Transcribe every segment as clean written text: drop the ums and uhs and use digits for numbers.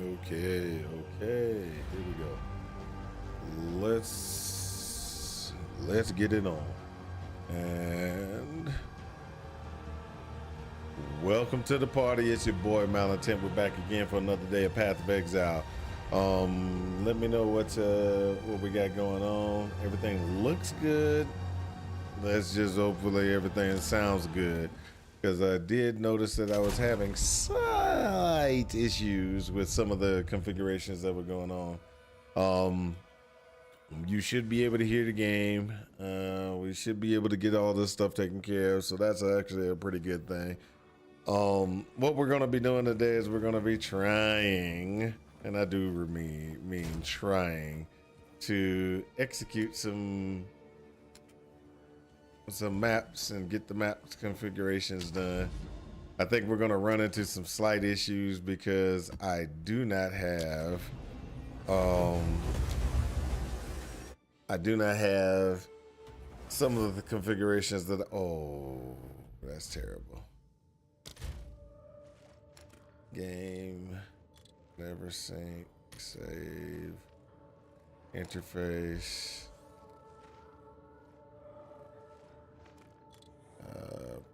Okay, okay. Here we go. Let's get it on. And welcome to the party. It's your boy Malintent. We're back again for another day of Path of Exile. Let me know what we got going on. Everything looks good. Let's just hopefully everything sounds good. Because I did notice that I was having slight issues with some of the configurations that were going on. You should be able to hear the game. We should be able to get all this stuff taken care of. So that's actually a pretty good thing. What we're going to be doing today is we're going to be trying, and I do mean trying, to execute some maps and get the maps configurations done. I think we're going to run into some slight issues because I do not have some of the configurations that that's terrible. Game, never sync, save, interface.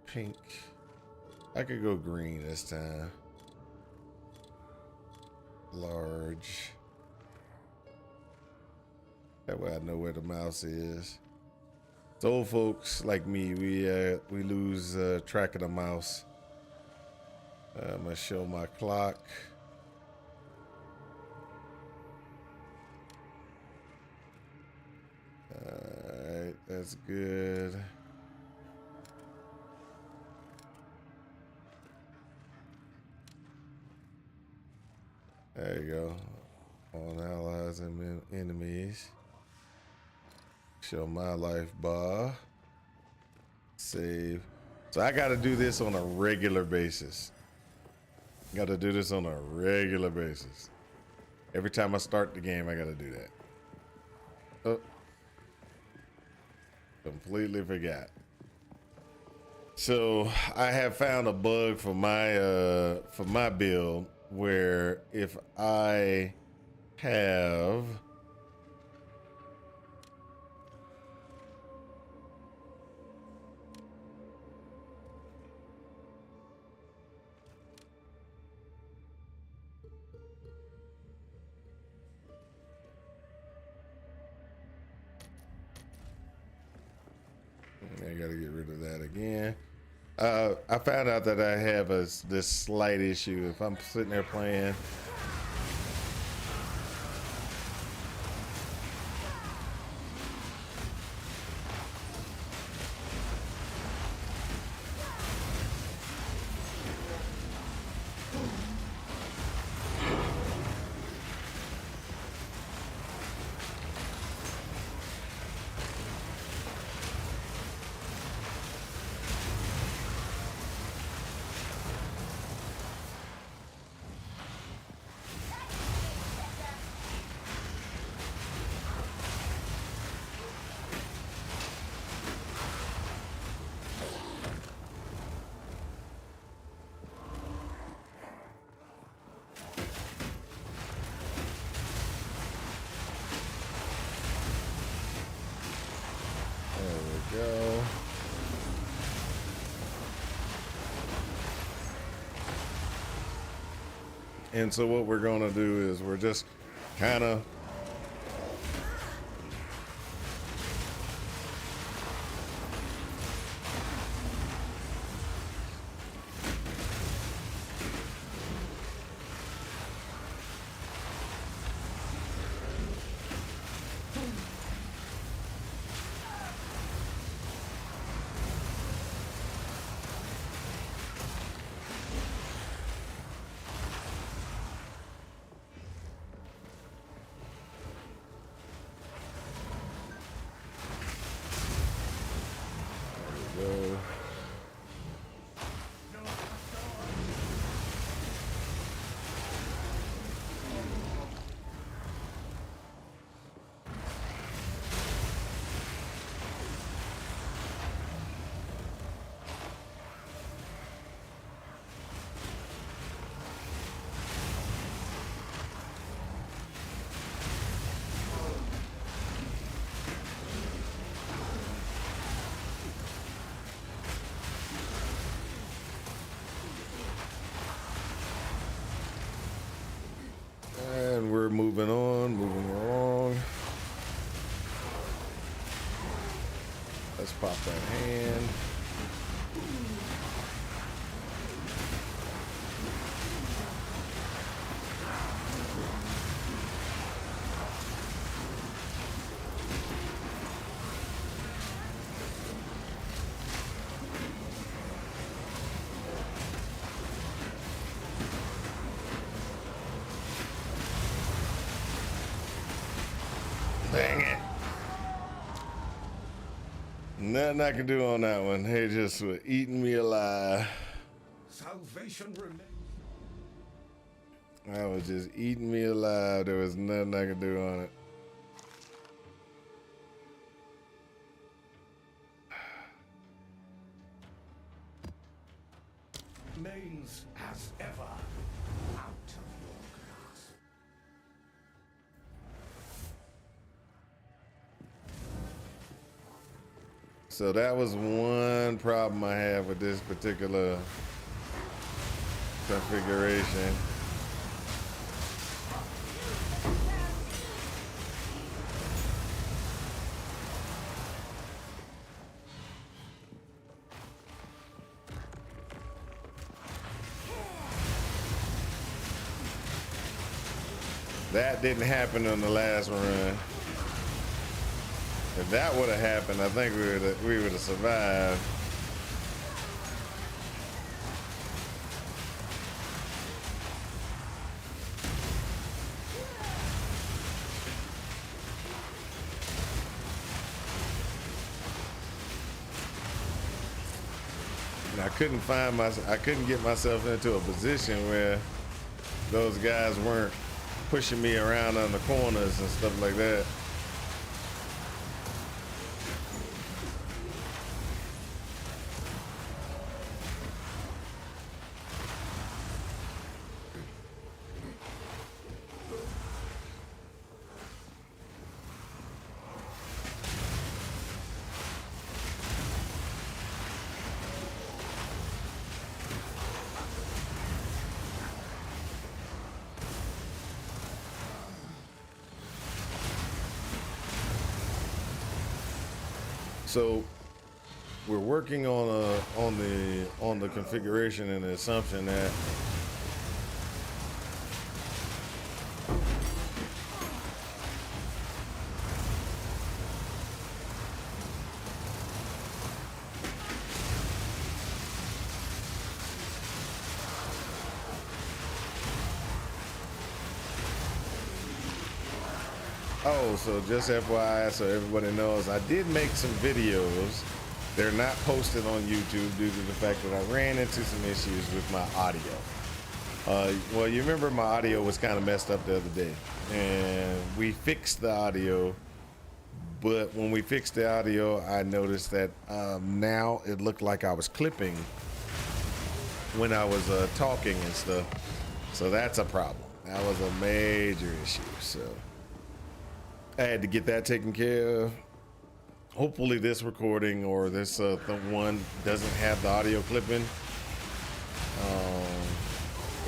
Pink. I could go green this time. Large. That way I know where the mouse is. So old folks like me, we lose track of the mouse. I'm gonna show my clock. All right, that's good. There you go. On allies and enemies. Show my life bar. Save. So I got to do this on a regular basis. Got to do this on a regular basis. Every time I start the game, I got to do that. Oh. Completely forgot. So I have found a bug for my build where if I have I gotta get rid of that again. I found out that I have this slight issue. If I'm sitting there playing, go. And so what we're going to do is we're just kind of moving on, moving along. Let's pop that hand. Dang it. Nothing I can do on that one. They just were eating me alive. Salvation remains. I was just eating me alive. There was nothing I could do on it. Remains as ever out of your grasp. So that was one problem I have with this particular configuration. That didn't happen on the last run. If that would have happened, I think we would have survived. And I couldn't get myself into a position where those guys weren't pushing me around on the corners and stuff like that. So we're working on the configuration and the assumption that so just FYI, so everybody knows, I did make some videos. They're not posted on YouTube due to the fact that I ran into some issues with my audio. Well, you remember my audio was kind of messed up the other day, and we fixed the audio. But when we fixed the audio, I noticed that now it looked like I was clipping when I was talking and stuff. So that's a problem. That was a major issue. So I had to get that taken care of. Hopefully this recording or this the one doesn't have the audio clipping.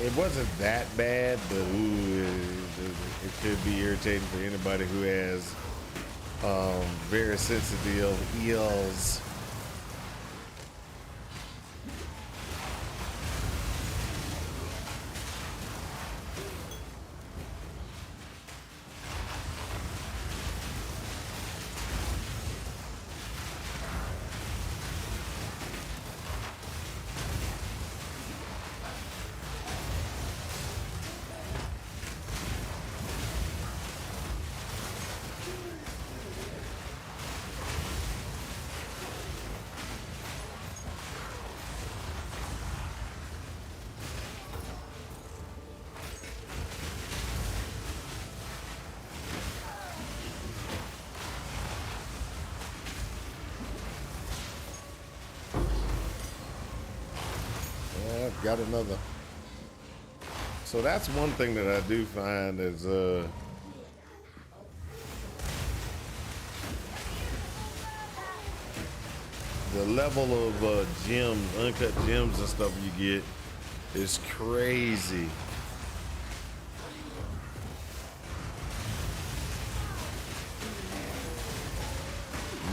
It wasn't that bad, but it could be irritating for anybody who has very sensitive ears. Got another. So that's one thing that I do find is the level of gems, uncut gems and stuff you get is crazy.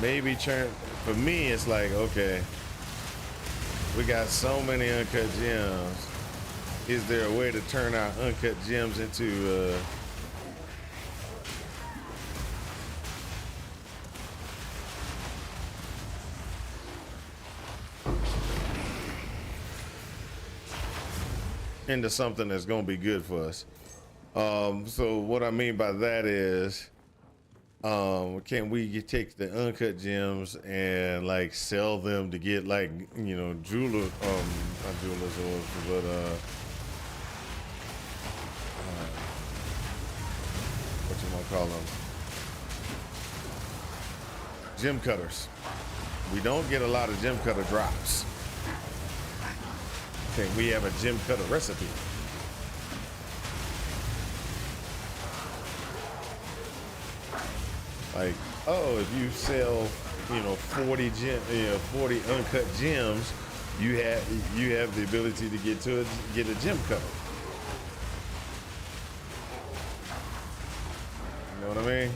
maybe turn, for me, it's like, okay, we got so many uncut gems. Is there a way to turn our uncut gems into, into something that's gonna be good for us? So what I mean by that is, can we take the uncut gems and like sell them to get like, you know, jeweler, not jewelers orbs, but what you want to call them? Gem cutters. We don't get a lot of gem cutter drops. Can we have a gem cutter recipe? Like, oh, if you sell, you know, 40 uncut gems, you have the ability to get a gem cutter. You know what I mean?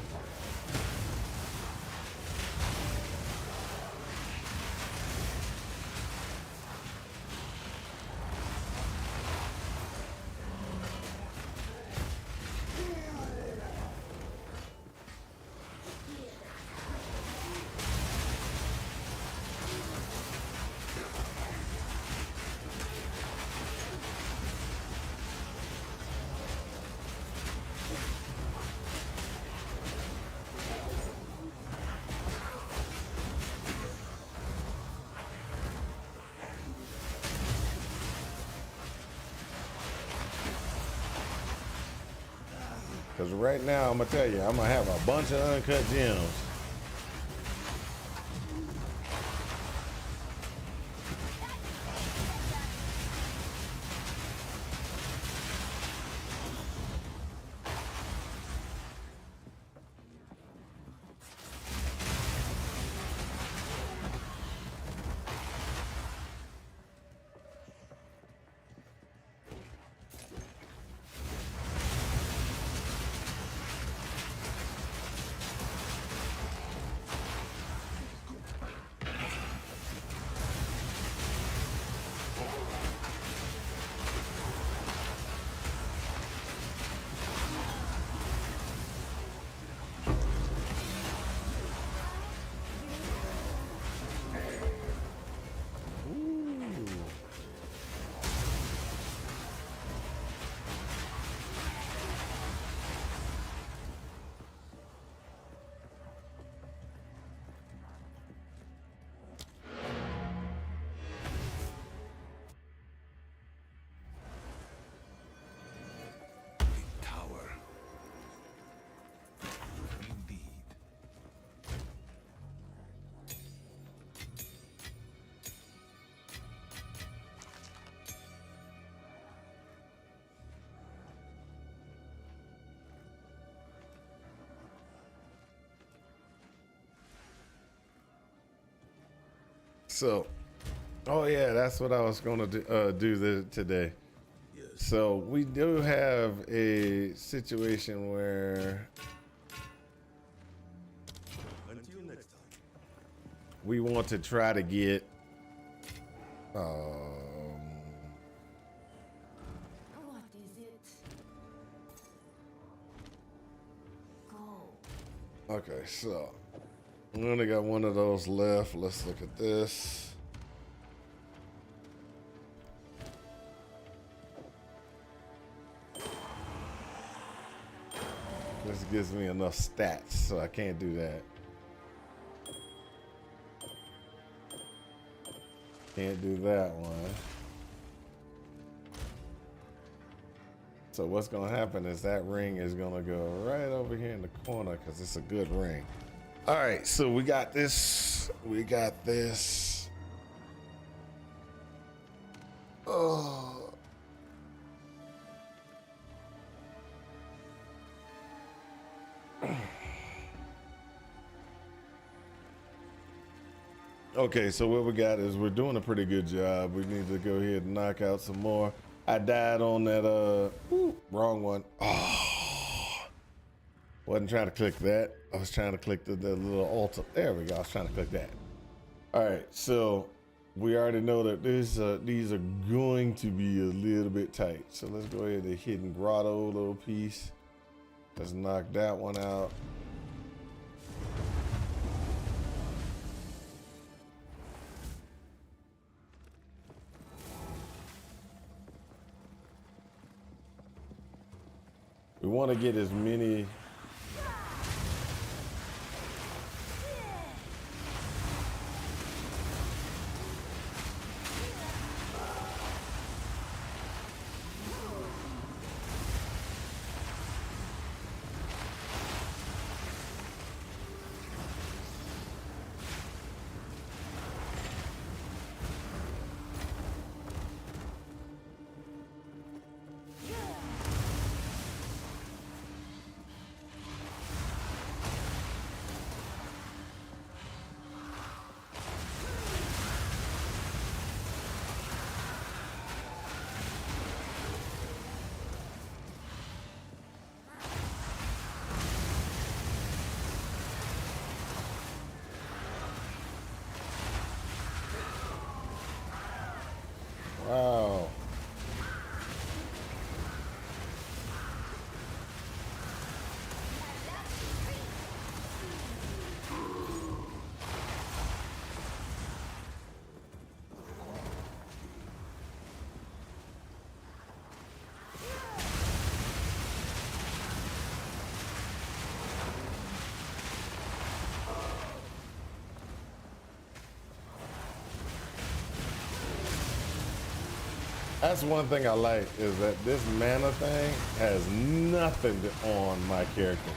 Because right now, I'm going to tell you, I'm going to have a bunch of uncut gems. So, oh yeah, that's what I was going to do today. Yes. So we do have a situation where until next time, we want to try to get what is it? Go. Okay, so we only got one of those left. Let's look at this. This gives me enough stats, so I can't do that. Can't do that one. So what's gonna happen is that ring is gonna go right over here in the corner because it's a good ring. All right, so we got this. We got this. Oh. Okay, so what we got is we're doing a pretty good job. We need to go ahead and knock out some more. I died on that, wrong one. Oh. Wasn't trying to click that. I was trying to click the little altar. There we go. I was trying to click that. All right, so we already know that these are going to be a little bit tight. So let's go ahead to the hidden grotto little piece. Let's knock that one out. We want to get as many. Wow. That's one thing I like, is that this mana thing has nothing on my character.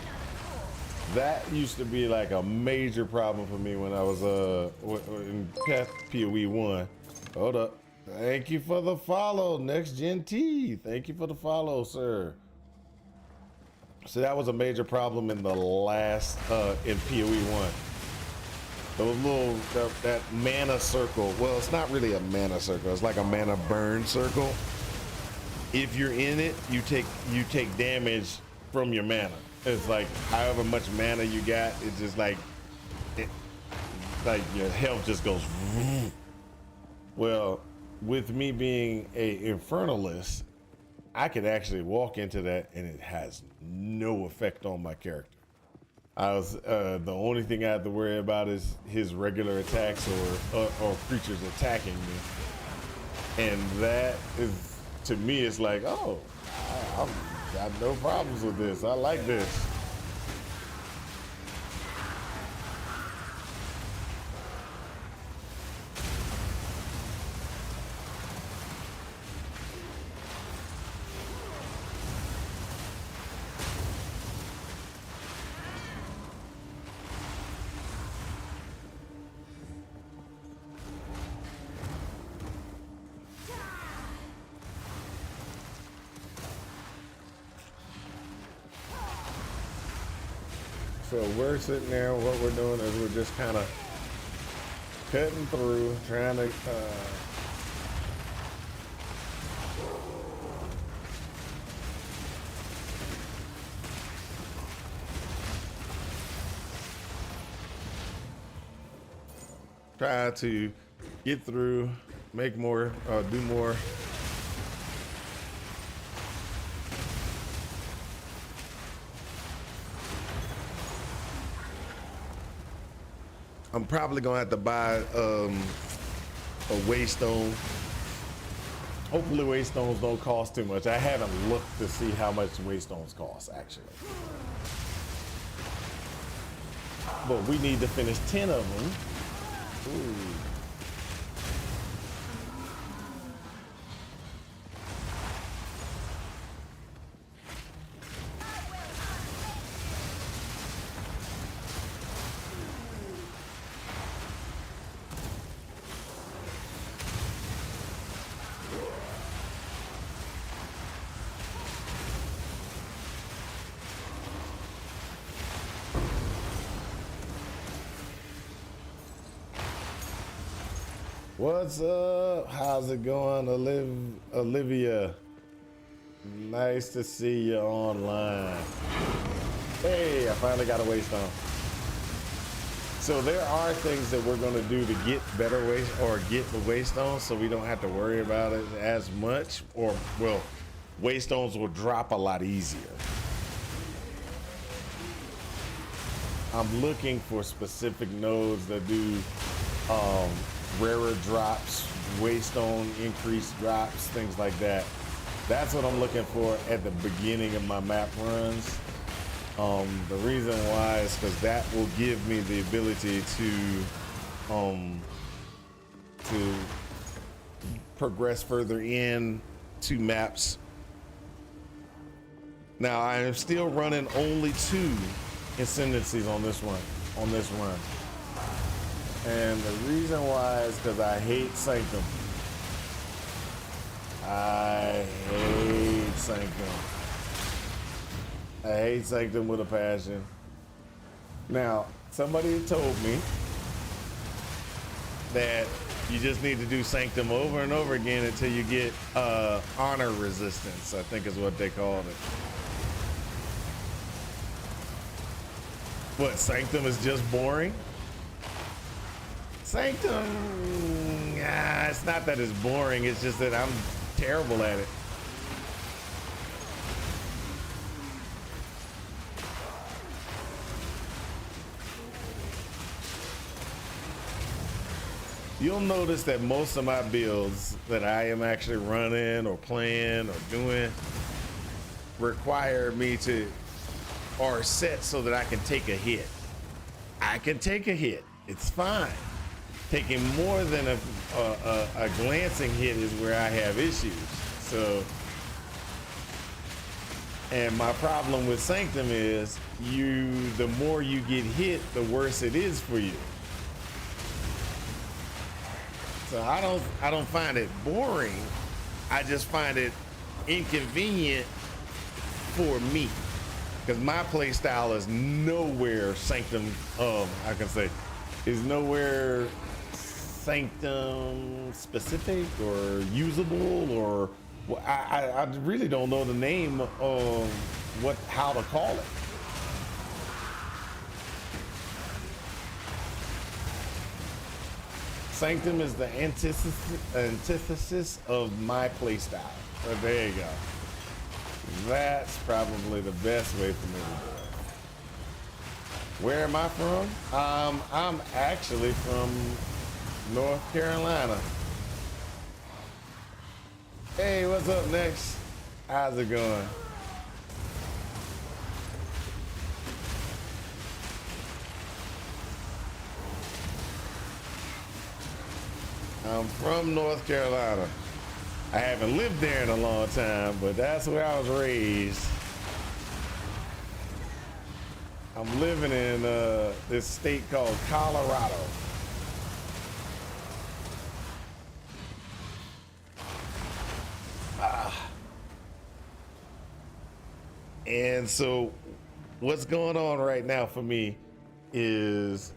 That used to be like a major problem for me when I was in PoE 1. Hold up. Thank you for the follow, Next Gen T. Thank you for the follow, sir. So that was a major problem in the last in PoE 1. Those little that mana circle. Well, it's not really a mana circle. It's like a mana burn circle. If you're in it, you take damage from your mana. It's like however much mana you got, it's just like your health just goes. Well, with me being a Infernalist, I could actually walk into that and it has no effect on my character. The only thing I have to worry about is his regular attacks or creatures attacking me, and that is, to me, it's like, oh, I've got no problems with this. I like this. So we're sitting there, what we're doing is we're just kind of cutting through, trying to try to get through, make more, do more. I'm probably gonna have to buy a waystone. Hopefully waystones don't cost too much. I haven't looked to see how much waystones cost actually. But we need to finish 10 of them. Ooh. What's up? How's it going, Olivia? Nice to see you online. Hey, I finally got a waystone. So there are things that we're going to do to get better waste or get the waystones, so we don't have to worry about it as much, or well, waystones will drop a lot easier. I'm looking for specific nodes that do rarer drops, waystone increased drops, things like that. That's what I'm looking for at the beginning of my map runs. The reason why is because that will give me the ability to progress further in to maps. Now I am still running only 2 ascendancies on this one, and the reason why is because I hate Sanctum. I hate Sanctum with a passion. Now, somebody told me that you just need to do Sanctum over and over again until you get honor resistance, I think is what they called it. What, Sanctum is just boring? Sanctum, it's not that it's boring, it's just that I'm terrible at it. You'll notice that most of my builds that I am actually running or playing or doing require me to, or set so that I can take a hit. I can take a hit, it's fine. Taking more than a glancing hit is where I have issues. So, and my problem with Sanctum is the more you get hit, the worse it is for you. So I don't find it boring. I just find it inconvenient for me, because my play style is nowhere Sanctum. I can say is nowhere Sanctum specific or usable, or I really don't know the name of how to call it. Sanctum is the antithesis of my playstyle. Oh, there you go. That's probably the best way for me to do it. Where am I from? I'm actually from North Carolina. Hey, what's up next? How's it going? I'm from North Carolina. I haven't lived there in a long time, but that's where I was raised. I'm living in this state called Colorado. And so what's going on right now for me is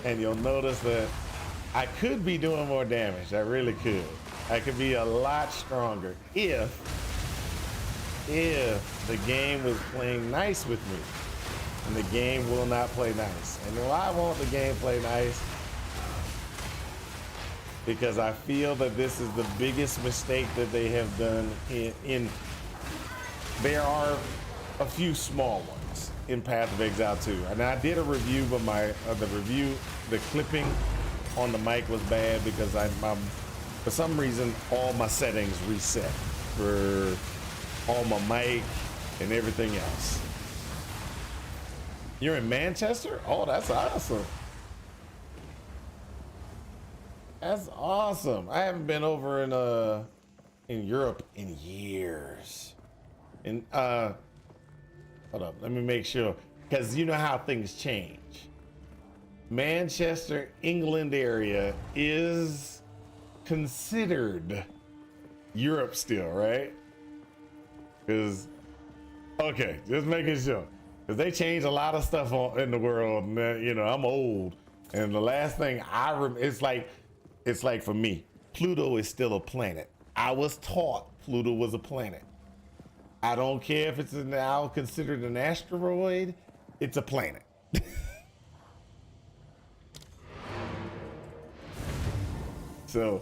and you'll notice that I could be doing more damage. I really could. I could be a lot stronger if the game was playing nice with me. And the game will not play nice. And why won't the game play nice? Because I feel that this is the biggest mistake that they have done in there are a few small ones in Path of Exile 2. And I did a review, but the clipping on the mic was bad because for some reason, all my settings reset for all my mic and everything else. You're in Manchester? Oh, that's awesome. That's awesome. I haven't been over in Europe in years. And hold up, let me make sure, because you know how things change. Manchester, England area is considered Europe still, right? Because, okay, just making sure. Because they changed a lot of stuff in the world, and I'm old. And the last thing it's like for me, Pluto is still a planet. I was taught Pluto was a planet. I don't care if it's now considered an asteroid, it's a planet. So,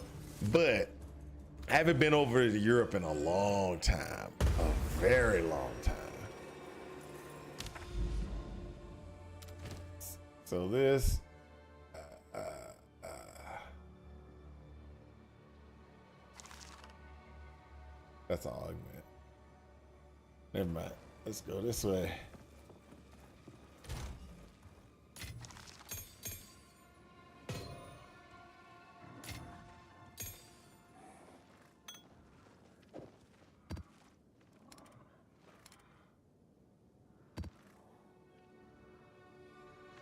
but I haven't been over to Europe in a long time, a very long time. So this, that's all I meant. Never mind. Let's go this way.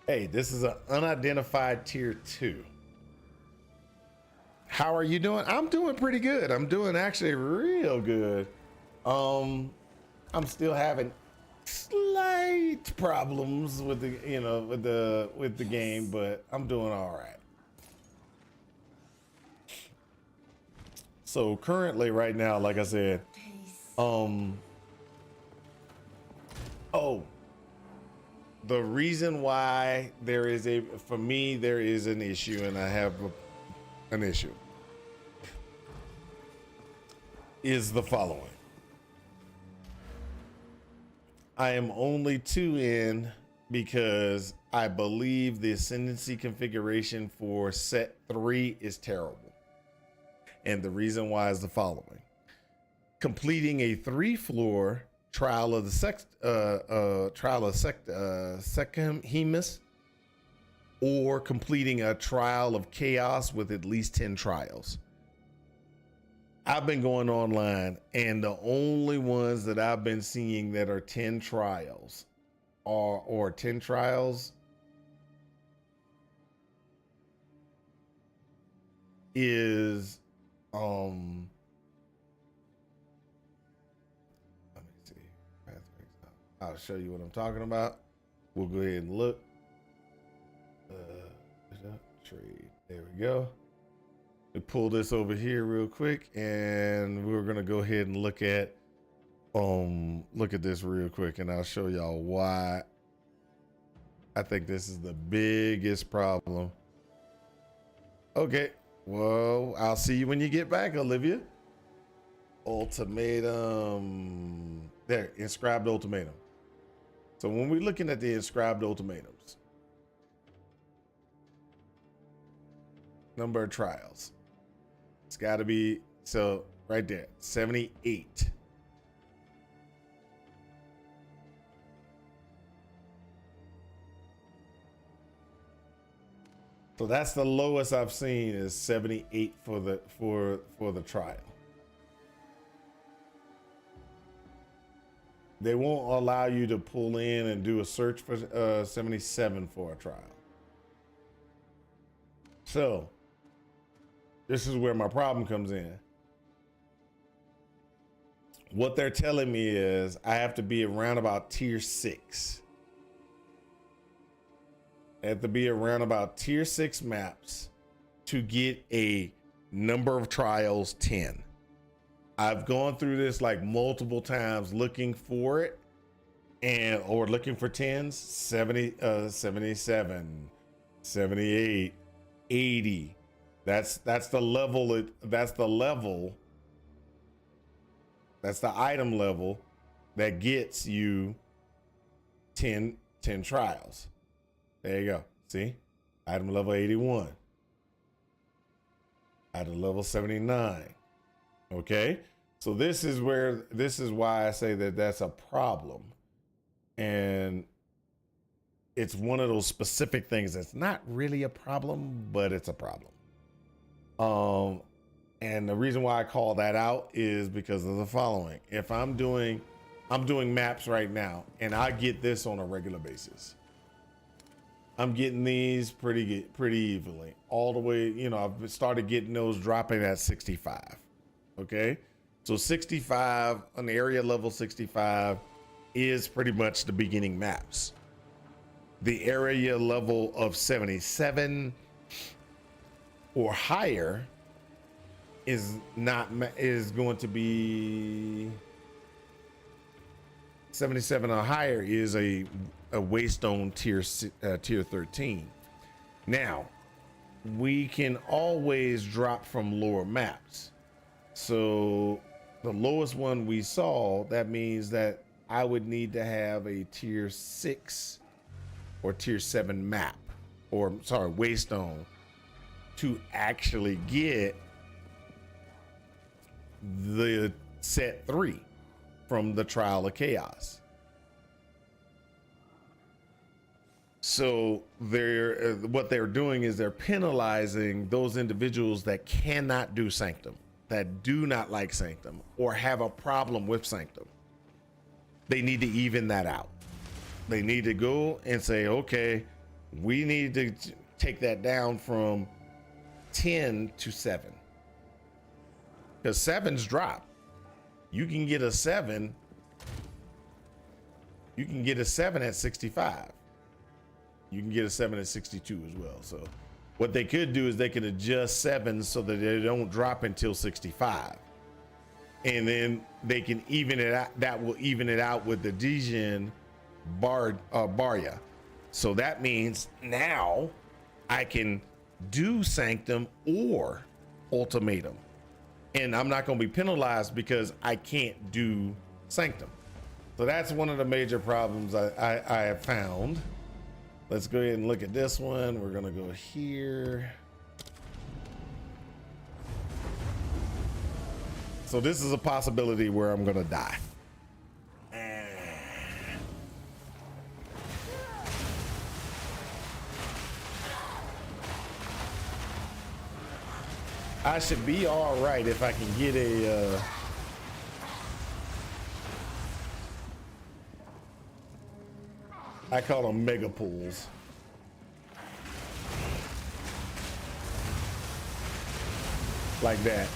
Hey, this is an unidentified tier 2. How are you doing? I'm doing pretty good. I'm doing actually real good. I'm still having slight problems with the, you know, with the game, but I'm doing all right. So currently right now, like I said, oh, the reason why there is for me, there is an issue, and I have an issue, is the following. I am only 2 in because I believe the ascendancy configuration for set 3 is terrible. And the reason why is the following. Completing a 3-floor trial of the Sekhemis, or completing a trial of chaos with at least 10 trials. I've been going online, and the only ones that I've been seeing that are 10 trials or 10 trials is let me see. I'll show you what I'm talking about. We'll go ahead and look. Trade. There we go. We pull this over here real quick, and we're gonna go ahead and look at this real quick, and I'll show y'all why I think this is the biggest problem. Okay, well, I'll see you when you get back, Olivia. Ultimatum. There, inscribed ultimatum. So when we're looking at the inscribed ultimatums, number of trials, it's got to be, so right there, 78. So that's the lowest I've seen, is 78 for the trial. They won't allow you to pull in and do a search for 77 for a trial. So this is where my problem comes in. What they're telling me is I have to be around about tier 6. I have to be around about tier 6 maps to get a number of trials 10. I've gone through this like multiple times looking for it, or looking for 10s, 70, 77, 78, 80. That's the level. That's the item level that gets you 10 trials. There you go. See, item level 81, item level 79. Okay, so this is why I say that that's a problem, and it's one of those specific things that's not really a problem, but it's a problem. And the reason why I call that out is because of the following. If I'm doing maps right now, and I get this on a regular basis. I'm getting these pretty evenly all the way. You know, I've started getting those dropping at 65. Okay, so 65 on the area level 65 is pretty much the beginning maps. The area level of 77 or higher is going to be 77 or higher is a Waystone tier 13. Now we can always drop from lower maps. So the lowest one we saw, that means that I would need to have a tier 6 or tier 7 map, or sorry, Waystone, to actually get the set 3 from the Trial of Chaos. So what they're doing is they're penalizing those individuals that cannot do Sanctum, that do not like Sanctum, or have a problem with Sanctum. They need to even that out. They need to go and say, okay, we need to take that down from 10 to 7. Because 7's drop. You can get a 7. You can get a 7 at 65. You can get a 7 at 62 as well. So what they could do is they can adjust 7 so that they don't drop until 65. And then they can even it out. That will even it out with the Degen Barya. So that means now I can do Sanctum or Ultimatum. And I'm not going to be penalized because I can't do Sanctum. So that's one of the major problems I have found. Let's go ahead and look at this one. We're going to go here. So this is a possibility where I'm going to die. I should be all right if I can get a I call them mega pools. Like that.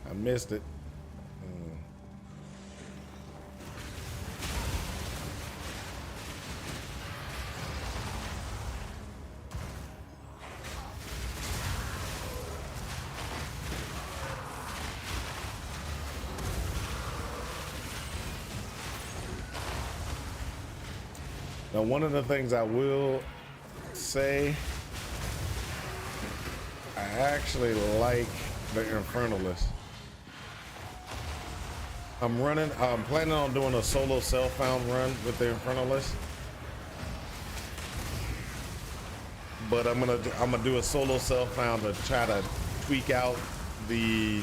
I missed it. Now, one of the things I will say, I actually like the Infernalist. I'm planning on doing a solo self-found run with the Infernalist. But I'm gonna do a solo self-found to try to tweak out the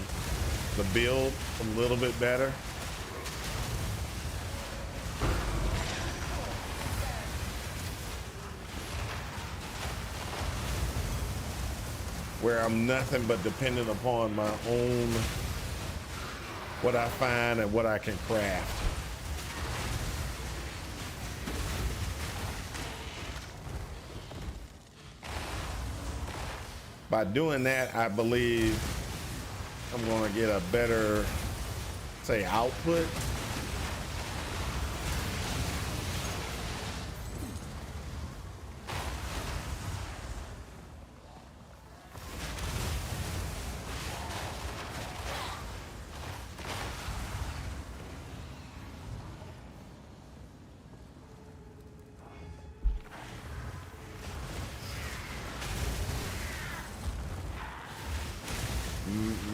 build a little bit better. Where I'm nothing but dependent upon my own, what I find and what I can craft. By doing that, I believe I'm going to get a better, say, output.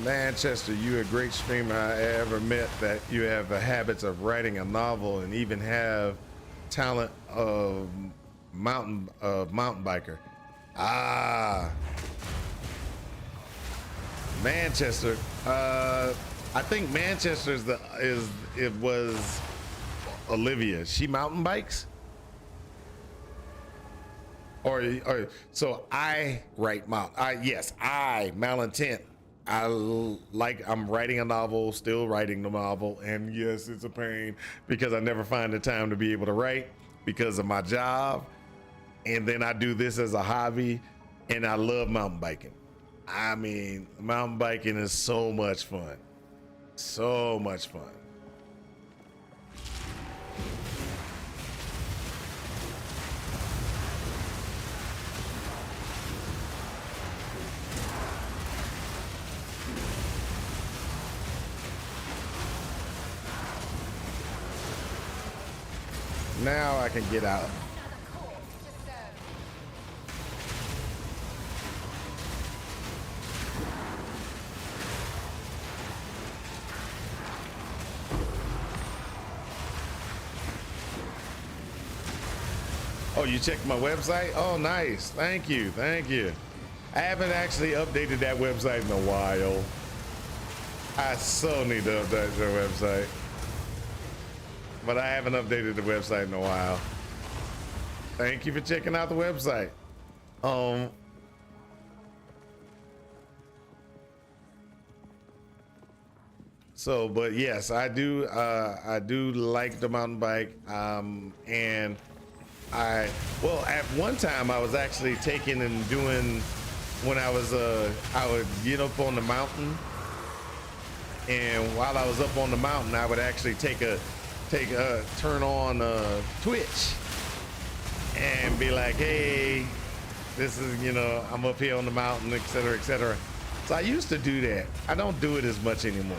Manchester, you're a great streamer I ever met. That you have the habits of writing a novel and even have talent of mountain biker. Manchester. I think Manchester it was Olivia. She mountain bikes. Or so I write malintent. I'm writing a novel, still writing the novel, and yes, it's a pain because I never find the time to be able to write because of my job. And then I do this as a hobby, and I love mountain biking. I mean, mountain biking is so much fun. So much fun. Now I can get out. Oh, you checked my website? Oh, nice. Thank you. Thank you. I haven't actually updated that website in a while. I so need to update the website. But I haven't updated the website in a while. Thank you for checking out the website. So, but yes, I do like the mountain bike. And well, at one time I was actually taking and doing, when I would get up on the mountain, and while I was up on the mountain, I would actually turn on Twitch and be like, hey, this is, I'm up here on the mountain, etc., etc. So I used to do that. I don't do it as much anymore.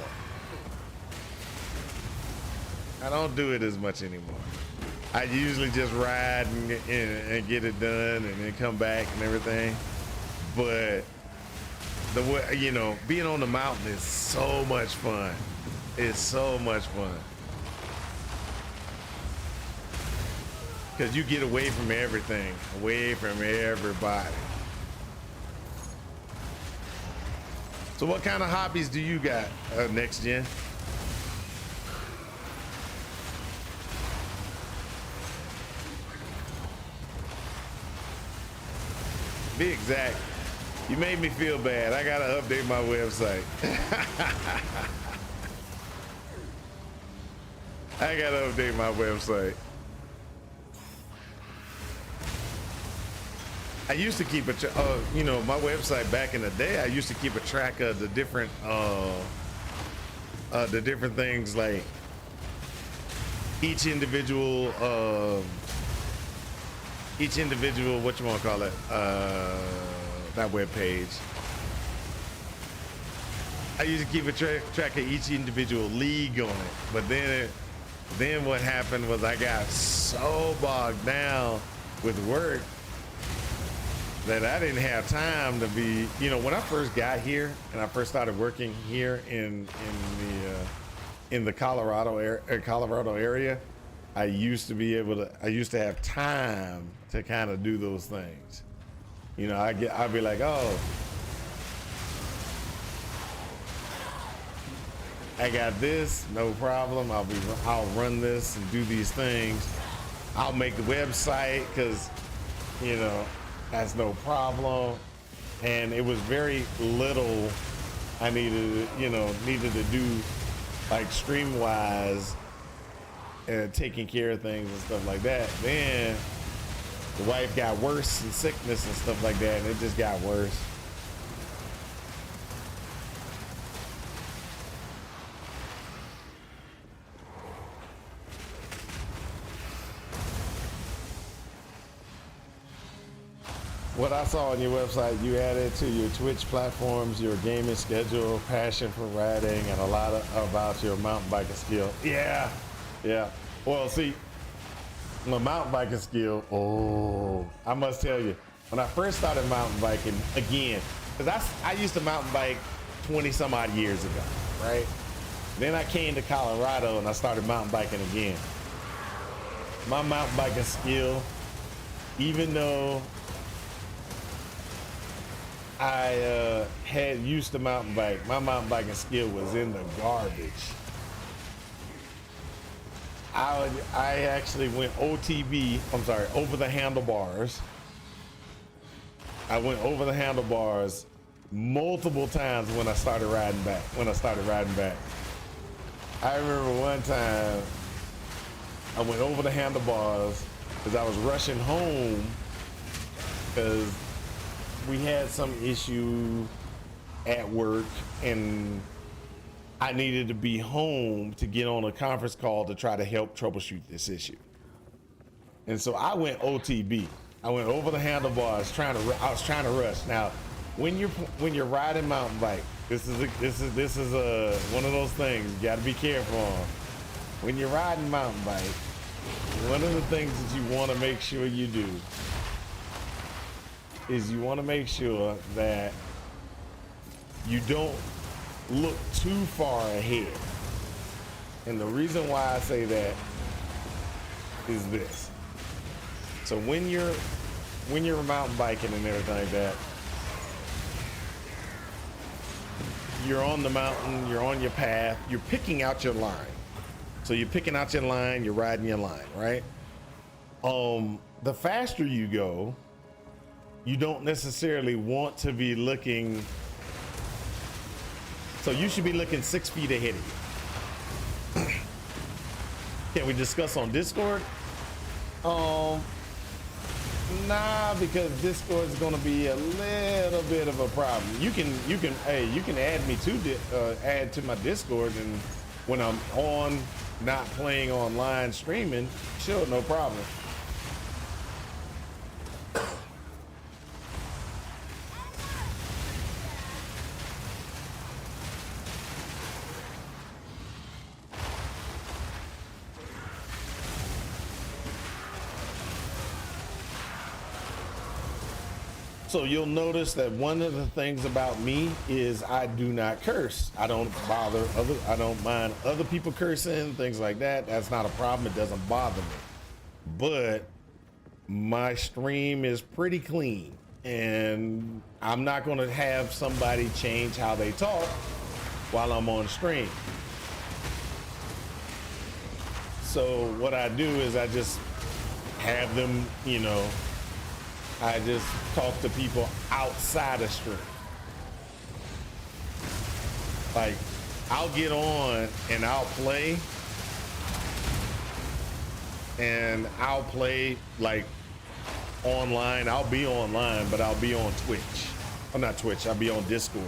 I usually just ride and get it done and then come back and everything. But the way, being on the mountain is so much fun. It's so much fun. Because you get away from everything, away from everybody. So what kind of hobbies do you got, Next Gen? Be exact. You made me feel bad. I gotta update my website. I gotta update my website. I used to keep my website back in the day. I used to keep a track of the different things, like each individual what you want to call it, that web page. I used to keep a track of each individual league on it, but then what happened was I got so bogged down with work that I didn't have time to be, when I first got here and I first started working here in the Colorado area, I used to have time to kind of do those things. I'd be like, oh, I got this, no problem. I'll run this and do these things. I'll make the website because, that's no problem. And it was very little I needed to do, like stream-wise, and taking care of things and stuff like that. Then the wife got worse and sickness and stuff like that, and it just got worse. What I saw on your website, you added to your Twitch platforms your gaming schedule, passion for riding, and a lot about your mountain biking skill. Yeah. Well, see, my mountain biking skill, I must tell you, when I first started mountain biking, again, because I used to mountain bike 20 some odd years ago, right? Then I came to Colorado and I started mountain biking again. My mountain biking skill, even though I had used to mountain bike, my mountain biking skill was in the garbage. I actually went OTB, over the handlebars. I went over the handlebars multiple times when I started riding back. I remember one time I went over the handlebars because I was rushing home because we had some issue at work, and I needed to be home to get on a conference call to try to help troubleshoot this issue. And so I went OTB. I went over the handlebars I was trying to rush. Now, when you're riding mountain bike, this is one of those things you got to be careful on. When you're riding mountain bike, one of the things that you want to make sure you do is you want to make sure that you don't look too far ahead. And the reason why I say that is this. So when you're mountain biking and everything like that, you're on the mountain, you're on your path, you're picking out your line. So you're picking out your line, you're riding your line, right? The faster you go, you don't necessarily want to be looking. So you should be looking 6 feet ahead of you. Can we discuss on Discord? Nah, because Discord is going to be a little bit of a problem. You can add me to add to my Discord, and when I'm on, not playing online, streaming, sure, no problem. So you'll notice that one of the things about me is I do not curse. I don't mind other people cursing, things like that. That's not a problem. It doesn't bother me. But my stream is pretty clean, and I'm not going to have somebody change how they talk while I'm on stream. So what I do is I just have them, I just talk to people outside of stream. Like, I'll get on and I'll play like online. I'll be online, but I'll be on Twitch. Oh, not Twitch. I'll be on Discord.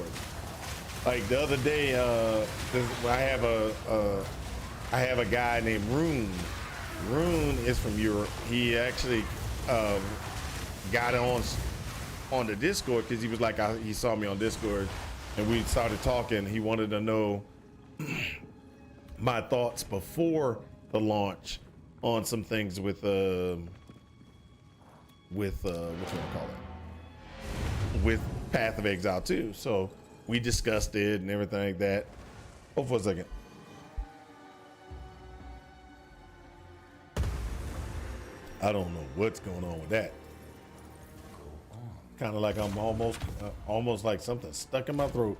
Like the other day, I have a guy named Rune. Rune is from Europe. He actually got on the Discord because he was like, he saw me on Discord, and we started talking. He wanted to know my thoughts before the launch on some things with what you want to call it, with Path of Exile 2. So we discussed it and everything like that. Hold for a second. I don't know what's going on with that. Kind of like I'm almost like something stuck in my throat.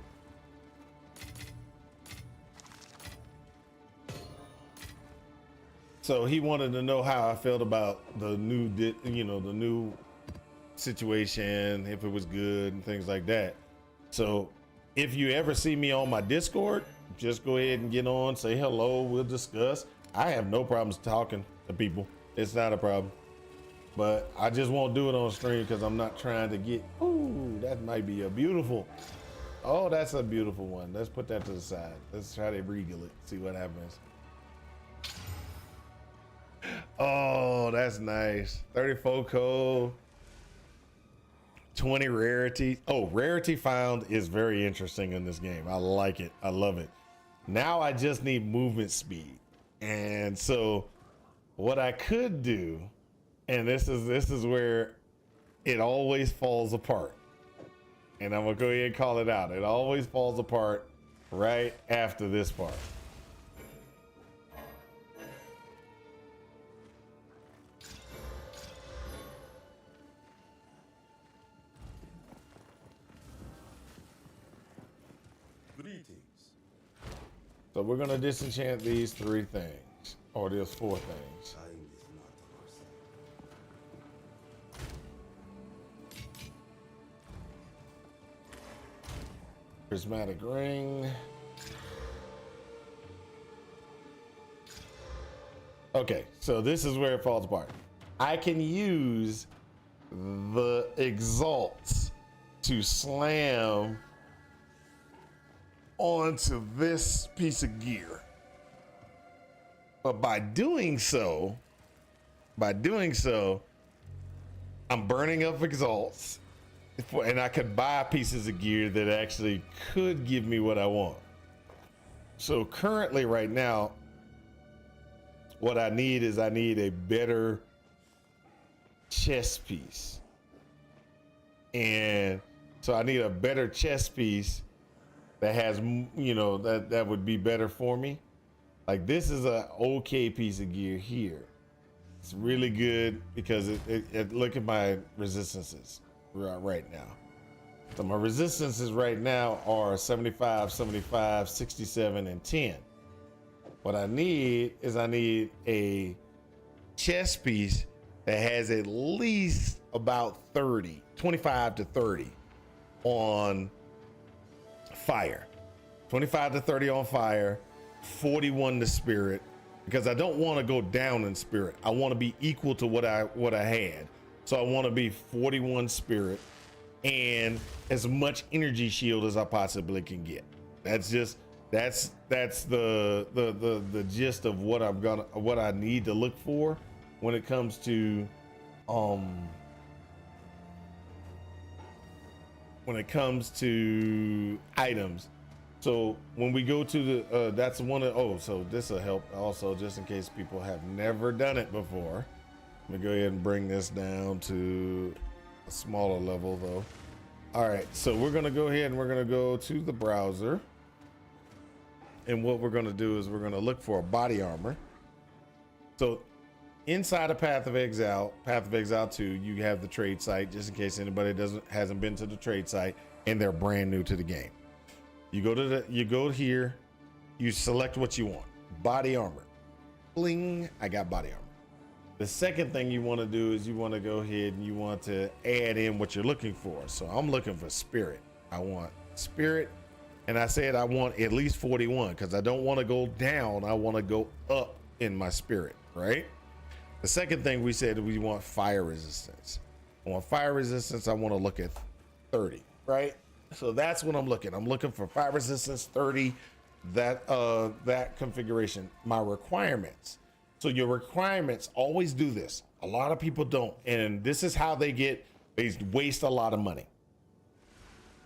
So he wanted to know how I felt about the new situation, if it was good and things like that. So if you ever see me on my Discord, just go ahead and get on, say hello, we'll discuss. I have no problems talking to people. It's not a problem. But I just won't do it on stream because I'm not trying to get, ooh, that might be a beautiful. Oh, that's a beautiful one. Let's put that to the side. Let's try to regal it, see what happens. Oh, that's nice. 34 code, 20 rarity. Oh, rarity found is very interesting in this game. I like it. I love it. Now I just need movement speed. And so what I could do, and this is where it always falls apart. And I'm gonna go ahead and call it out. It always falls apart right after this part. Greetings. So we're gonna disenchant these 3 things, or there's 4 things. Time is not on our side. Prismatic ring. Okay, so this is where it falls apart. I can use the exalts to slam onto this piece of gear. But by doing so, I'm burning up exalts, and I could buy pieces of gear that actually could give me what I want. So currently right now, what I need is a better chest piece. And so I need a better chest piece that has, you know, that would be better for me. Like this is a okay piece of gear here. It's really good because it look at my resistances right now. So my resistances right now are 75, 75, 67, and 10. What I need is a chest piece that has at least about 30, 25 to 30 on fire. 25 to 30 on fire, 41 to spirit, because I don't want to go down in spirit. I want to be equal to what I had. So I want to be 41 spirit and as much energy shield as I possibly can get. That's the gist of what I need to look for when it comes to items. So when we go to the that's one of so this will help also, just in case people have never done it before. Let me go ahead and bring this down to a smaller level though. All right, so we're gonna go ahead and we're gonna go to the browser, and what we're gonna do is we're gonna look for a body armor. So inside of Path of Exile 2, you have the trade site, just in case anybody hasn't been to the trade site and they're brand new to the game. You go here, you select what you want. Body armor. Bling, I got body armor. The second thing you want to do is you want to go ahead and you want to add in what you're looking for. So I'm looking for spirit. I want spirit, and I said I want at least 41 because I don't want to go down. I want to go up in my spirit, right? The second thing we said, we want fire resistance. I want fire resistance. I want to look at 30, right? So that's what I'm looking. I'm looking for fire resistance 30, that configuration. My requirements. So your requirements, always do this. A lot of people don't, and this is how they waste a lot of money.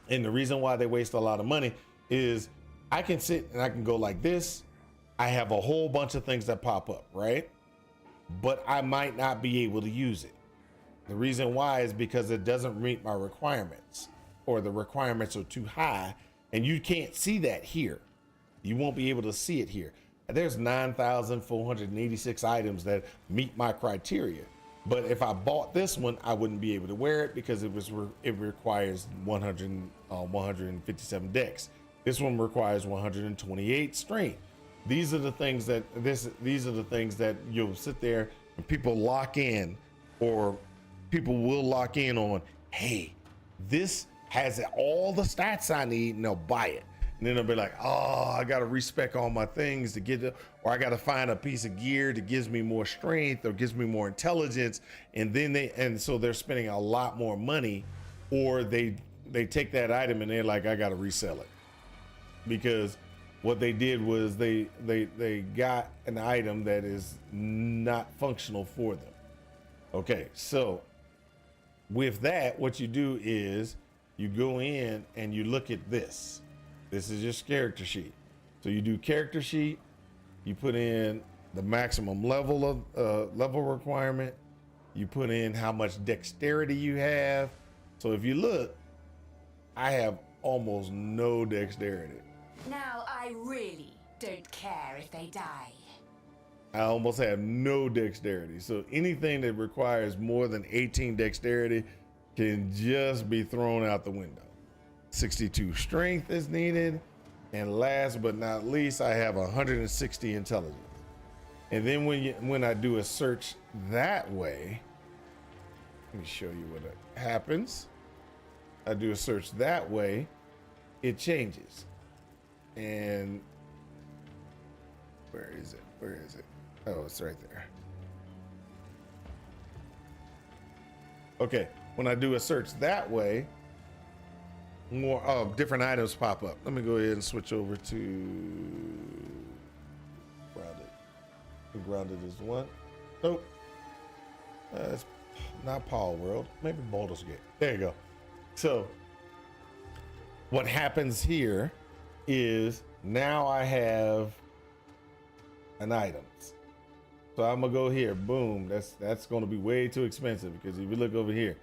And the reason why they waste a lot of money is I can sit and I can go like this. I have a whole bunch of things that pop up, right? But I might not be able to use it. The reason why is because it doesn't meet my requirements, or the requirements are too high, and you can't see that here. You won't be able to see it here. There's 9,486 items that meet my criteria. But if I bought this one, I wouldn't be able to wear it because it requires 157 dex. This one requires 128 strength. These are the things that you'll sit there and people lock in, or people will lock in on, hey, this has all the stats I need, and they'll buy it. And then they'll be like, oh, I got to respec all my things to get it, or I got to find a piece of gear that gives me more strength or gives me more intelligence. And then so they're spending a lot more money, or they take that item and they're like, I got to resell it. Because what they did was they got an item that is not functional for them. Okay, so with that, what you do is you go in and you look at this. This is just character sheet. So you do character sheet, you put in the maximum level of level requirement, you put in how much dexterity you have. So if you look, I have almost no dexterity. Now I really don't care if they die. I almost have no dexterity. So anything that requires more than 18 dexterity can just be thrown out the window. 62 strength is needed. And last but not least, I have 160 intelligence. And then when I do a search that way, let me show you what happens. I do a search that way, it changes. And where is it? Where is it? Oh, it's right there. Okay, when I do a search that way, more different items pop up. Let me go ahead and switch over to grounded. Grounded is one. Nope. It's not Paul World. Maybe Baldur's Gate. There you go. So what happens here is now I have an items. So I'm gonna go here. Boom. That's gonna be way too expensive because if you look over here,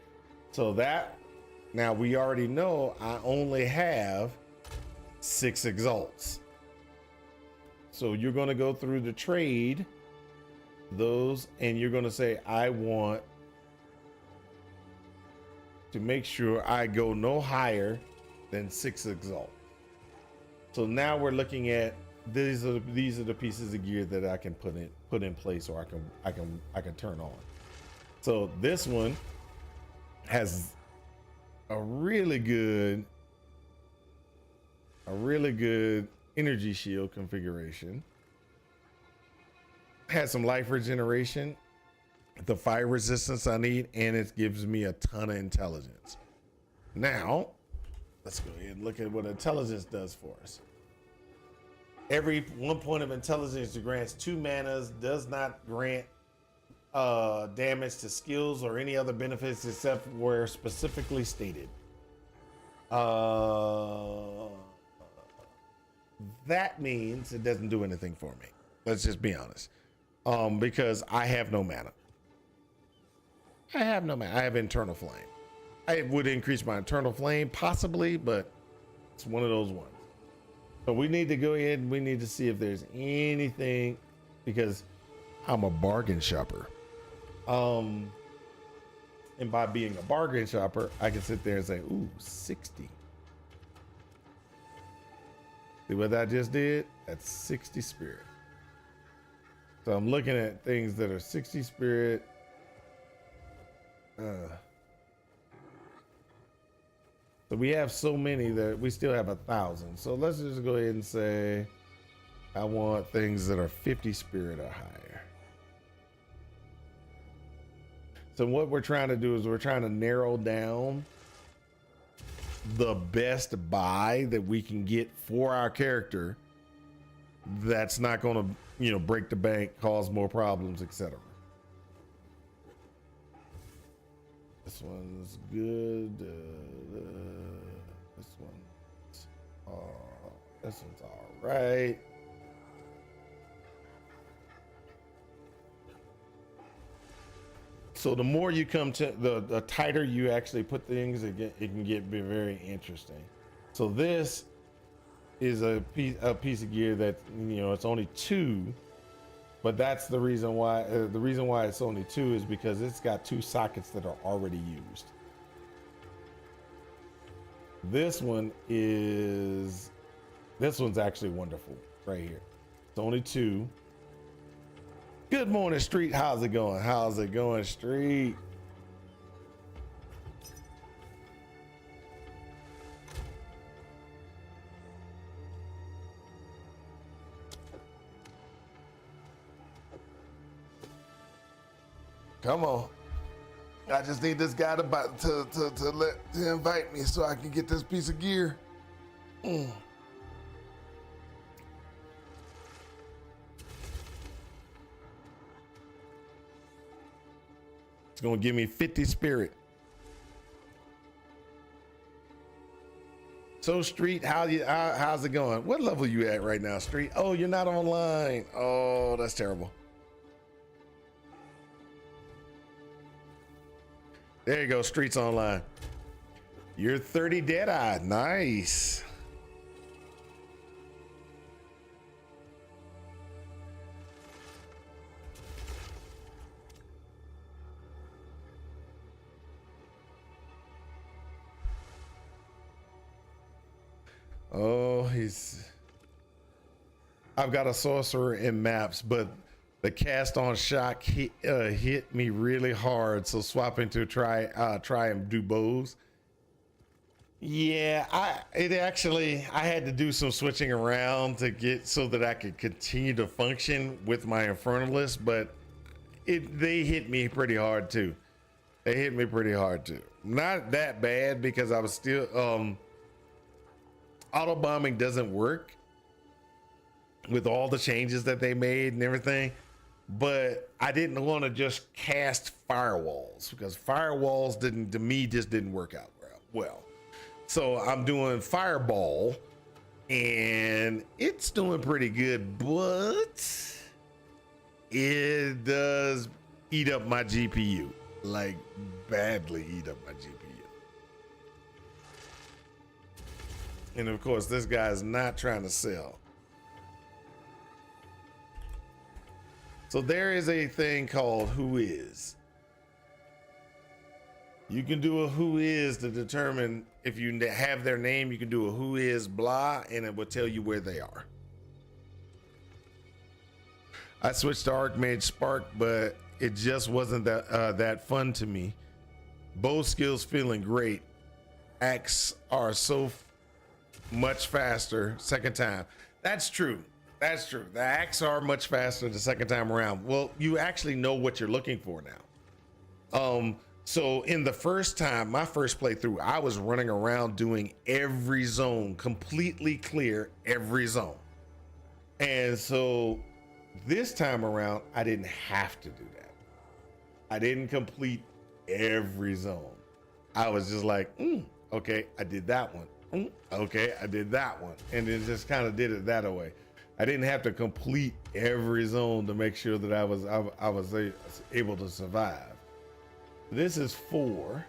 so that now we already know I only have 6 exalts. So you're gonna go through the trade those and you're gonna say I want to make sure I go no higher than 6 exalt. So now we're looking at these are the pieces of gear that I can put in place, or I can turn on. So this one has a really good energy shield configuration. Has some life regeneration, the fire resistance I need, and it gives me a ton of intelligence. Now let's go ahead and look at what intelligence does for us. Every 1 point of intelligence grants 2 manas, does not grant damage to skills or any other benefits except where specifically stated. That means it doesn't do anything for me. Let's just be honest. Because I have no mana. I have Internal Flame. I would increase my Internal Flame possibly, but it's one of those ones. So we need to go ahead and we need to see if there's anything, because I'm a bargain shopper. And by being a bargain shopper, I can sit there and say, ooh, 60. See what that just did? That's 60 spirit. So I'm looking at things that are 60 spirit. So we have so many that we still have 1,000. So let's just go ahead and say, I want things that are 50 spirit or higher. So what we're trying to do is we're trying to narrow down the best buy that we can get for our character. That's not going to, break the bank, cause more problems, etc. This one's good. This one's all right. So the more you come to the tighter you actually put things, it can get very interesting. So this is a piece of gear that it's only 2, but that's the reason why. The reason why it's only 2 is because it's got 2 sockets that are already used. This one's actually wonderful right here. It's only 2. Good morning, Street. How's it going? How's it going, Street? Come on. I just need this guy to invite me so I can get this piece of gear. It's gonna give me 50 spirit. So Street, how's it going? What level you at right now, Street? Oh, you're not online. Oh, that's terrible. There you go, Street's online. You're 30 Deadeye. Nice. Oh, I've got a sorcerer in maps, but the cast on shock hit me really hard. So swapping to try and do bows. Yeah, I had to do some switching around to get so that I could continue to function with my Infernalist, but they hit me pretty hard too. Not that bad because I was still auto bombing doesn't work with all the changes that they made and everything, but I didn't want to just cast firewalls because firewalls didn't, to me, just didn't work out well. So I'm doing fireball and it's doing pretty good, but it does eat up my GPU, like badly eat up my GPU. And of course, this guy's not trying to sell. So there is a thing called who is. You can do a who is to determine if you have their name. You can do a who is blah, and it will tell you where they are. I switched to Archmage Spark, but it just wasn't that fun to me. Both skills feeling great. Axe are so much faster second time. That's true. That's true. The axe are much faster the second time around. Well, you actually know what you're looking for now. So in the first time, my first playthrough, I was running around doing every zone, completely clear every zone. And so this time around, I didn't have to do that. I didn't complete every zone. I was just like, okay, I did that one. Okay, I did that one. And then just kind of did it that way. I didn't have to complete every zone to make sure that I was able to survive. This is 4.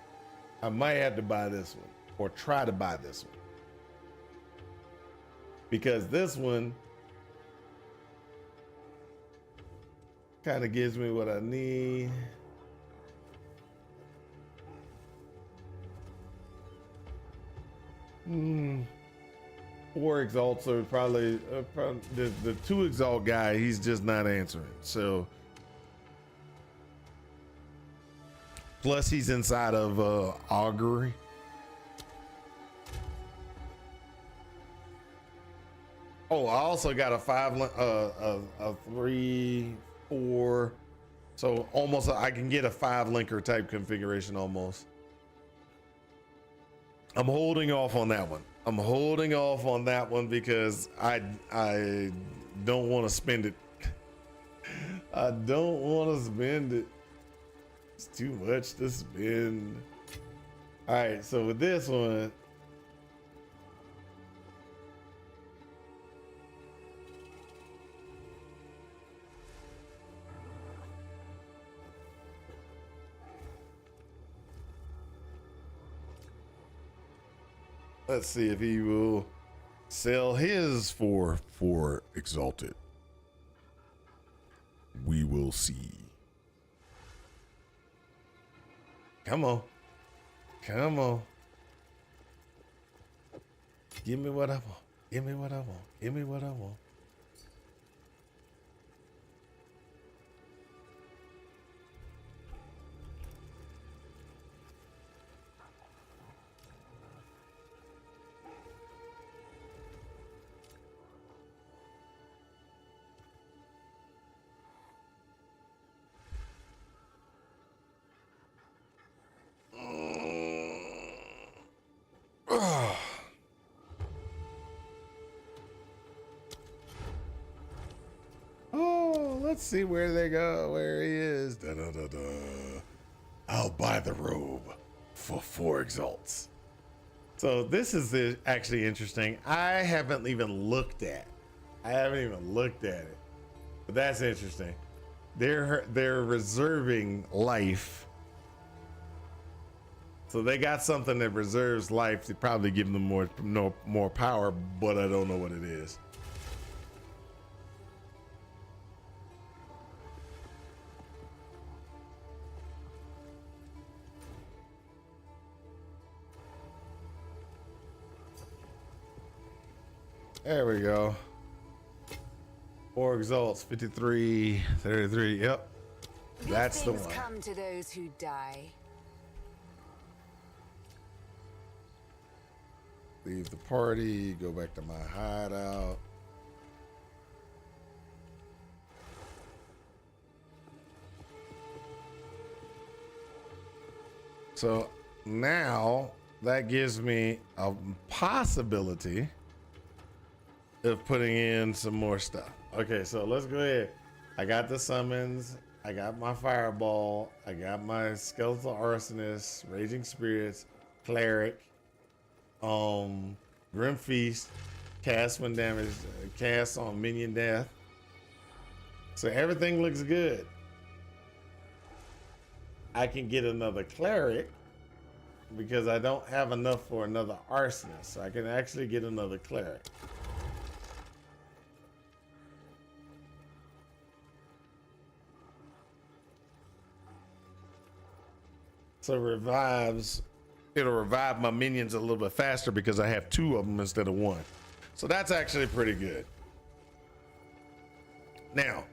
I might have to buy this one or try to buy this one, because this one kind of gives me what I need. Four exalts are probably the 2 exalt guy. He's just not answering. So plus he's inside of augury. Oh, I also got a 5, a 3, 4. So almost I can get a 5 linker type configuration almost. I'm holding off on that one. I'm holding off on that one because I don't want to spend it. I don't want to spend it. It's too much to spend. All right, so with this one, let's see if he will sell his for exalted. We will see. Come on. Come on. Give me what I want. Give me what I want. Give me what I want. Oh, let's see where they go. Where he is. Da, da, da, da. I'll buy the robe for 4 exalts. So this is actually interesting. I haven't even looked at. it. But that's interesting. They're reserving life. So they got something that reserves life to probably give them more power, but I don't know what it is. There we go. 4 exalts, 53, 33. Yep, that's the one. Come to those who die. Leave the party, go back to my hideout. So now that gives me a possibility of putting in some more stuff. Okay, so let's go ahead. I got the summons. I got my fireball. I got my skeletal arsonist, raging spirits, cleric, grim feast, cast when damage, cast on minion death. So everything looks good. I can get another cleric because I don't have enough for another arsonist. So I can actually get another cleric. So it'll revive my minions a little bit faster because I have 2 of them instead of 1. So that's actually pretty good. Now,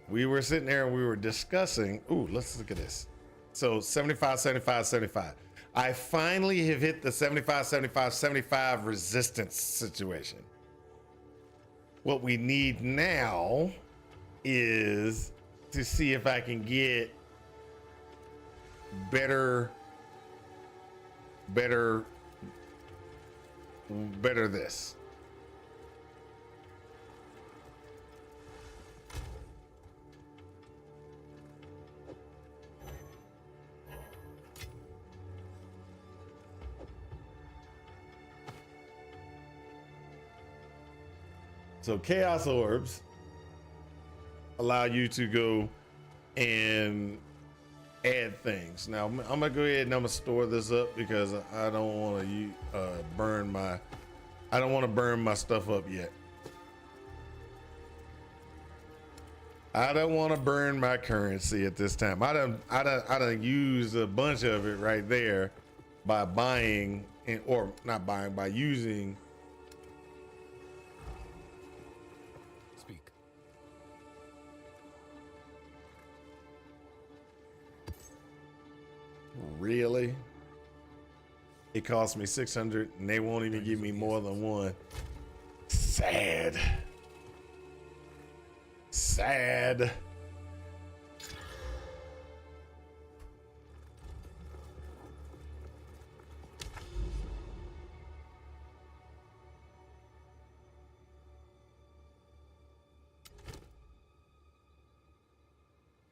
we were sitting there and we were discussing, ooh, let's look at this. So 75, 75, 75. I finally have hit the 75, 75, 75 resistance situation. What we need now is to see if I can get better this. So chaos orbs allow you to go and add things. Now I'm gonna go ahead and I'm gonna store this up because I don't want to burn my stuff up yet. I don't want to burn my currency at this time. I done used a bunch of it right there by buying or not buying, by using. Speak. Really? It cost me 600 and they won't even give me more than 1. Sad. Sad.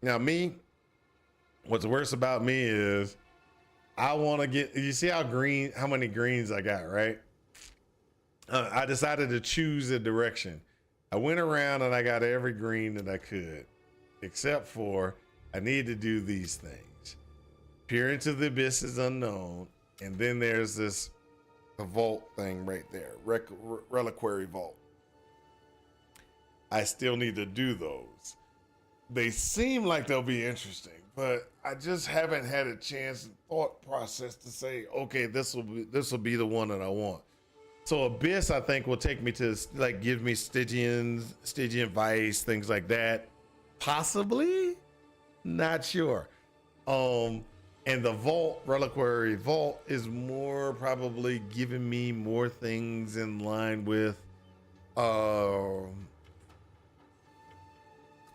Now what's worse about me is I want to get, you see how many greens I got, right? I decided to choose a direction. I went around and I got every green that I could, except for I need to do these things. Peer into the abyss is unknown. And then there's this vault thing right there, reliquary vault. I still need to do those. They seem like they'll be interesting, but I just haven't had a chance and thought process to say, okay, this will be the one that I want. So Abyss, I think, will take me to, like, give me Stygian Vice, things like that. Possibly, not sure. And the Vault, Reliquary Vault, is more probably giving me more things in line with, I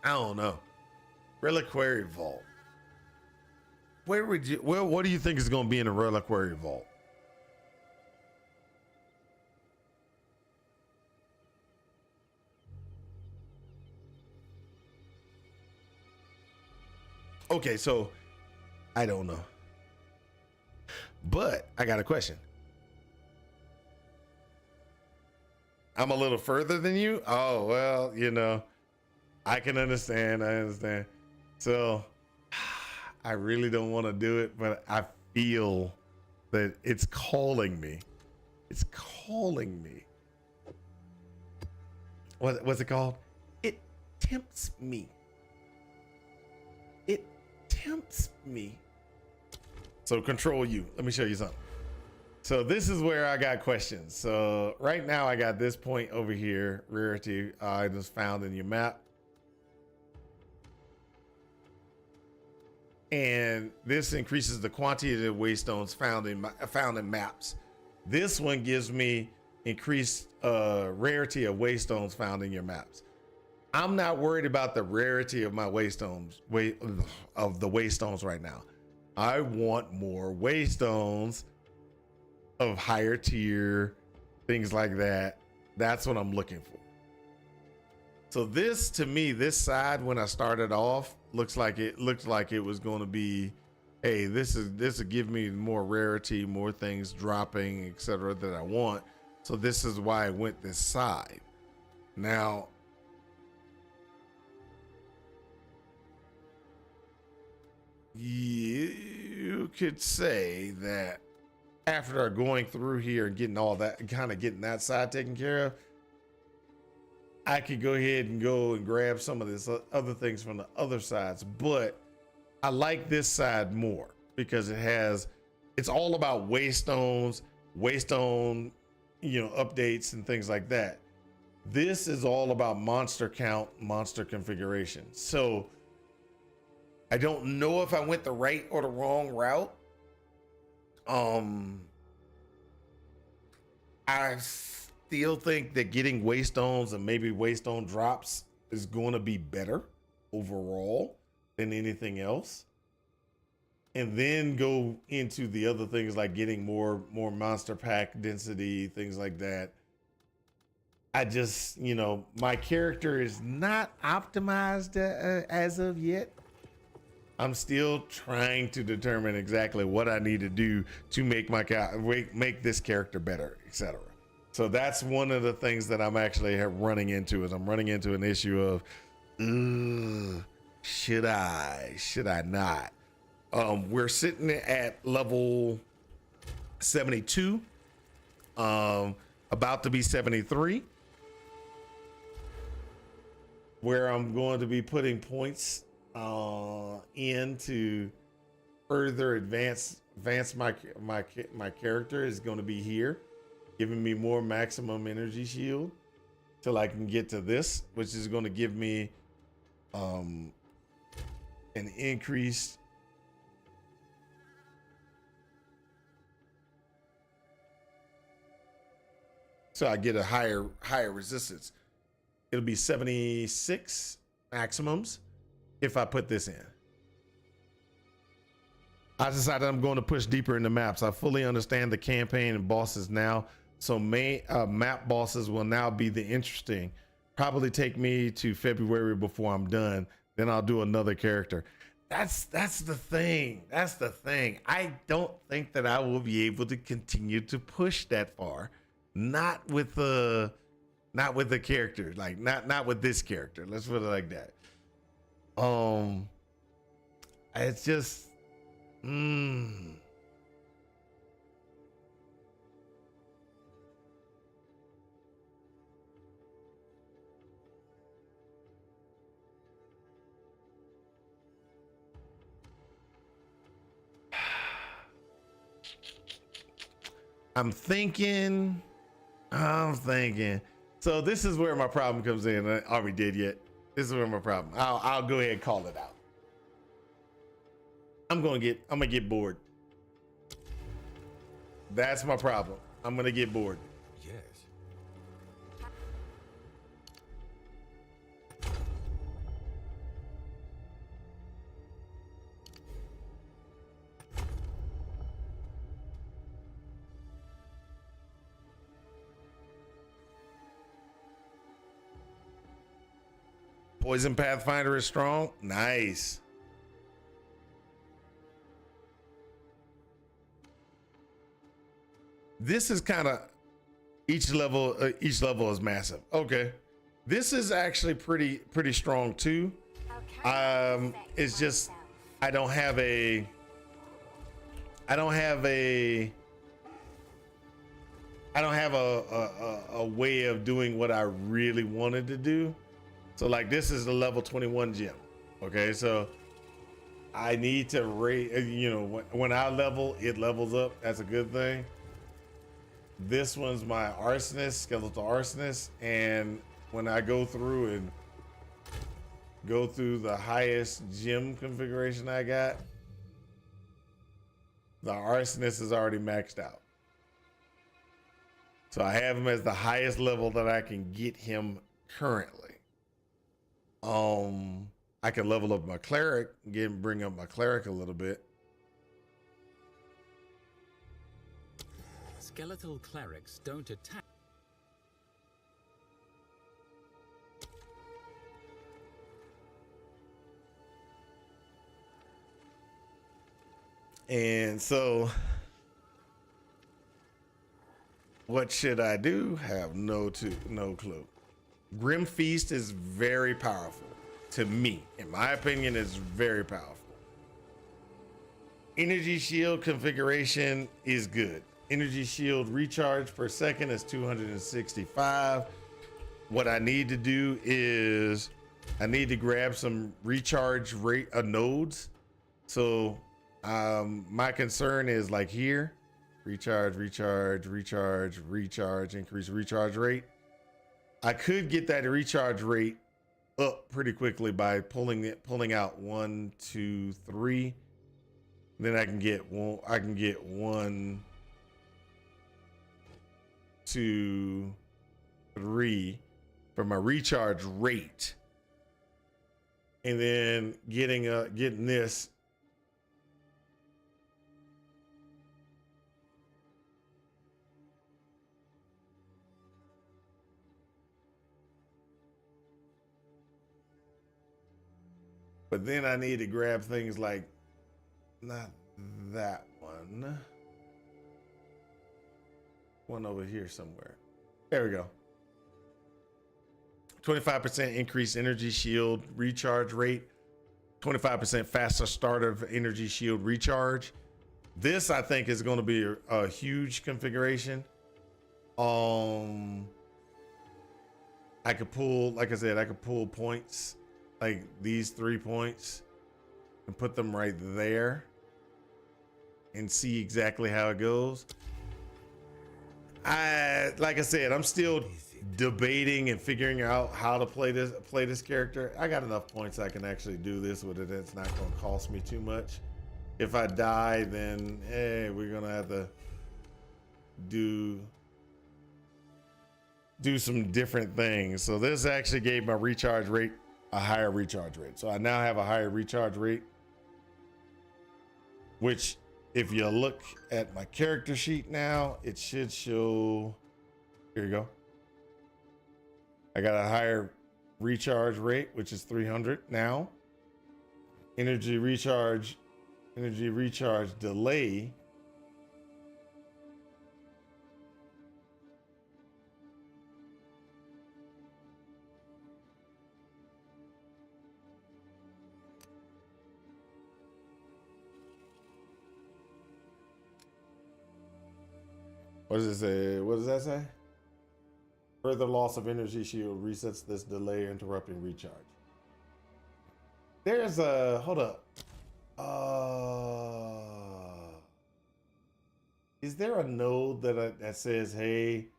don't know. Reliquary Vault. What do you think is going to be in a Reliquary Vault? Okay, so I don't know. But I got a question. I'm a little further than you? Oh, well, I can understand. I understand. So I really don't want to do it, but I feel that it's calling me. It's calling me. What's it called? It tempts me. It tempts me. So Control U. Let me show you something. So this is where I got questions. So right now I got this point over here, rarity items found in your map. And this increases the quantity of waystones found in maps. This one gives me increased rarity of waystones found in your maps. I'm not worried about the rarity of my waystones right now. I want more waystones of higher tier, things like that. That's what I'm looking for. So this, to me, this side when I started off looks like it was going to be, hey, this will give me more rarity, more things dropping, etc. that I want. So this is why I went this side. Now, you could say that after going through here and getting all that, kind of getting that side taken care of, I could go ahead and go and grab some of this other things from the other sides. But I like this side more because it's all about waystone, updates and things like that. This is all about monster count, monster configuration. So I don't know if I went the right or the wrong route. I still think that getting waystones and maybe waystone drops is going to be better overall than anything else. And then go into the other things like getting more monster pack density, things like that. I just, my character is not optimized as of yet. I'm still trying to determine exactly what I need to do to make this character better, etc. So that's one of the things that I'm actually running into. Is I'm running into an issue of, should I not? We're sitting at level 72, about to be 73, where I'm going to be putting points in to further advance my character is going to be here, giving me more maximum energy shield till I can get to this, which is going to give me an increase. So I get a higher resistance. It'll be 76 maximums if I put this in. I decided I'm going to push deeper into maps. I fully understand the campaign and bosses now. So map bosses will now be the interesting. Probably take me to February before I'm done. Then I'll do another character. That's the thing. That's the thing. I don't think that I will be able to continue to push that far. Not with the character. Like not with this character. Let's put it like that. It's just I'm thinking. So this is where my problem comes in. Are we dead yet? This is where my problem. I'll go ahead and call it out. I'm gonna get bored. That's my problem. I'm gonna get bored. Yes. Poison Pathfinder is strong. Nice. This is kind of each level is massive. Okay. This is actually pretty strong too. It's just I don't have a way of doing what I really wanted to do. So like this is the level 21 gem. Okay, so I need to rate, when I level, it levels up. That's a good thing. This one's my arsonist, skeletal arsonist, and when I go through the highest gem configuration I got, the arsonist is already maxed out. So I have him as the highest level that I can get him currently. I can level up my cleric, bring up my cleric a little bit. Skeletal clerics don't attack. And so what should I do? Have no clue. Grim Feast is very powerful to me. In my opinion, it's very powerful. Energy shield configuration is good. Energy shield recharge per second is 265. What I need to do is I need to grab some recharge rate nodes. So my concern is like here, recharge, increase recharge rate. I could get that recharge rate up pretty quickly by pulling out 1, 2, 3. Then I can get 1, 2, 3 for my recharge rate, and then getting this. But then I need to grab things like, not that one over here somewhere. There we go. 25% increased energy shield recharge rate, 25% faster start of energy shield recharge. This I think is going to be a huge configuration. I could pull, like I said, I could pull points like these 3 points and put them right there and see exactly how it goes. Like I said, I'm still debating and figuring out how to play this character. I got enough points I can actually do this with it. It's not going to cost me too much. If I die, then hey, we're gonna have to do some different things. So this actually gave my recharge rate a higher recharge rate. So I now have a higher recharge rate, which if you look at my character sheet now, it should show, here you go. I got a higher recharge rate, which is 300 now. Energy recharge delay. What does it say? What does that say? Further loss of energy shield resets this delay, interrupting recharge. There's a, hold up. Is there a node that says, hey,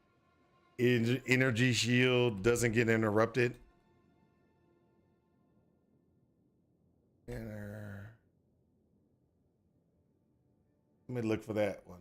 energy shield doesn't get interrupted? Let me look for that one.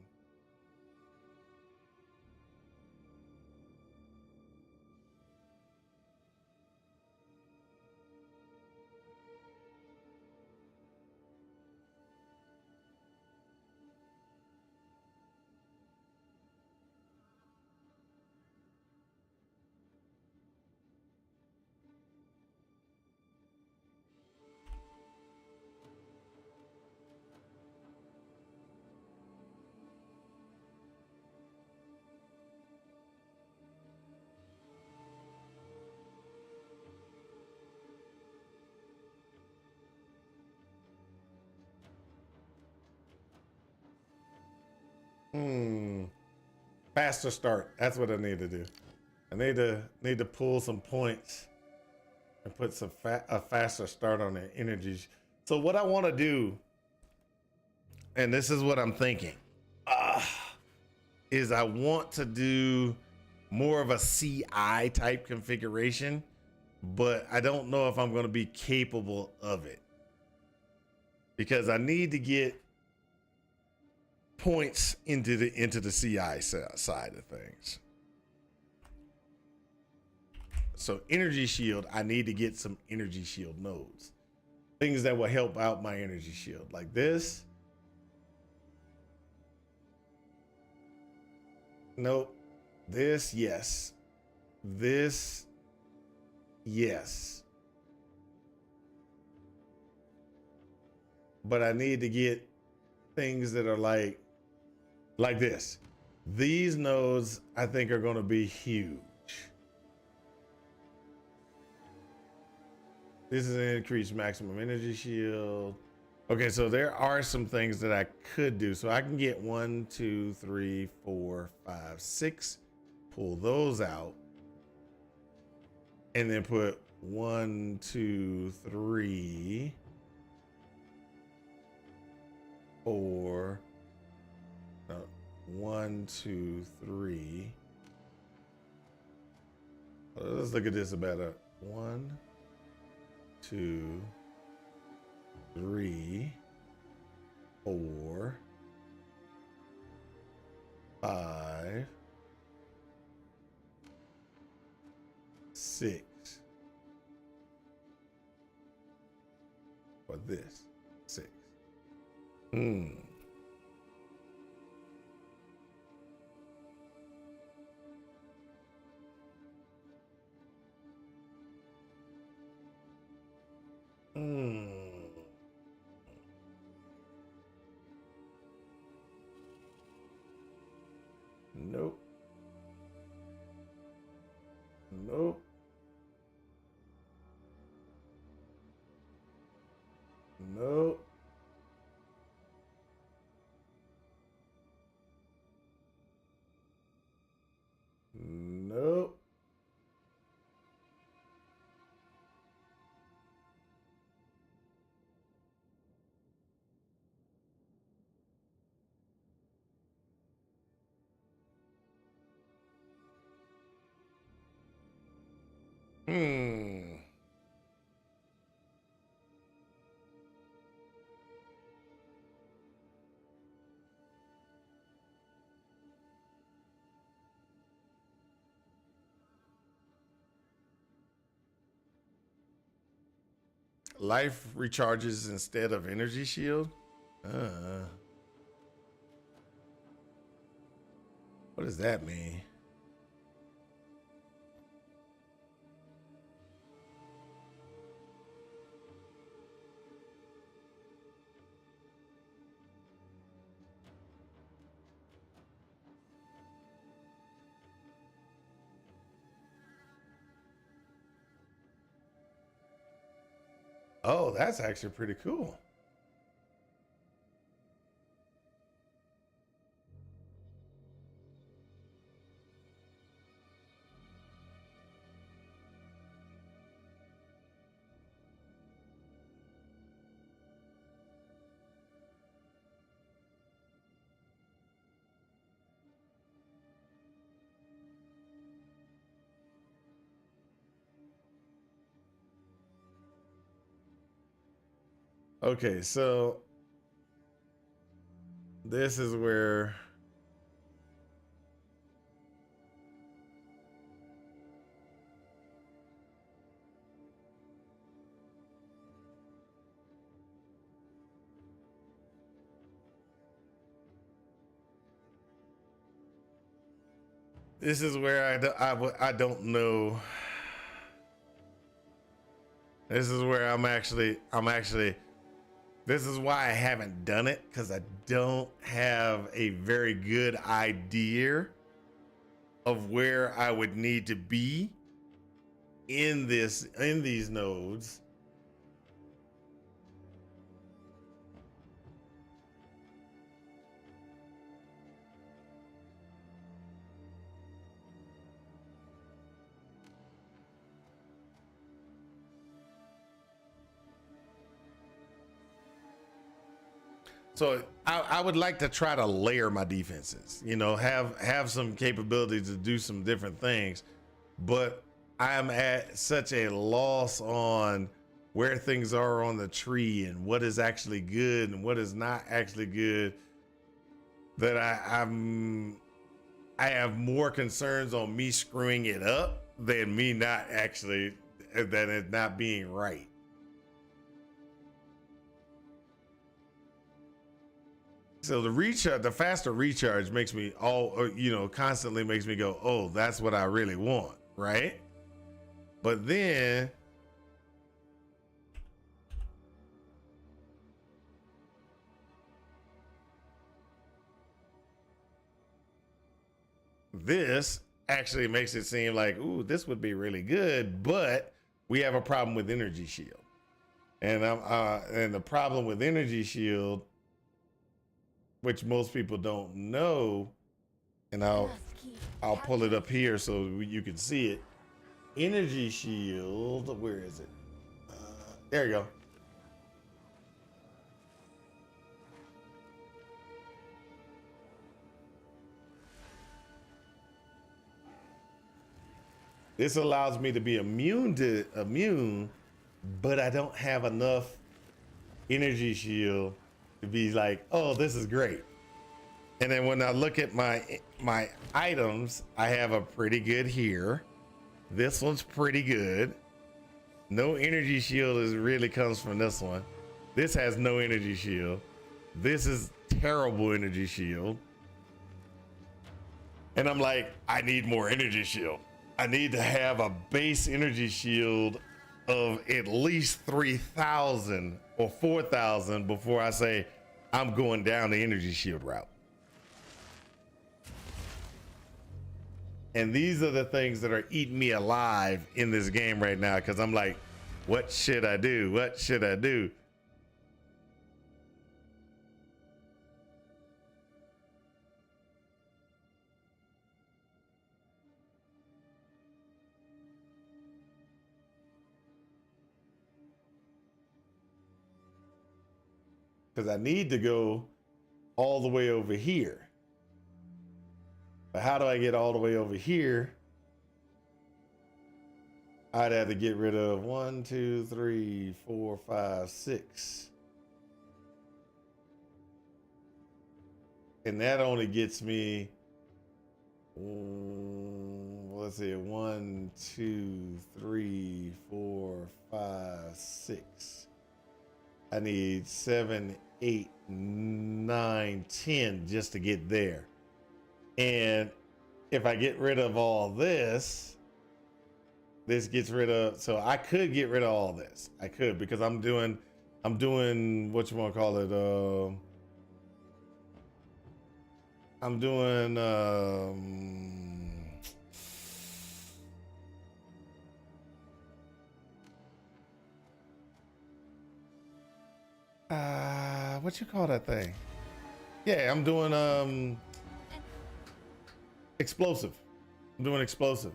Faster start. That's what I need to do. I need to pull some points and put some a faster start on the energies. So what I want to do, and this is what I'm thinking, is I want to do more of a CI type configuration, but I don't know if I'm going to be capable of it because I need to get points into the CI side of things. So energy shield, I need to get some energy shield nodes, things that will help out my energy shield, like this. Nope. This, yes. This, yes. But I need to get things that are like this. These nodes I think are going to be huge. This is an increased maximum energy shield. Okay, so there are some things that I could do. So I can get 1, 2, 3, 4, 5, 6, pull those out, and then put 1, 2, 3, 4. No, 1, 2, 3. Let's look at this about a 1, 2, 3, 4, 5, 6. For this 6. Nope. Nope. Nope. Nope. Life recharges instead of energy shield. What does that mean? Oh, that's actually pretty cool. Okay, so this is where I don't know. This is where I'm actually this is why I haven't done it, because I don't have a very good idea of where I would need to be in these nodes. So I would like to try to layer my defenses, you know, have some capability to do some different things, but I'm at such a loss on where things are on the tree and what is actually good and what is not actually good, that I have more concerns on me screwing it up than me not actually, than it not being right. So the faster recharge makes me constantly makes me go, oh, that's what I really want, right? But then this actually makes it seem like, ooh, this would be really good, but we have a problem with energy shield. And and the problem with energy shield, which most people don't know, and I'll pull it up here so you can see it. Energy shield, where is it? There you go. This allows me to be immune, but I don't have enough energy shield to be like, oh, this is great. And then when I look at my items, I have a pretty good here. This one's pretty good. No energy shield really comes from this one. This has no energy shield. This is terrible energy shield. And I'm like, I need more energy shield. I need to have a base energy shield of at least 3,000 or 4,000 before I say I'm going down the energy shield route. And these are the things that are eating me alive in this game right now, because I'm like, what should I do? What should I do? Because I need to go all the way over here. But how do I get all the way over here? I'd have to get rid of 1, 2, 3, 4, 5, 6. And that only gets me, let's see, 1, 2, 3, 4, 5, 6. I need 7, 8, 9, 10 just to get there. And if I get rid of all this, this gets rid of, so I could get rid of all this. I could, because I'm doing what you want to call it. I'm doing, what you call that thing? Yeah, I'm doing, explosive. I'm doing explosive.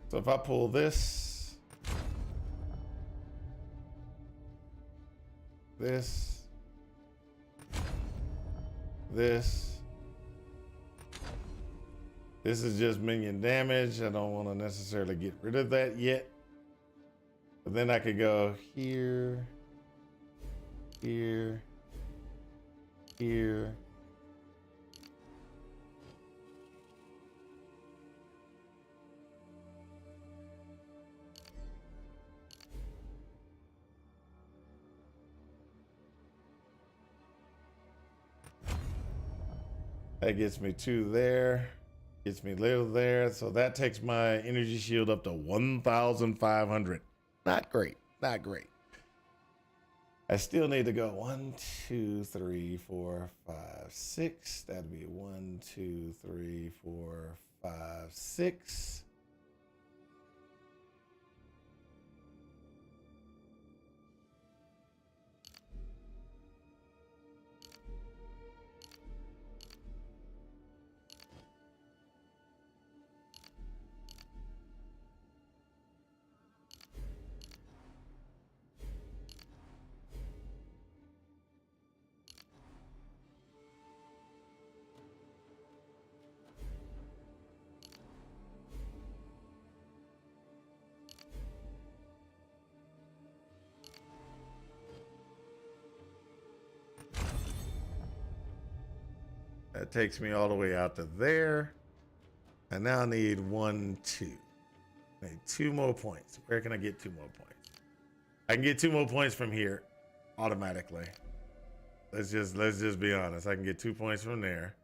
So if I pull this, this, this is just minion damage. I don't want to necessarily get rid of that yet. But then I could go here, here, here. That gets me 2 there, gets me little there. So that takes my energy shield up to 1,500. Not great, not great. I still need to go 1, 2, 3, 4, 5, 6. That'd be 1, 2, 3, 4, 5, 6. That takes me all the way out to there. I now need 1, 2. I need 2 more points. Where can I get 2 more points? I can get 2 more points from here automatically. Let's just be honest. I can get 2 points from there.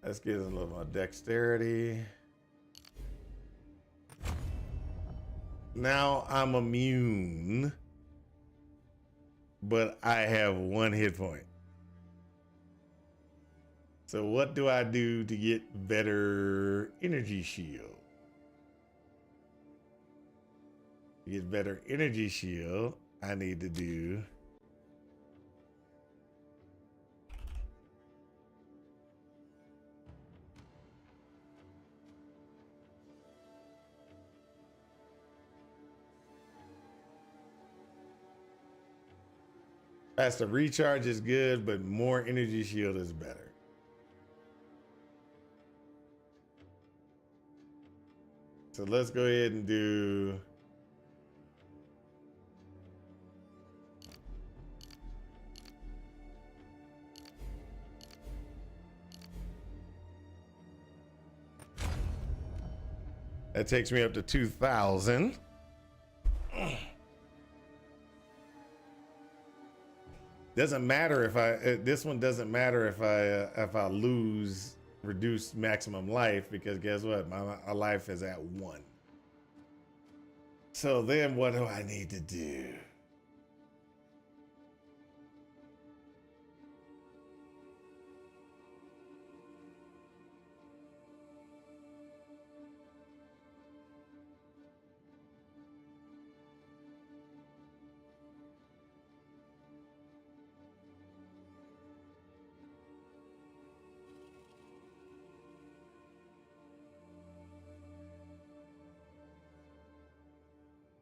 Let's get a little more dexterity. Now I'm immune, but I have 1 hit point. So what do I do to get better energy shield? To get better energy shield, I need to do faster recharge is good, but more energy shield is better. So let's go ahead and do that. Takes me up to 2,000. Doesn't matter if I this one doesn't matter if I lose reduced maximum life, because guess what, my life is at 1. So then what do I need to do?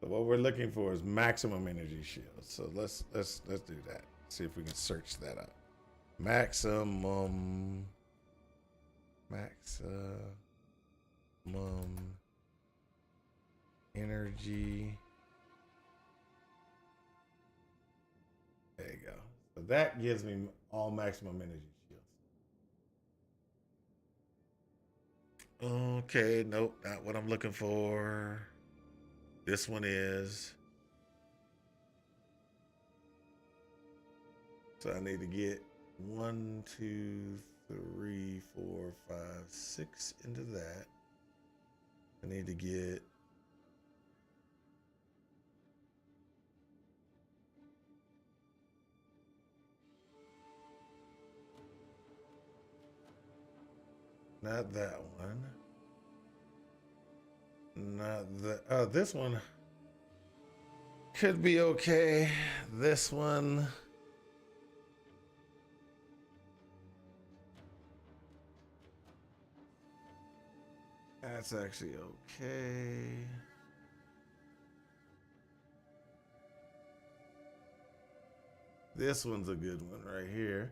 So what we're looking for is maximum energy shield. So let's do that. See if we can search that up. Maximum energy. There you go. So that gives me all maximum energy shields. Okay, nope, not what I'm looking for. This one is. So I need to get 1, 2, 3, 4, 5, 6 into that. I need to get not that one. Not that. Oh, this one could be okay. This one. That's actually okay. This one's a good one right here.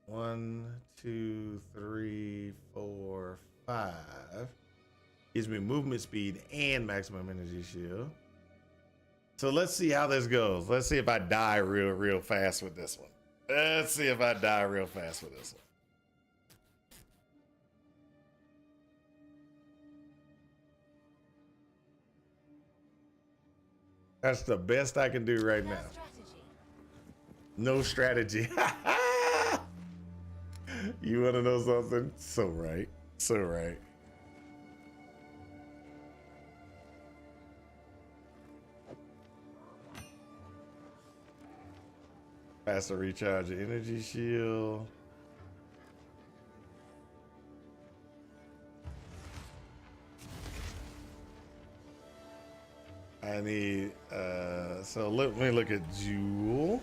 1, 2, 3, 4, 5. Gives me movement speed and maximum energy shield. So let's see how this goes. Let's see if I die real fast with this one. Let's see if I die real fast with this one. That's the best I can do right now. No strategy. You want to know something? So right. So right. Faster recharge of energy shield. I need, so let me look at Jewel.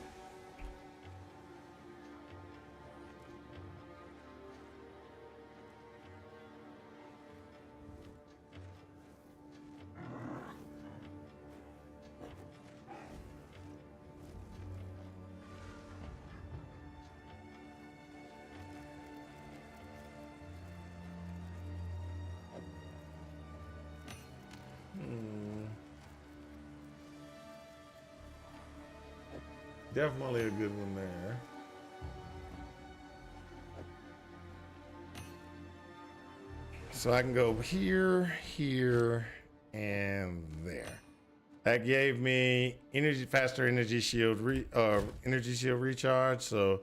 Definitely a good one there. So I can go here, here, and there. That gave me faster energy shield recharge. So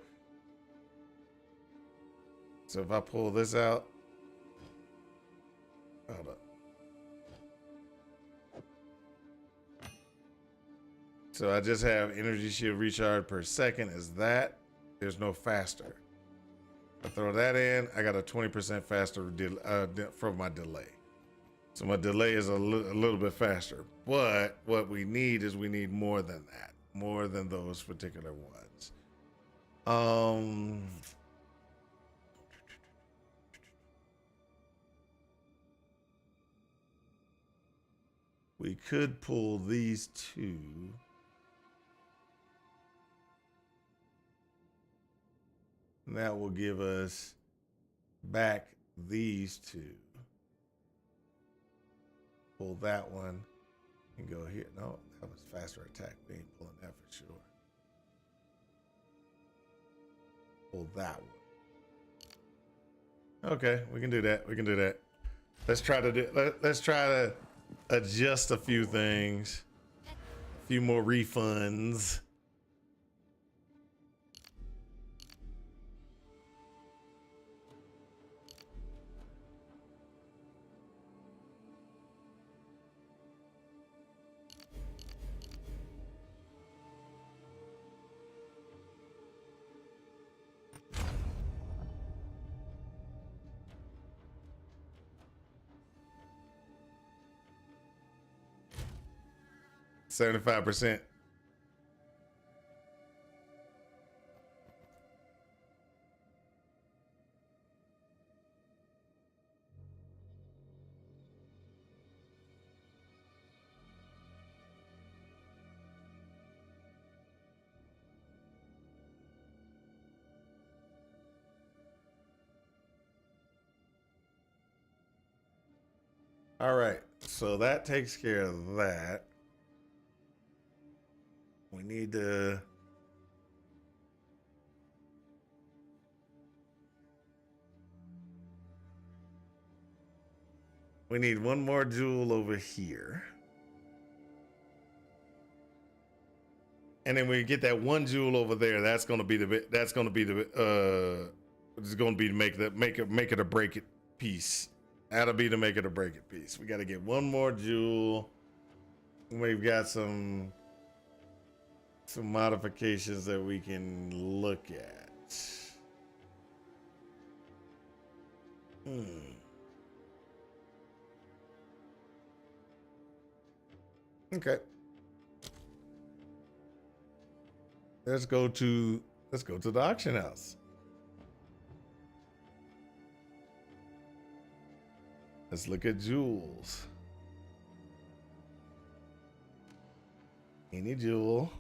So if I pull this out, hold up. So I just have energy shield recharge per second. Is that? There's no faster. I throw that in. I got a 20% faster from my delay. So my delay is a little bit faster. But what we need is we need more than that, more than those particular ones. We could pull these two. And that will give us back these two. Pull that one and go here. No, that was faster attack. We ain't pulling that for sure. Pull that one. Okay, we can do that. We can do that. Let's try to adjust a few things. A few more refunds. $75%. All right, so that takes care of that. We need to we need one more jewel over here. And then we get that one jewel over there. That's gonna be the it's gonna be to make it or break it piece. That'll be to make it or break it piece. We gotta get one more jewel. We've got some modifications that we can look at. Okay. Let's go to the auction house. Let's look at jewels. Any jewel.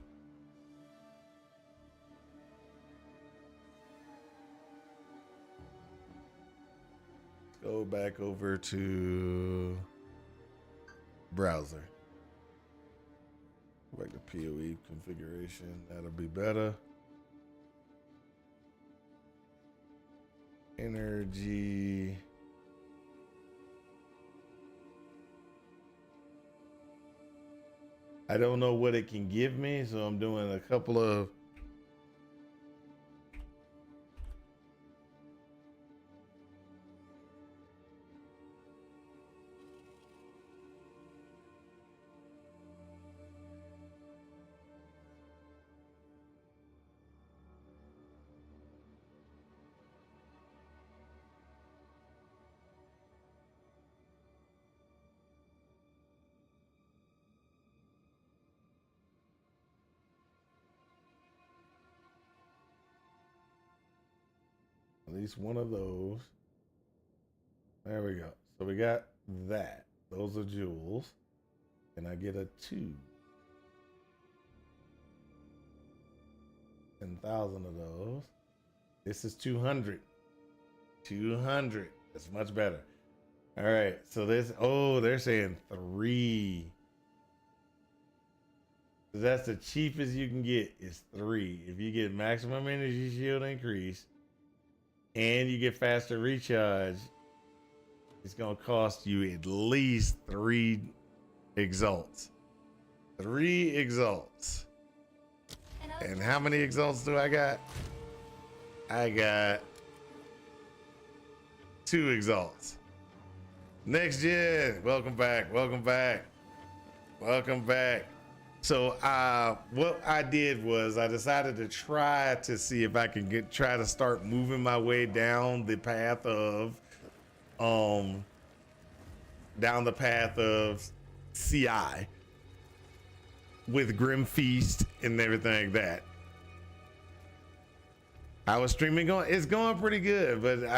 Let's go back over to browser. Go back to PoE configuration. That'll be better. Energy. I don't know what it can give me, so I'm doing a couple of at least one of those. There we go. So we got that. Those are jewels. Can I get a 2? 10,000 of those. This is 200. 200. That's much better. All right. So this, they're saying 3. So that's the cheapest you can get is 3. If you get maximum energy shield increase and you get faster recharge, it's going to cost you at least 3 exalts. 3 exalts. And how many exalts do I got? I got 2 exalts. Next gen, welcome back, welcome back, welcome back. So what I did was I decided to try to see if I can try to start moving my way down the path of CI with Grim Feast and everything like that. I was streaming it's going pretty good, but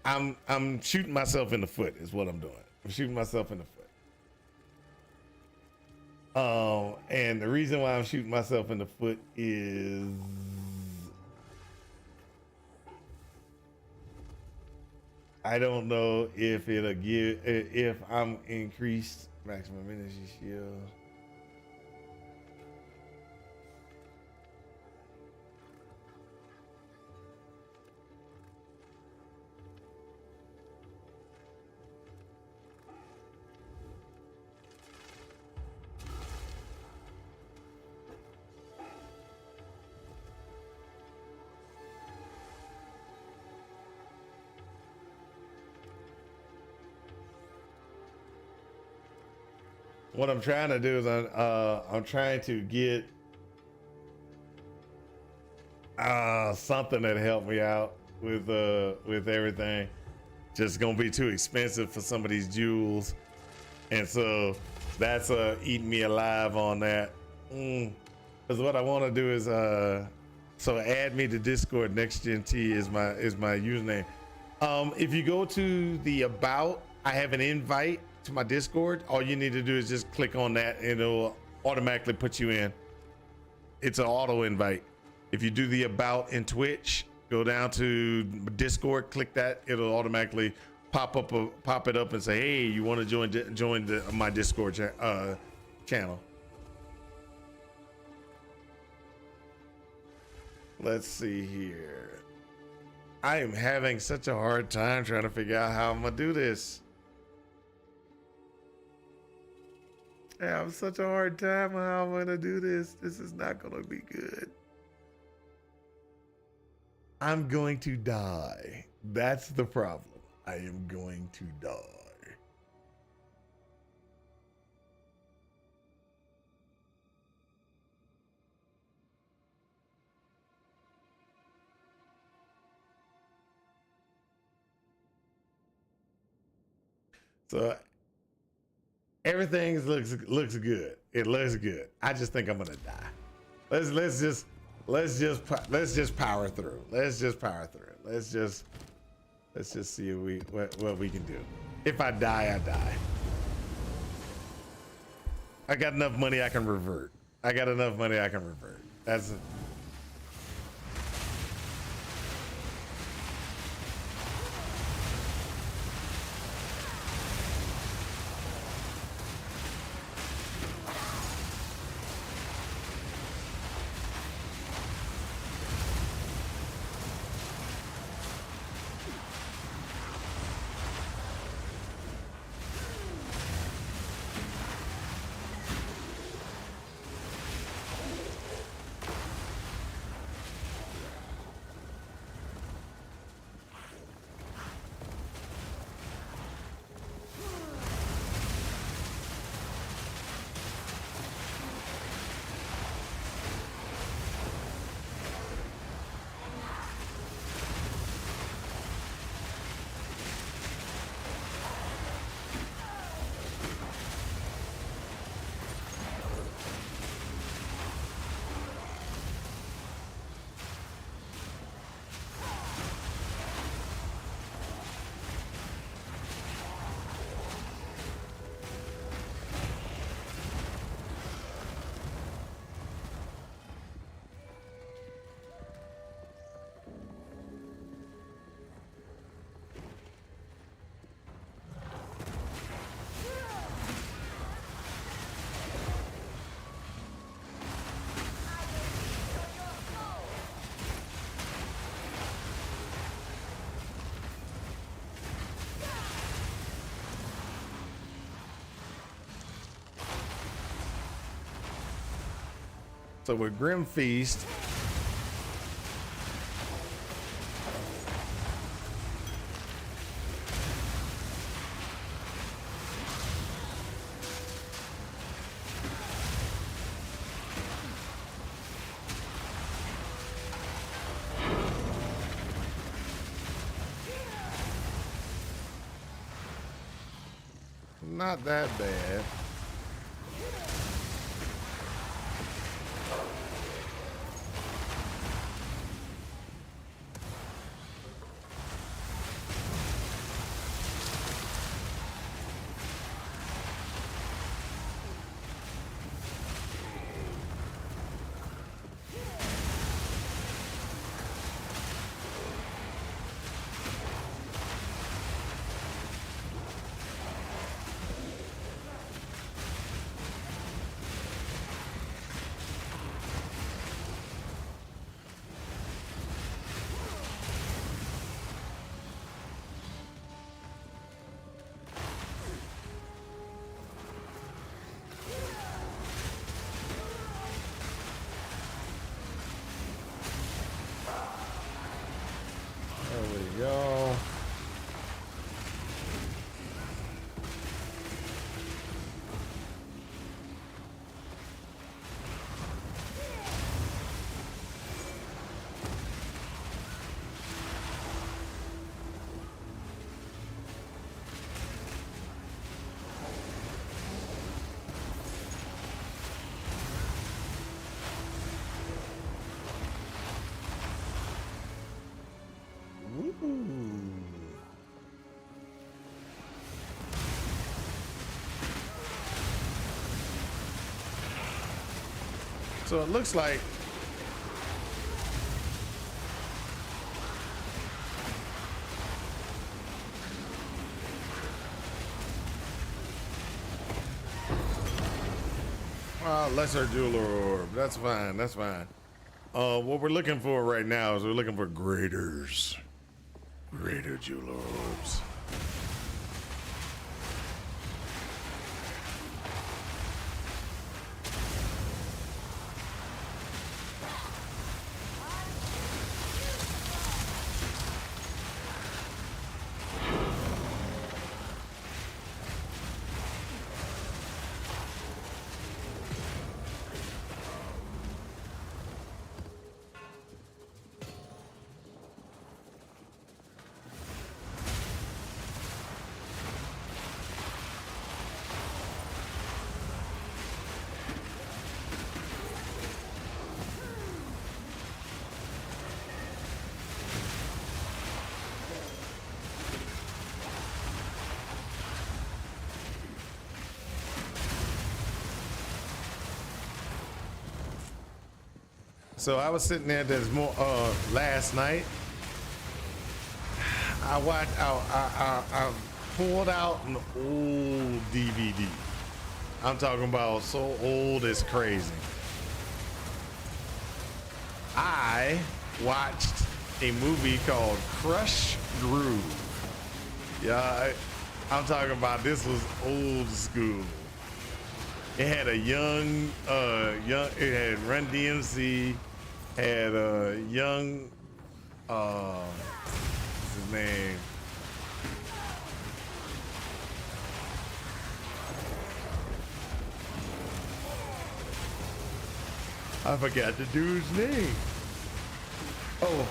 I'm shooting myself in the foot is what I'm doing. I'm shooting myself in the foot. And the reason why I'm shooting myself in the foot is I don't know if it'll give if I'm increased maximum energy shield. What I'm trying to do is I'm trying to get something that help me out with everything. Just gonna be too expensive for some of these jewels, and so that's eating me alive on that. Because what I want to do is so add me to Discord. NextGenT is my username. If you go to the about, I have an invite to my Discord. All you need to do is just click on that and it'll automatically put you in. It's an auto invite. If you do the about in Twitch, go down to Discord, click that, it'll automatically pop it up and say, hey, you want to join my Discord channel. Let's see here. I am having such a hard time trying to figure out how I'm gonna do this. I have such a hard time on how I'm gonna do this. This is not gonna be good. I'm going to die. That's the problem. I am going to die. So everything looks good. It looks good. I just think I'm gonna die. Let's just power through. Let's just power through. Let's just see what we can do. If I die, I die. I got enough money I can revert. That's it. So with Grim Feast, not that bad. There we go. So it looks like lesser jeweler orb. That's fine. That's fine. What we're looking for right now is we're looking for greater jeweler orbs. So I was sitting there last night. I pulled out an old DVD. I'm talking about so old it's crazy. I watched a movie called Crush Groove. Yeah, I'm talking about this was old school. It had a it had Run DMC, had a young, what's his name? I forgot the dude's name. Oh,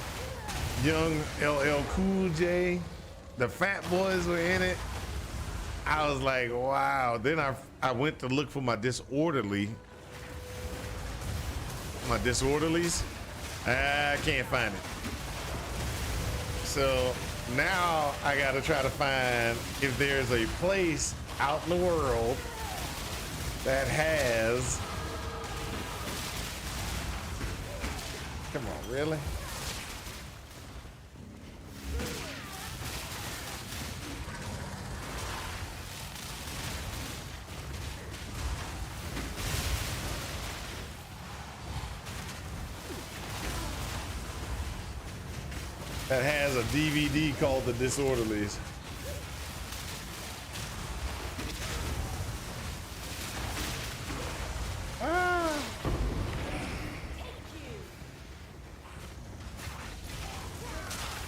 young LL Cool J. The Fat Boys were in it. I was like, wow. Then I went to look for my disorderlies. I can't find it. So now I got to try to find if there's a place out in the world that has. Come on, really? That has a DVD called The Disorderlies.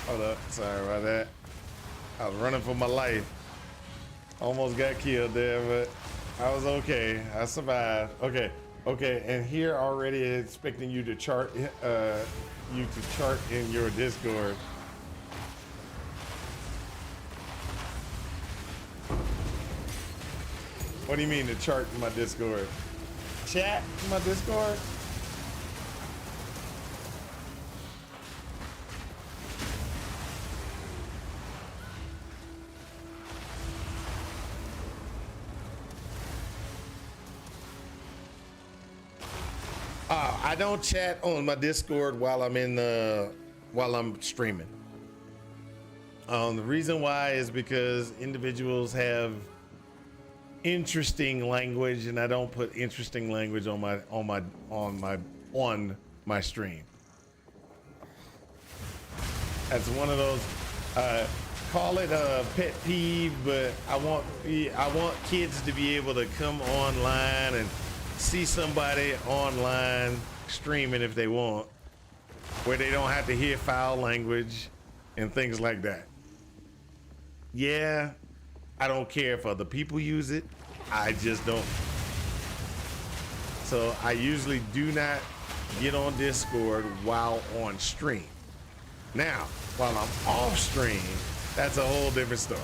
Hold up, sorry about that. I was running for my life. Almost got killed there, but I was okay. I survived. Okay, and here already expecting you to chart in your Discord. What do you mean the chart in my Discord? Chat in my Discord? I don't chat on my Discord while I'm streaming. The reason why is because individuals have interesting language, and I don't put interesting language on my stream. That's one of those. Call it a pet peeve, but I want kids to be able to come online and see somebody online streaming if they want, where they don't have to hear foul language and things like that. Yeah, I don't care if other people use it. I just don't. So I usually do not get on Discord while on stream. Now, while I'm off stream, that's a whole different story.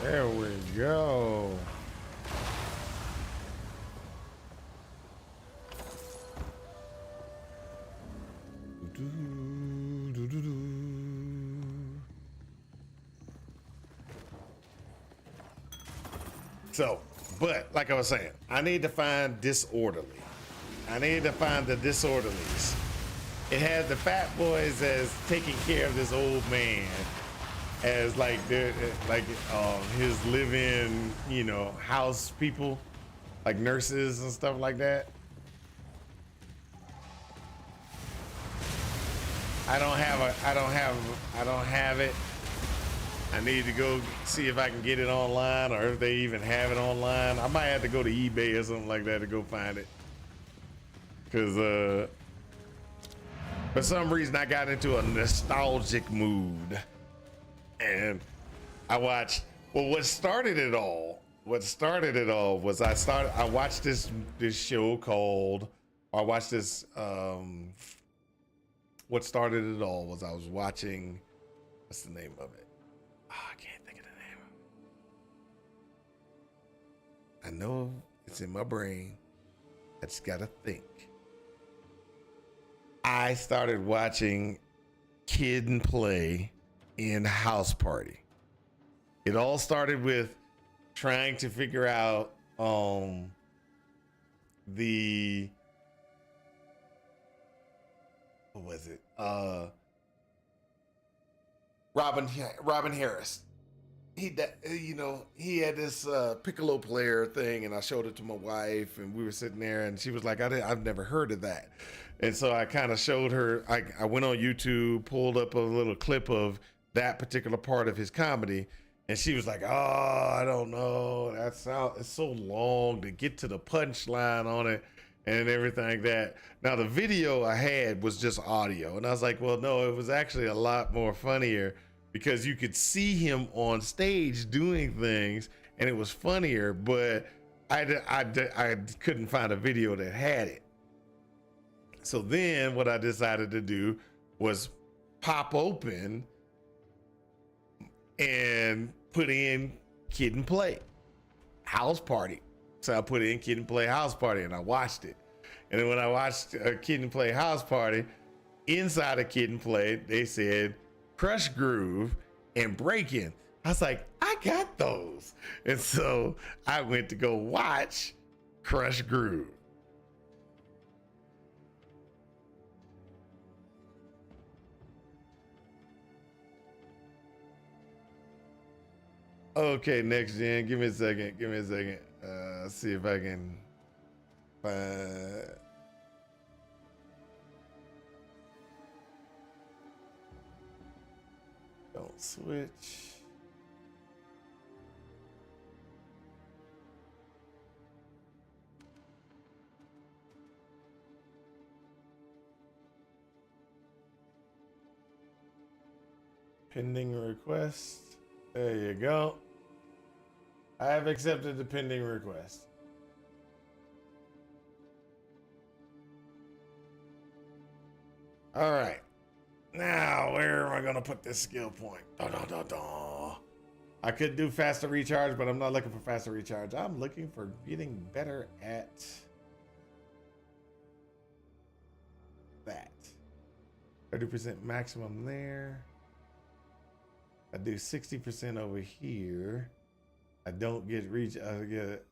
There we go. So, but like I was saying, I need to find disorderly. I need to find the disorderlies. It had the fat boys as taking care of this old man, as like they're like his live-in, you know, house people, like nurses and stuff like that. I don't have it. I need to go see if I can get it online, or if they even have it online. I might have to go to eBay or something like that to go find it. Cause for some reason I got into a nostalgic mood. And I watched, well, what started it all was I watched this show called, or I watched this, what started it all was I was watching, what's the name of it? Oh, I can't think of the name. I know it's in my brain. I just gotta think. I started watching Kid and Play in House Party. It all started with trying to figure out the, what was it? Robin Harris. He had this piccolo player thing, and I showed it to my wife, and we were sitting there, and she was like, I've never heard of that. And so I kind of showed her, I went on YouTube, pulled up a little clip of that particular part of his comedy, and she was like, oh, I don't know, it's so long to get to the punchline on it. and everything like that. Now the video I had was just audio, and I was like, well, no, it was actually a lot more funnier because you could see him on stage doing things, and it was funnier. But I couldn't find a video that had it. So then what I decided to do was pop open and put in Kid and Play House Party. So I put in Kid and Play House Party and I watched it. And then when I watched Kid and Play House Party, inside of Kid and Play, they said Crush Groove and Breaking. I was like, I got those. And so I went to go watch Crush Groove. Okay, next gen. Give me a second. Give me a second. See if I can find. Don't switch. Pending request. There you go. I have accepted the pending request. All right. Now, where am I going to put this skill point? I could do faster recharge, but I'm not looking for faster recharge. I'm looking for getting better at that. 30% maximum there. I do 60% over here. I don't get reach. I get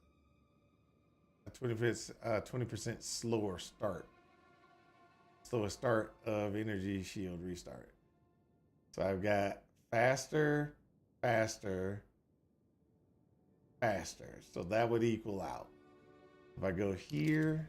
a 20% slower start. Slower start of energy shield restart. So I've got faster, faster, faster. So that would equal out. If I go here.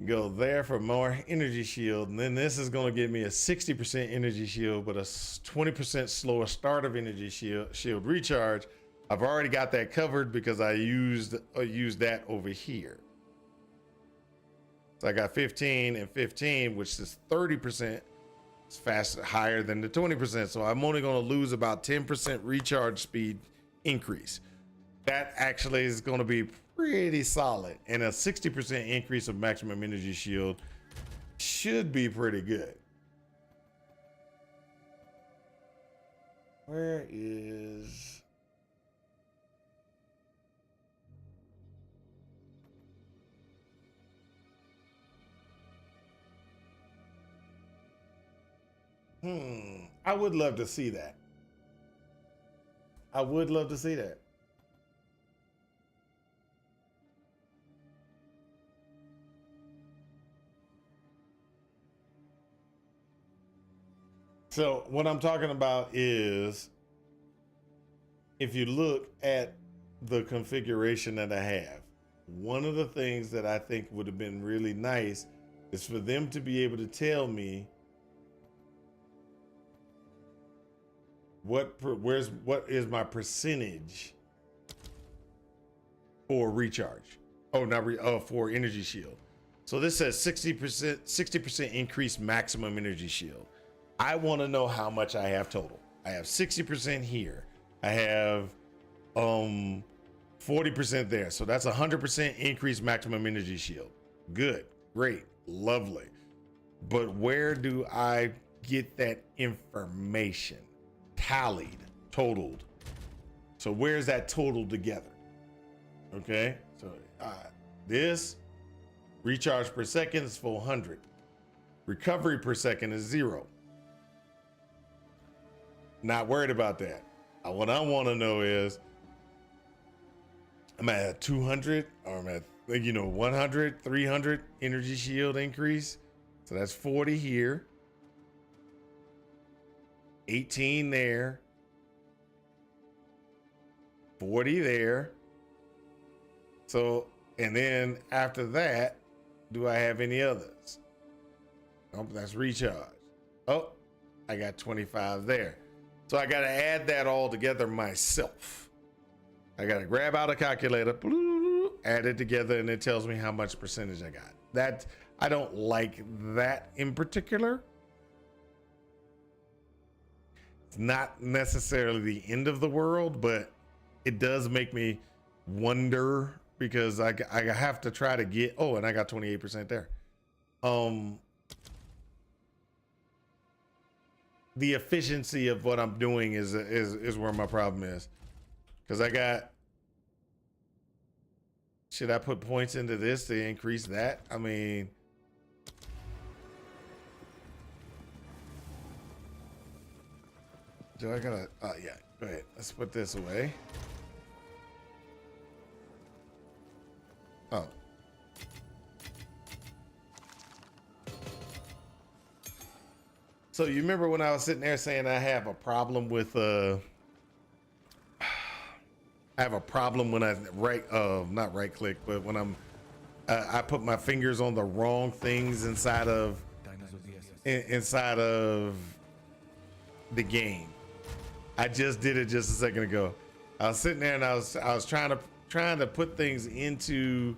Go there for more energy shield, and then this is going to give me a 60% energy shield, but a 20% slower start of energy shield recharge. I've already got that covered because I used that over here. So I got 15 and 15, which is 30%. It's faster, higher than the 20%. So I'm only going to lose about 10% recharge speed increase. That actually is going to be pretty solid, and a 60% increase of maximum energy shield should be pretty good. Where is I would love to see that. I would love to see that. So what I'm talking about is, if you look at the configuration that I have, one of the things that I think would have been really nice is for them to be able to tell me what is my percentage for recharge. For energy shield. So this says 60% increased maximum energy shield. I want to know how much I have total. I have 60% here. I have 40% there. So that's 100% increased maximum energy shield. Good, great, lovely. But where do I get that information? Tallied, totaled. So where's that totaled together? Okay, so this recharge per second is 400. Recovery per second is 0. Not worried about that. What I want to know is, am I at 200 or am I at 100, 300 energy shield increase? So that's 40 here, 18 there, 40 there. So, and then after that, do I have any others? Oh, that's recharge. Oh, I got 25 there. So I got to add that all together myself. I got to grab out a calculator, add it together, and it tells me how much percentage I got. That I don't like that in particular. It's not necessarily the end of the world, but it does make me wonder because I have to try to get, oh, and I got 28% there. The efficiency of what I'm doing is where my problem is. Because I got, should I put points into this to increase that? I mean, do I gotta, yeah, go ahead. Let's put this away. Oh. So you remember when I was sitting there saying I have a problem with I have a problem when I not right click, but when I'm I put my fingers on the wrong things inside of the game. I just did it just a second ago. I was sitting there and I was trying to put things into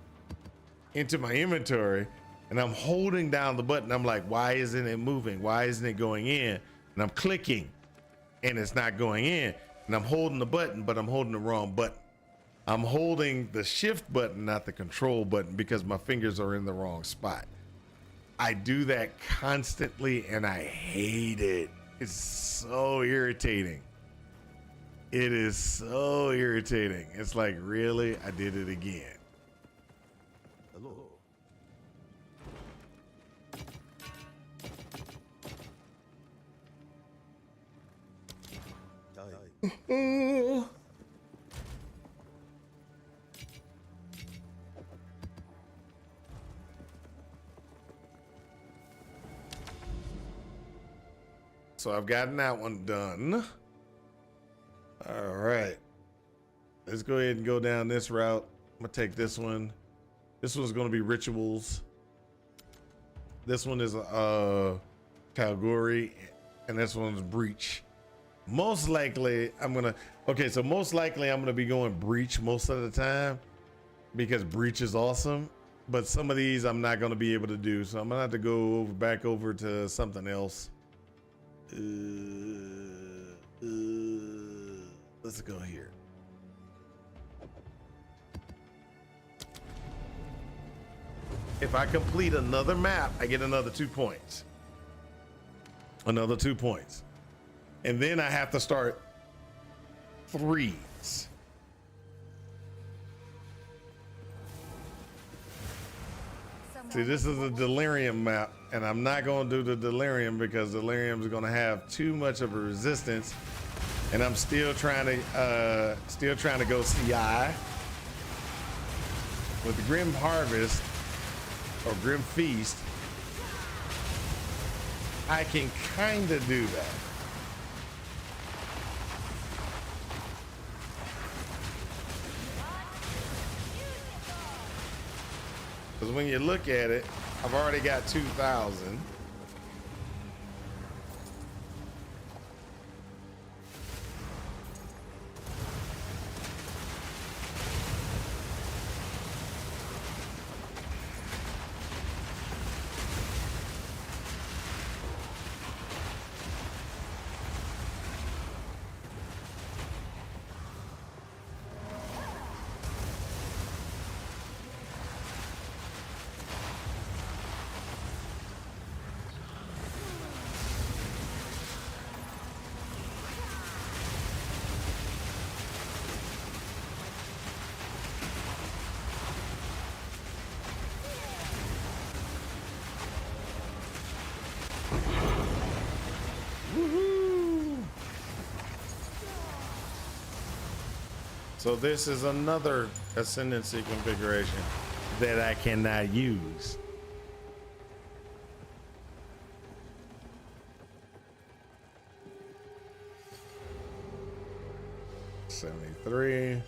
my inventory, and I'm holding down the button. I'm like, why isn't it moving? Why isn't it going in? And I'm clicking and it's not going in. And I'm holding the button, but I'm holding the wrong button. I'm holding the shift button, not the control button, because my fingers are in the wrong spot. I do that constantly and I hate it. It's so irritating. It is so irritating. It's like, really? I did it again. Hello. So I've gotten that one done. All right. Let's go ahead and go down this route. I'm gonna take this one. This one's gonna be rituals. This one is Calgary, and this one's breach. Most likely I'm gonna be going breach most of the time because breach is awesome, but some of these I'm not gonna be able to do, so I'm gonna have to go back over to something else. Let's go here. If I complete another map, I get another 2 points. Another 2 points. And then I have to start 3s. See, this is a delirium map, and I'm not going to do the delirium because delirium is going to have too much of a resistance, and I'm still trying to go CI with the Grim Harvest or Grim Feast. I can kind of do that. Because when you look at it, I've already got 2,000. So this is another ascendancy configuration that I cannot use. $73.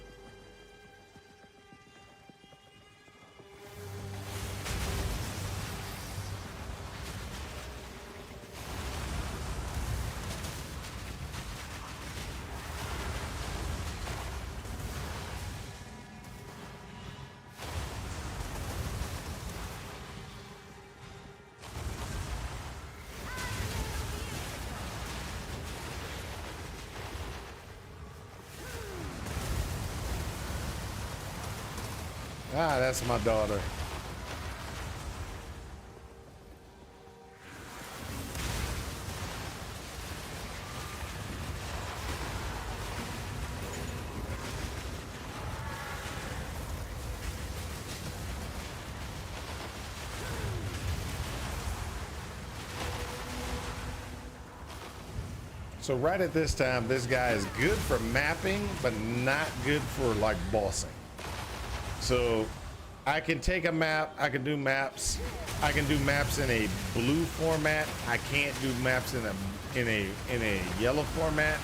Ah, that's my daughter. So right at this time, this guy is good for mapping, but not good for like bossing. So I can take a map, I can do maps. I can do maps in a blue format. I can't do maps in a yellow format.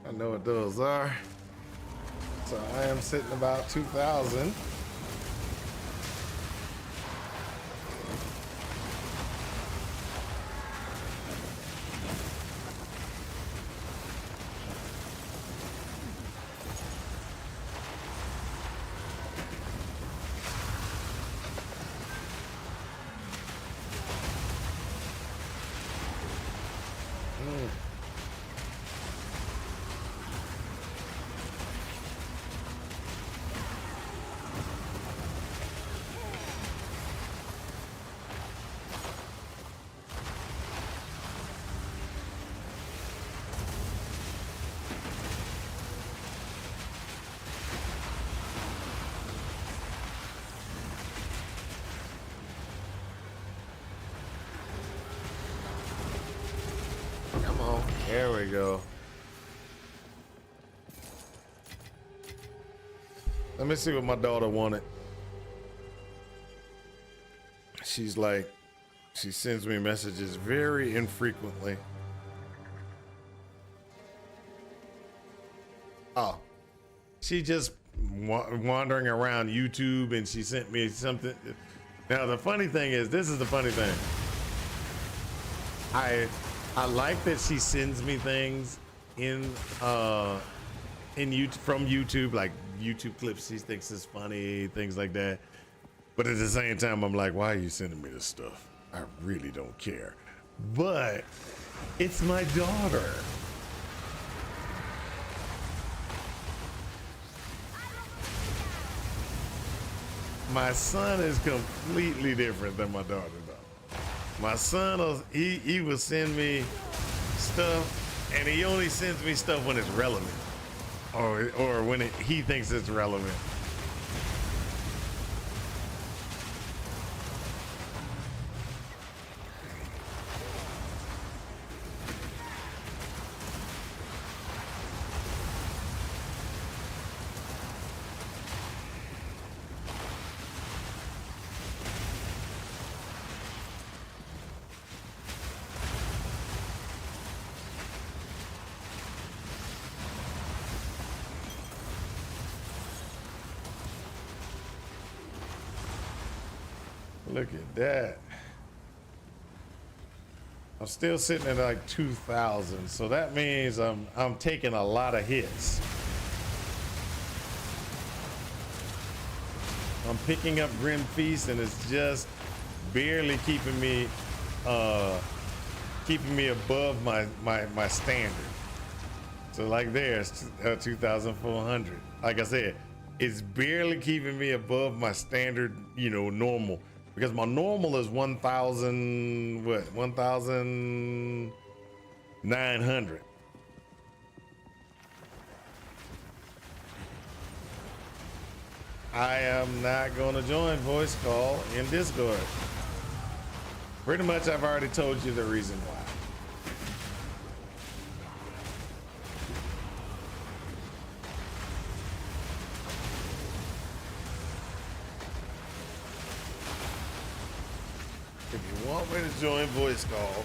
I know what those are. So I am sitting about 2,000. Come on, there we go. Let me see what my daughter wanted. She's like, she sends me messages very infrequently. Oh, she just wandering around YouTube and she sent me something. Now the funny thing is, this is the funny thing. I like that she sends me things in YouTube, from YouTube, like YouTube clips she thinks is funny, things like that. But at the same time, I'm like, why are you sending me this stuff? I really don't care. But it's my daughter. My son is completely different than my daughter, though. My son, he will send me stuff, and he only sends me stuff when it's relevant, or when he thinks it's relevant. Look at that. I'm still sitting at like 2,000, so that means I'm taking a lot of hits. I'm picking up Grim Feast, and it's just barely keeping me above my standard. So like there's 2,400. Like I said, it's barely keeping me above my standard, normal. Because my normal is 1,000, what, 1,000, 900. I am not going to join voice call in Discord. Pretty much I've already told you the reason why. If you want me to join voice call,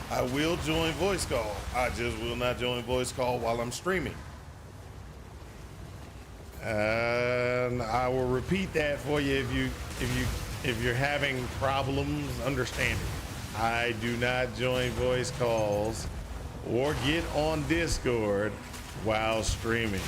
I will join voice call. I just will not join voice call while I'm streaming. And I will repeat that for you if you're having problems understanding. I do not join voice calls or get on Discord while streaming.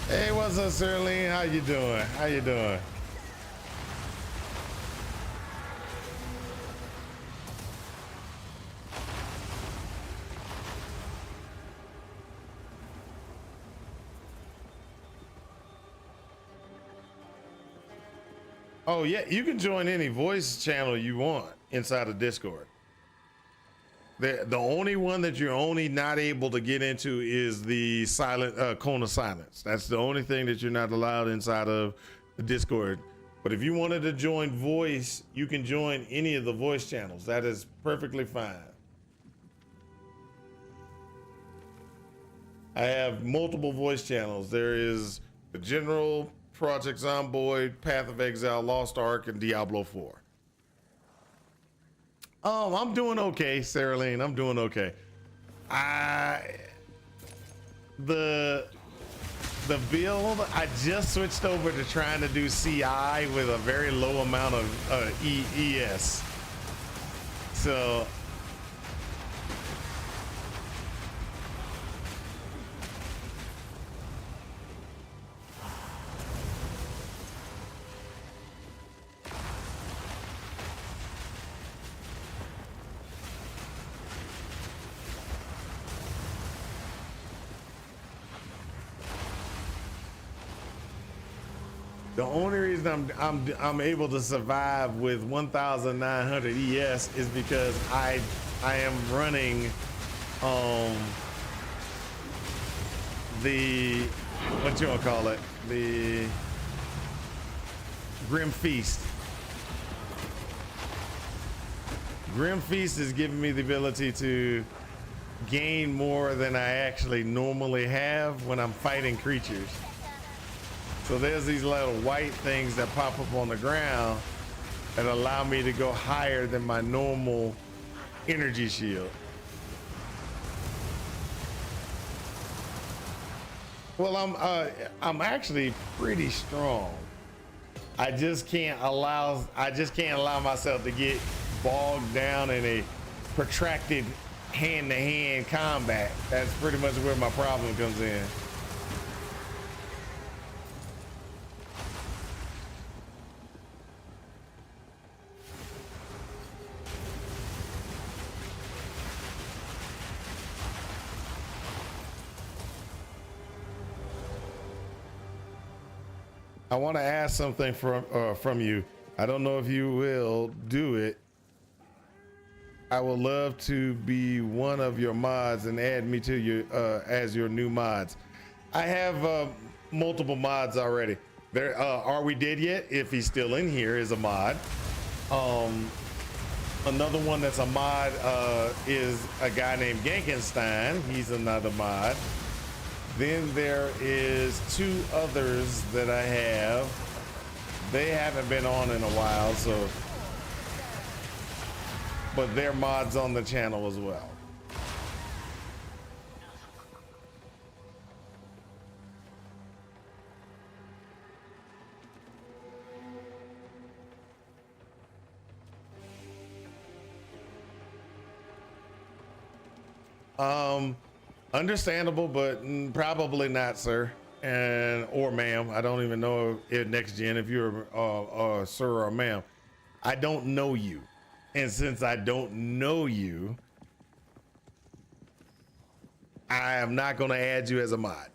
Hey, what's up, Sirleen? How you doing? How you doing? Oh yeah, you can join any voice channel you want inside of Discord. The only one that you're only not able to get into is the silent cone of silence. That's the only thing that you're not allowed inside of the Discord. But if you wanted to join voice, you can join any of the voice channels. That is perfectly fine. I have multiple voice channels. There is the General, Project Zomboid, Path of Exile, Lost Ark, and Diablo 4. Oh, I'm doing okay, Saraline. I'm doing okay. The build, I just switched over to trying to do CI with a very low amount of ES. So the only reason I'm able to survive with 1,900 ES is because I am running the what you want to call it, the Grim Feast. Grim Feast is giving me the ability to gain more than I actually normally have when I'm fighting creatures. So there's these little white things that pop up on the ground that allow me to go higher than my normal energy shield. Well, I'm actually pretty strong. I just can't allow myself to get bogged down in a protracted hand-to-hand combat. That's pretty much where my problem comes in. I want to ask something from you. I don't know if you will do it. I would love to be one of your mods and add me to your as your new mods. I have multiple mods already. There, are we dead yet? If he's still in here, is a mod. Another one that's a mod is a guy named Gankenstein. He's another mod. Then there is two others that I have. They haven't been on in a while, so, but they're mods on the channel as well. Understandable, but probably not, sir, and or ma'am. I don't even know if next gen, if you're sir or ma'am. I don't know you, and since I don't know you, I am not going to add you as a mod.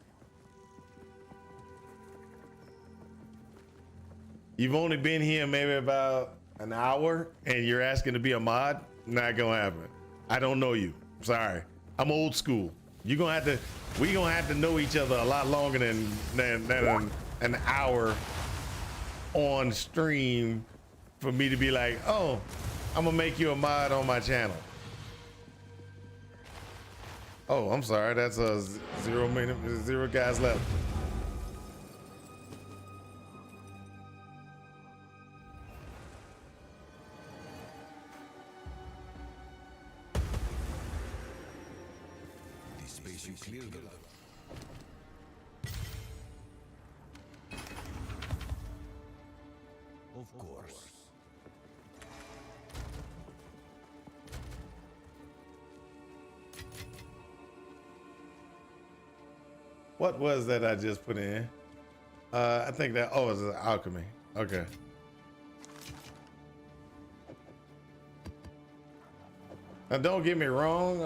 You've only been here maybe about an hour, and you're asking to be a mod. Not gonna happen. I don't know you. Sorry. I'm old school. We gonna have to know each other a lot longer than an hour on stream for me to be like, oh, I'm gonna make you a mod on my channel. Oh, I'm sorry. That's a 0 guys left. You cleared it. Of course. What was that I just put in? I think that, oh, it's alchemy. Okay. Now don't get me wrong,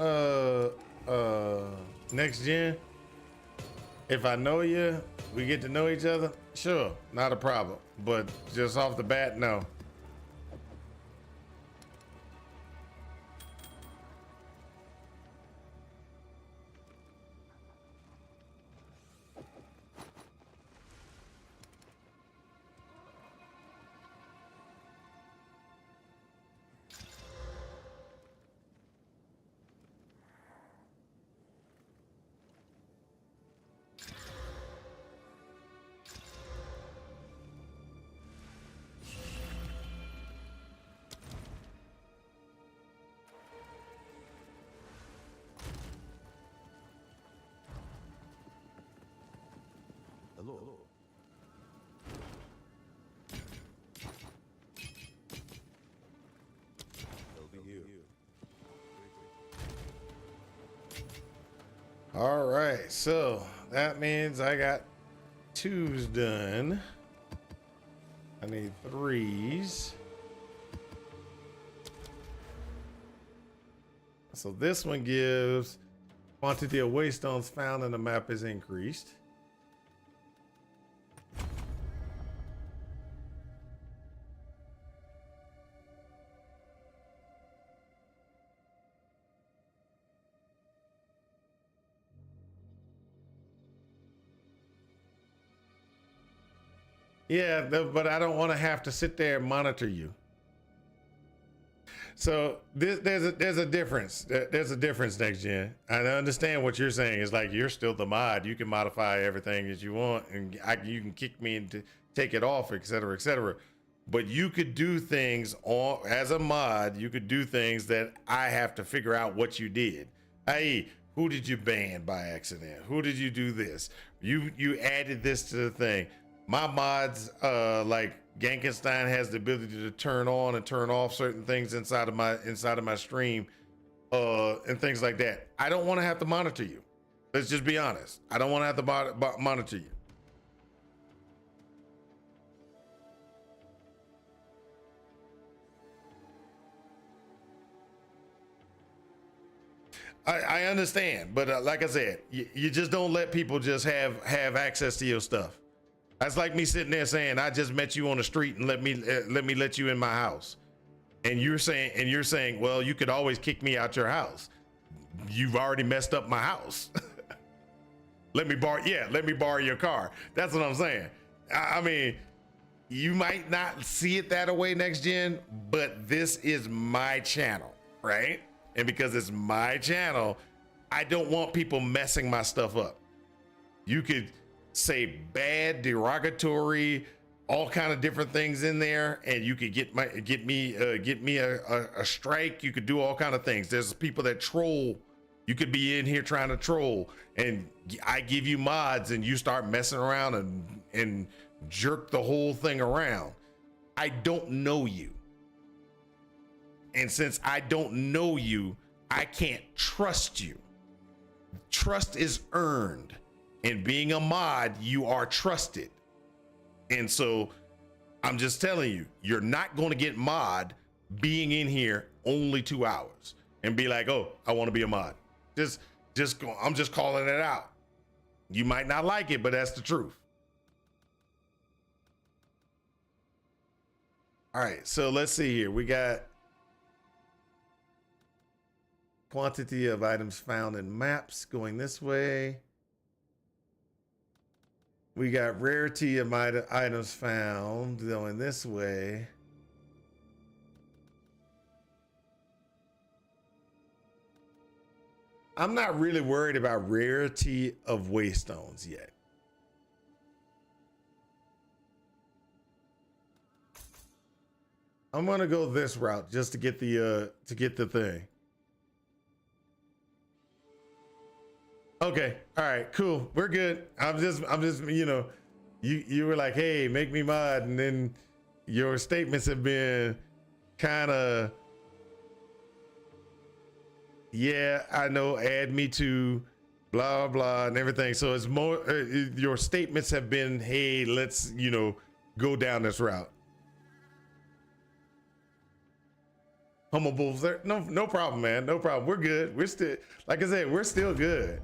next gen, if I know you, we get to know each other, sure, not a problem. But just off the bat, no. Hello. Over here. All right, so that means I got 2s done. I need 3s. So this one gives quantity of waystones found in the map is increased. Yeah, but I don't want to have to sit there and monitor you. So there's a difference. There's a difference, next gen. I understand what you're saying. It's like you're still the mod. You can modify everything that you want, and you can kick me and take it off, et cetera, et cetera. But you could do things as a mod. You could do things that I have to figure out what you did. I.e., who did you ban by accident? Who did you do this? You added this to the thing. My mods, like Gankenstein has the ability to turn on and turn off certain things inside of my stream, and things like that. I don't want to have to monitor you. Let's just be honest. I don't want to have to monitor you. I understand, but like I said, you just don't let people just have access to your stuff. That's like me sitting there saying, I just met you on the street and let me let you in my house. And you're saying, well, you could always kick me out your house. You've already messed up my house. let me borrow your car. That's what I'm saying. I mean, you might not see it that way next gen, but this is my channel, right? And because it's my channel, I don't want people messing my stuff up. You could say bad, derogatory, all kind of different things in there, and you could get me a strike. You could do all kind of things. There's people that troll. You could be in here trying to troll, and I give you mods, and you start messing around and jerk the whole thing around. I don't know you, and since I don't know you, I can't trust you. Trust is earned, and being a mod, you are trusted. And so I'm just telling you, you're not going to get mod being in here only 2 hours and be like, oh, I want to be a mod. I'm just calling it out. You might not like it, but that's the truth. All right, so let's see here. We got quantity of items found in maps going this way. We got rarity of items found going this way. I'm not really worried about rarity of waystones yet. I'm gonna go this route just to get the thing. Okay, all right, cool. We're good. I'm just, you know, you were like, hey, make me mod, and then your statements have been kind of, yeah, I know, add me to blah blah and everything. So it's more your statements have been, hey, let's, you know, go down this route. Humble there. No problem, man. No problem. We're good. We're still, like I said, we're still good.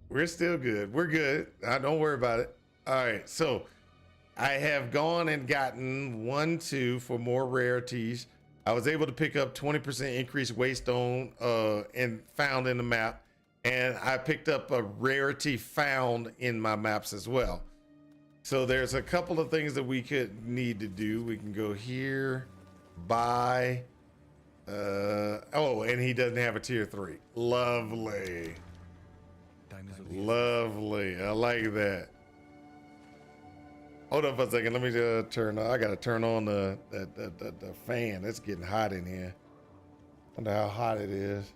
We're still good. We're good. Don't worry about it. All right. So I have gone and gotten 1, 2 for more rarities. I was able to pick up 20% increased waystone and found in the map. And I picked up a rarity found in my maps as well. So there's a couple of things that we could need to do. We can go here, buy. Oh, and he doesn't have a tier 3. Lovely. Lovely. I like that. Hold up for a second. Let me turn on. I gotta turn on the fan. It's getting hot in here. Wonder how hot it is.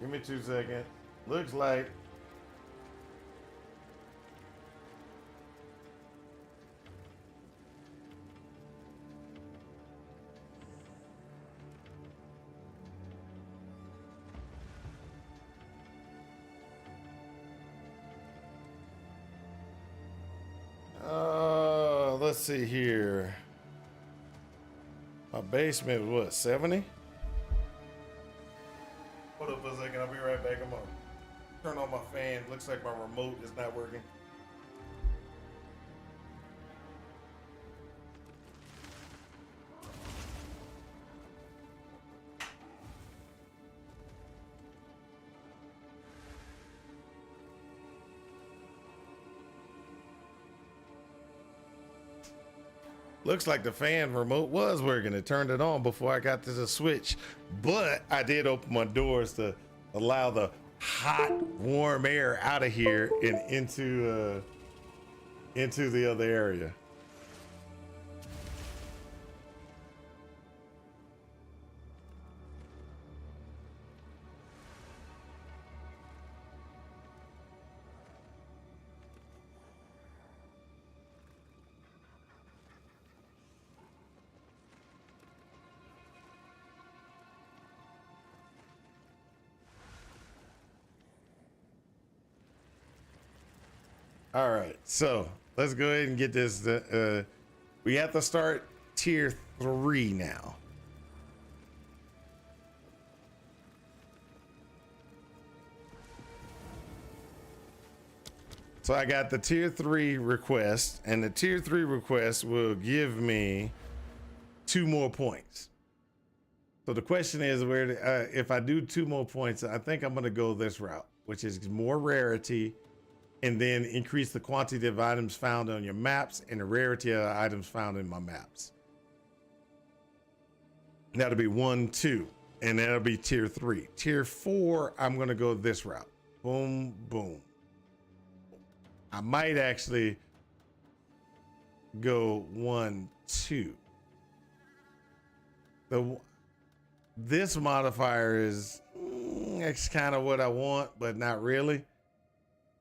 Give me 2 seconds. Looks like let's see here. My basement was what, 70? Hold up for a second, I'll be right back. I'm gonna turn on my fan. Looks like my remote is not working. Looks like the fan remote was working. It turned it on before I got to the switch, but I did open my doors to allow the hot, warm air out of here and into the other area. All right, so let's go ahead and get this. We have to start tier 3 now. So I got the tier 3 request, and the tier 3 request will give me 2 more points. So the question is, where if I do 2 more points, I think I'm going to go this route, which is more rarity, and then increase the quantity of items found on your maps and the rarity of the items found in my maps. That'll be 1, 2, and that'll be tier 3. Tier 4, I'm going to go this route. Boom, boom. I might actually go 1, 2. This modifier is that's kind of what I want, but not really.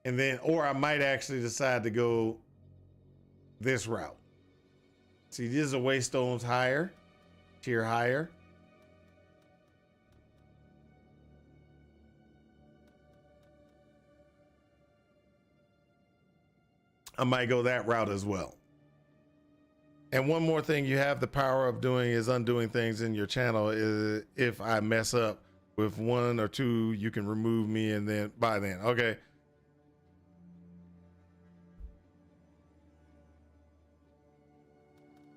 And then, or I might actually decide to go this route. See, these are waystones higher, tier higher. I might go that route as well. And one more thing you have the power of doing is undoing things in your channel. Is if I mess up with 1 or 2, you can remove me, and then by then, okay.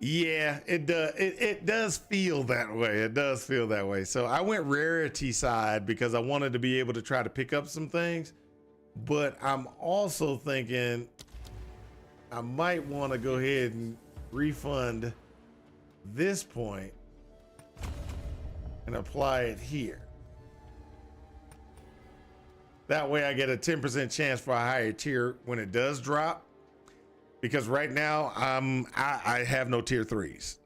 Yeah, it does. It does feel that way. It does feel that way. So I went rarity side because I wanted to be able to try to pick up some things, but I'm also thinking I might want to go ahead and refund this point and apply it here. That way I get a 10% chance for a higher tier when it does drop. Because right now I have no tier 3s.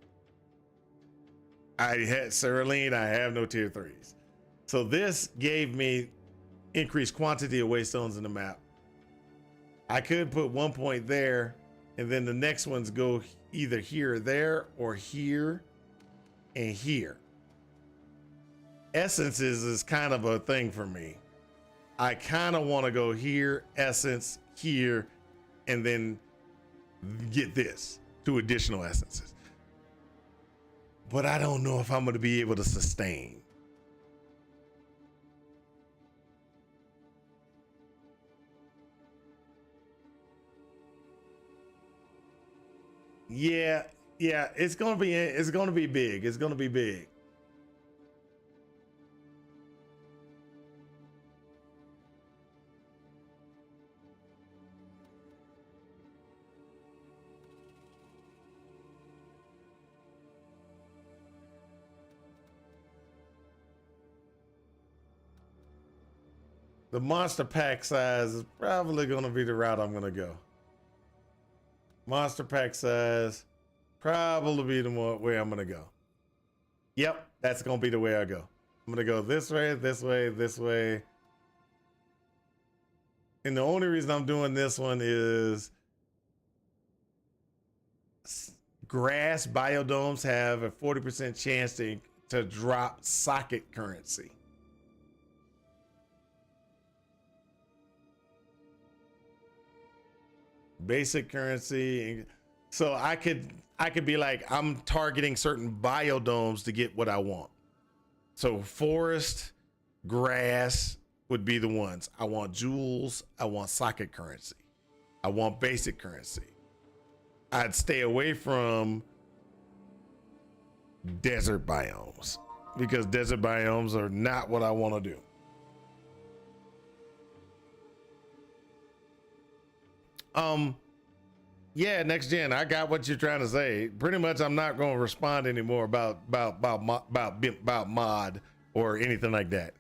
I had Cerulean, I have no tier 3s. So this gave me increased quantity of waystones in the map. I could put 1 point there, and then the next ones go either here or there, or here and here. Essences is kind of a thing for me. I kind of want to go here, essence, here, and then get this, 2 additional essences. But I don't know if I'm going to be able to sustain. Yeah, it's gonna be big. It's gonna be big. The monster pack size is probably gonna be the route I'm gonna go. Monster pack size probably be the way I'm gonna go. Yep, that's gonna be the way I go. I'm gonna go this way, this way, this way. And the only reason I'm doing this one is grass biodomes have a 40% chance to drop socket currency. Basic currency. So I could be like, I'm targeting certain biodomes to get what I want. So forest, grass would be the ones. I want jewels, I want socket currency, I want basic currency. I'd stay away from desert biomes because desert biomes are not what I want to do. Yeah, next gen. I got what you're trying to say. Pretty much, I'm not going to respond anymore about mod or anything like that.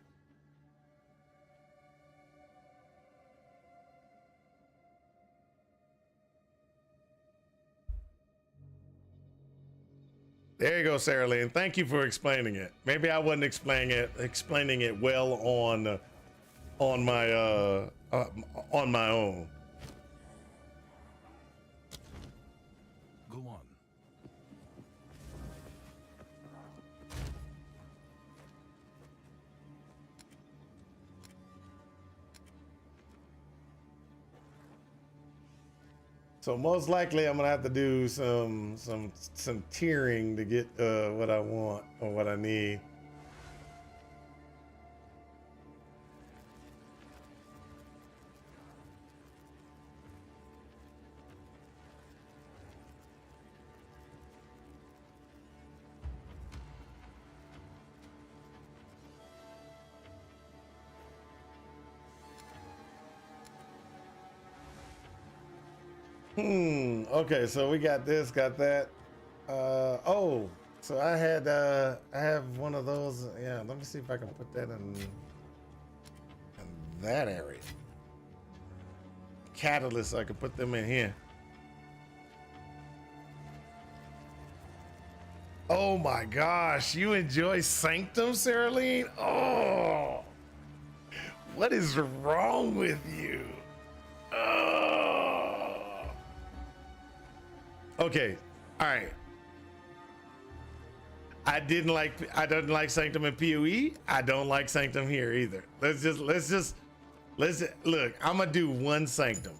There you go, Sarah Lynn. Thank you for explaining it. Maybe I wasn't explaining it well on my own. Go on. So most likely I'm gonna have to do some tiering to get what I want or what I need. Okay, so we got this, got that. Oh, so I have one of those. Yeah, let me see if I can put that in that area. Catalyst, I can put them in here. Oh my gosh, you enjoy Sanctum, Saraline? Oh, what is wrong with you? Oh. Okay, all right. I didn't like Sanctum in PoE. I don't like Sanctum here either. Let's just look. I'm gonna do one Sanctum.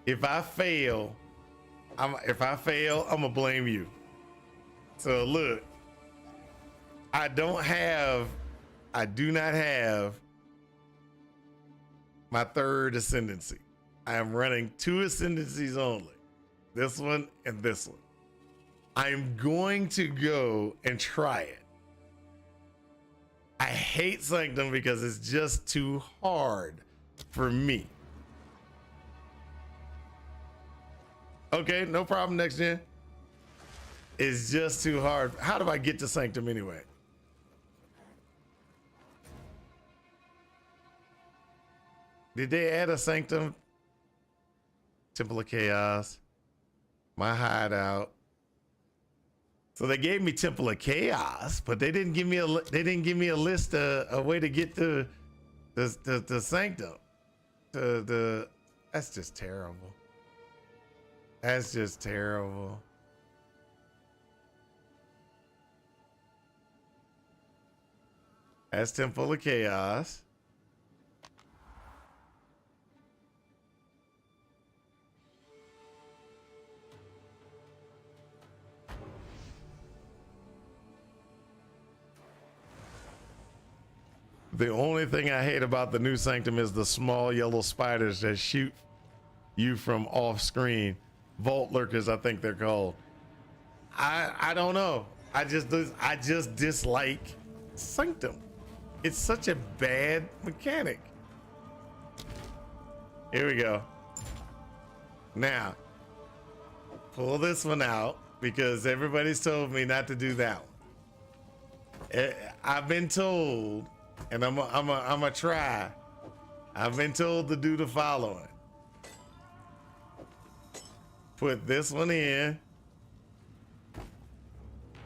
If I fail, I'm gonna blame you. So look, I do not have my third ascendancy. I am running 2 ascendancies only. This one and this one. I'm going to go and try it. I hate Sanctum because it's just too hard for me. Okay, no problem, next gen. It's just too hard. How do I get to Sanctum anyway? Did they add a Sanctum? Temple of Chaos. My hideout. So they gave me Temple of Chaos, but they didn't give me a list, a way to get to the Sanctum. That's just terrible. That's just terrible. That's Temple of Chaos. The only thing I hate about the new Sanctum is the small yellow spiders that shoot you from off screen. Vault lurkers, I think they're called. I don't know. I just dislike Sanctum. It's such a bad mechanic. Here we go. Now, pull this one out because everybody's told me not to do that one. I've been told, and I'm a try. I've been told to do the following. Put this one in.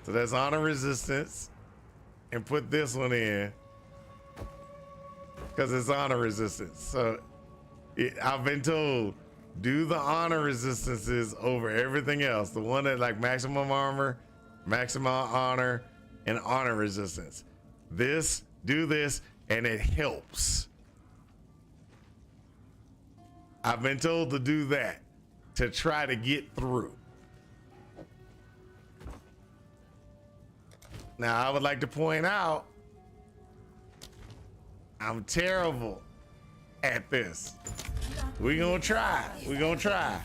So that's honor resistance. And put this one in. Because it's honor resistance. So I've been told, do the honor resistances over everything else. The one that like maximum armor, maximum honor, and honor resistance. This, do this, and it helps. I've been told to do that to try to get through. Now, I would like to point out, I'm terrible at this. We're gonna try. We're gonna try.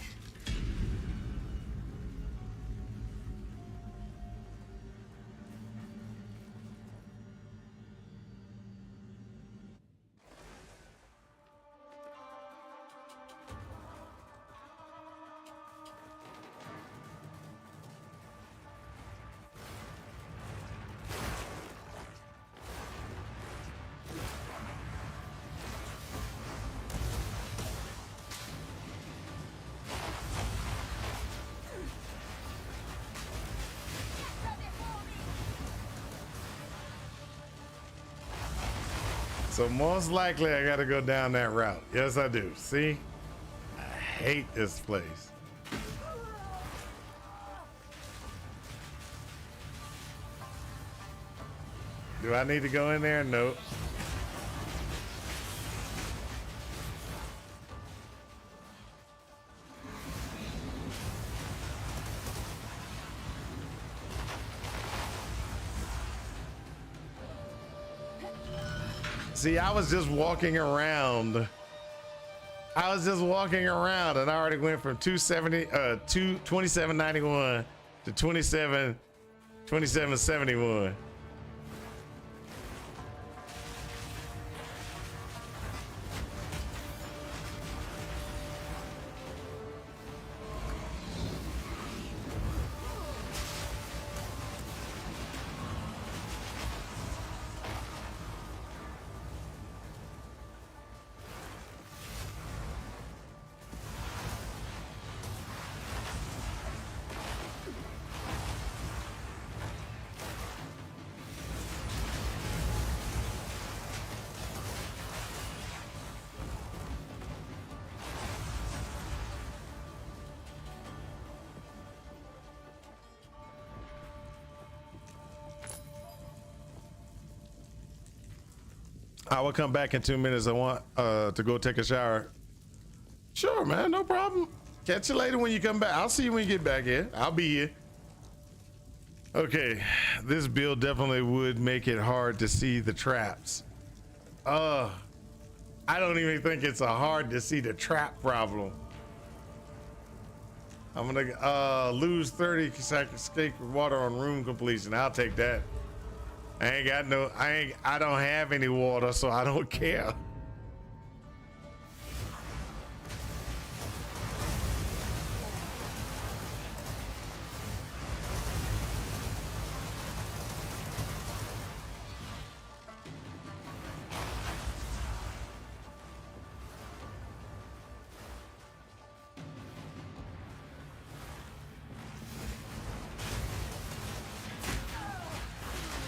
So most likely I gotta go down that route. Yes, I do. See? I hate this place. Do I need to go in there? Nope. See, I was just walking around. I was just walking around and I already went from 2791 to 2771. I will come back in 2 minutes. I want to go take a shower. Sure, man, no problem. Catch you later when you come back. I'll see you when you get back here. I'll be here. Okay, this build definitely would make it hard to see the traps. I don't even think it's a hard to see the trap problem. I'm gonna lose 30 seconds escape water on room completion. I'll take that. I don't have any water, so I don't care.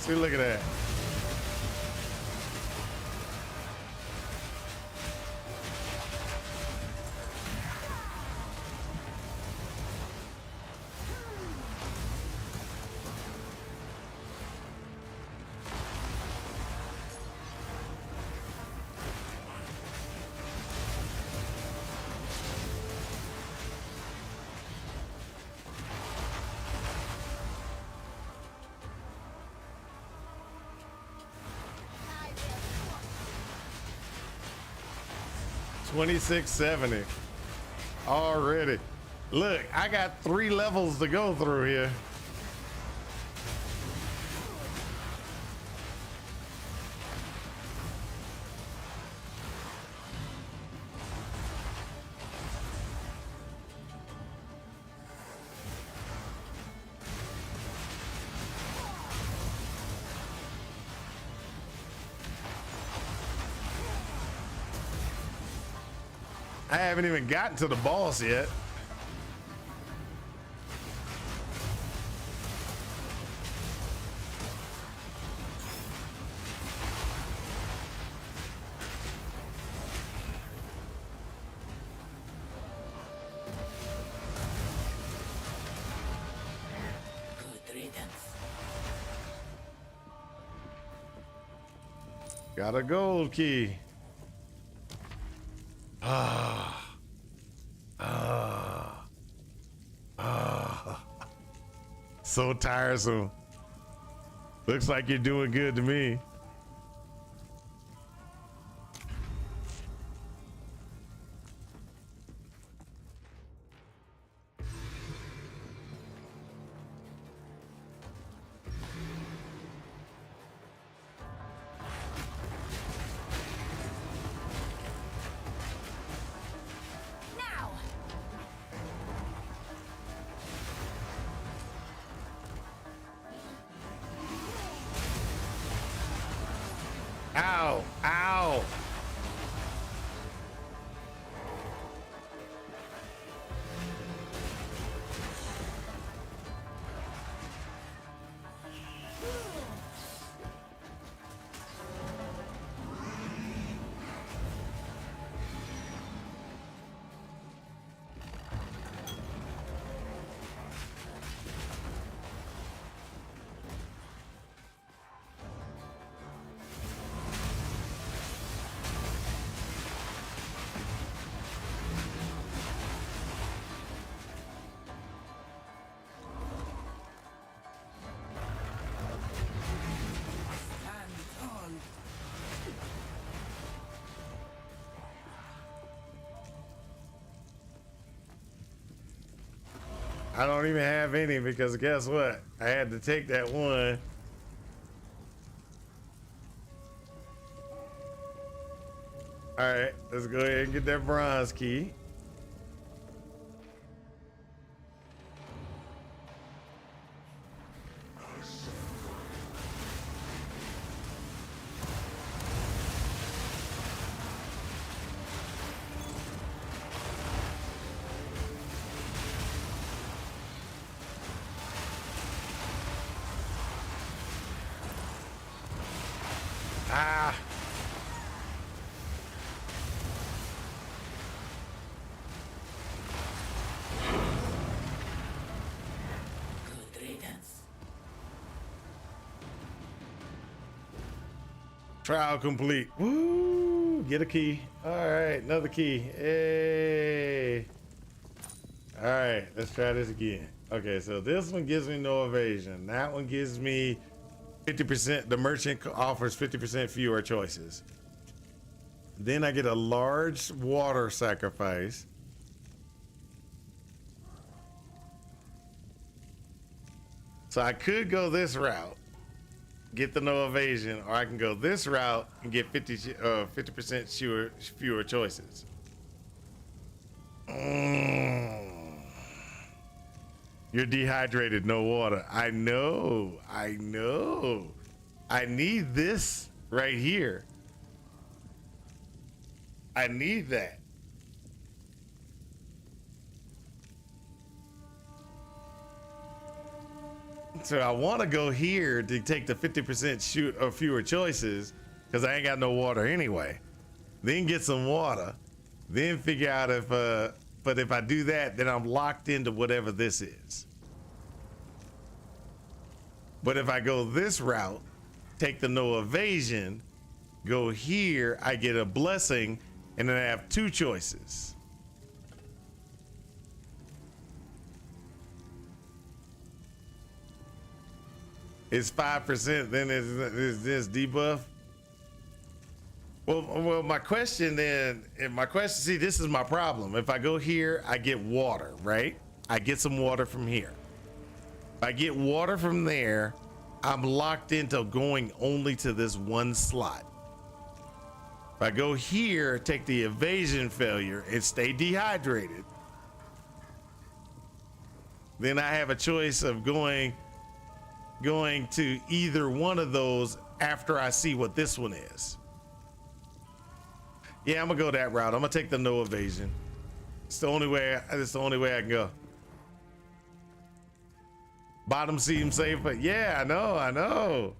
See, look at that. $26.70 already. Look, I got 3 levels to go through here. I haven't even gotten to the boss yet. Good riddance. Got a gold key. So tiresome. Looks like you're doing good to me. I don't even have any because guess what? I had to take that one. All right, let's go ahead and get that bronze key. Ah. Good riddance. Trial complete. Woo! Get a key. All right, another key. Hey. All right, let's try this again. Okay, so this one gives me no evasion. That one gives me 50%. The merchant offers 50% fewer choices. Then I get a large water sacrifice. So I could go this route, get the no evasion, or I can go this route and get 50% fewer choices. You're dehydrated, no water. I know. I need this right here. I need that. So I want to go here to take the 50% or fewer choices because I ain't got no water anyway. Then get some water. Then figure out if, but if I do that, then I'm locked into whatever this is. But if I go this route, take the no evasion, go here, I get a blessing, and then I have two choices. It's 5%, then is this debuff? Well, my question then, see, this is my problem. If I go here, I get water, right? I get some water from here. If I get water from there, I'm locked into going only to this one slot. If I go here, take the evasion failure and stay dehydrated, then I have a choice of going to either one of those after I see what this one is. Yeah, I'm gonna go that route. I'm gonna take the no evasion. It's the only way I can go. Bottom seems safer. Yeah, I know.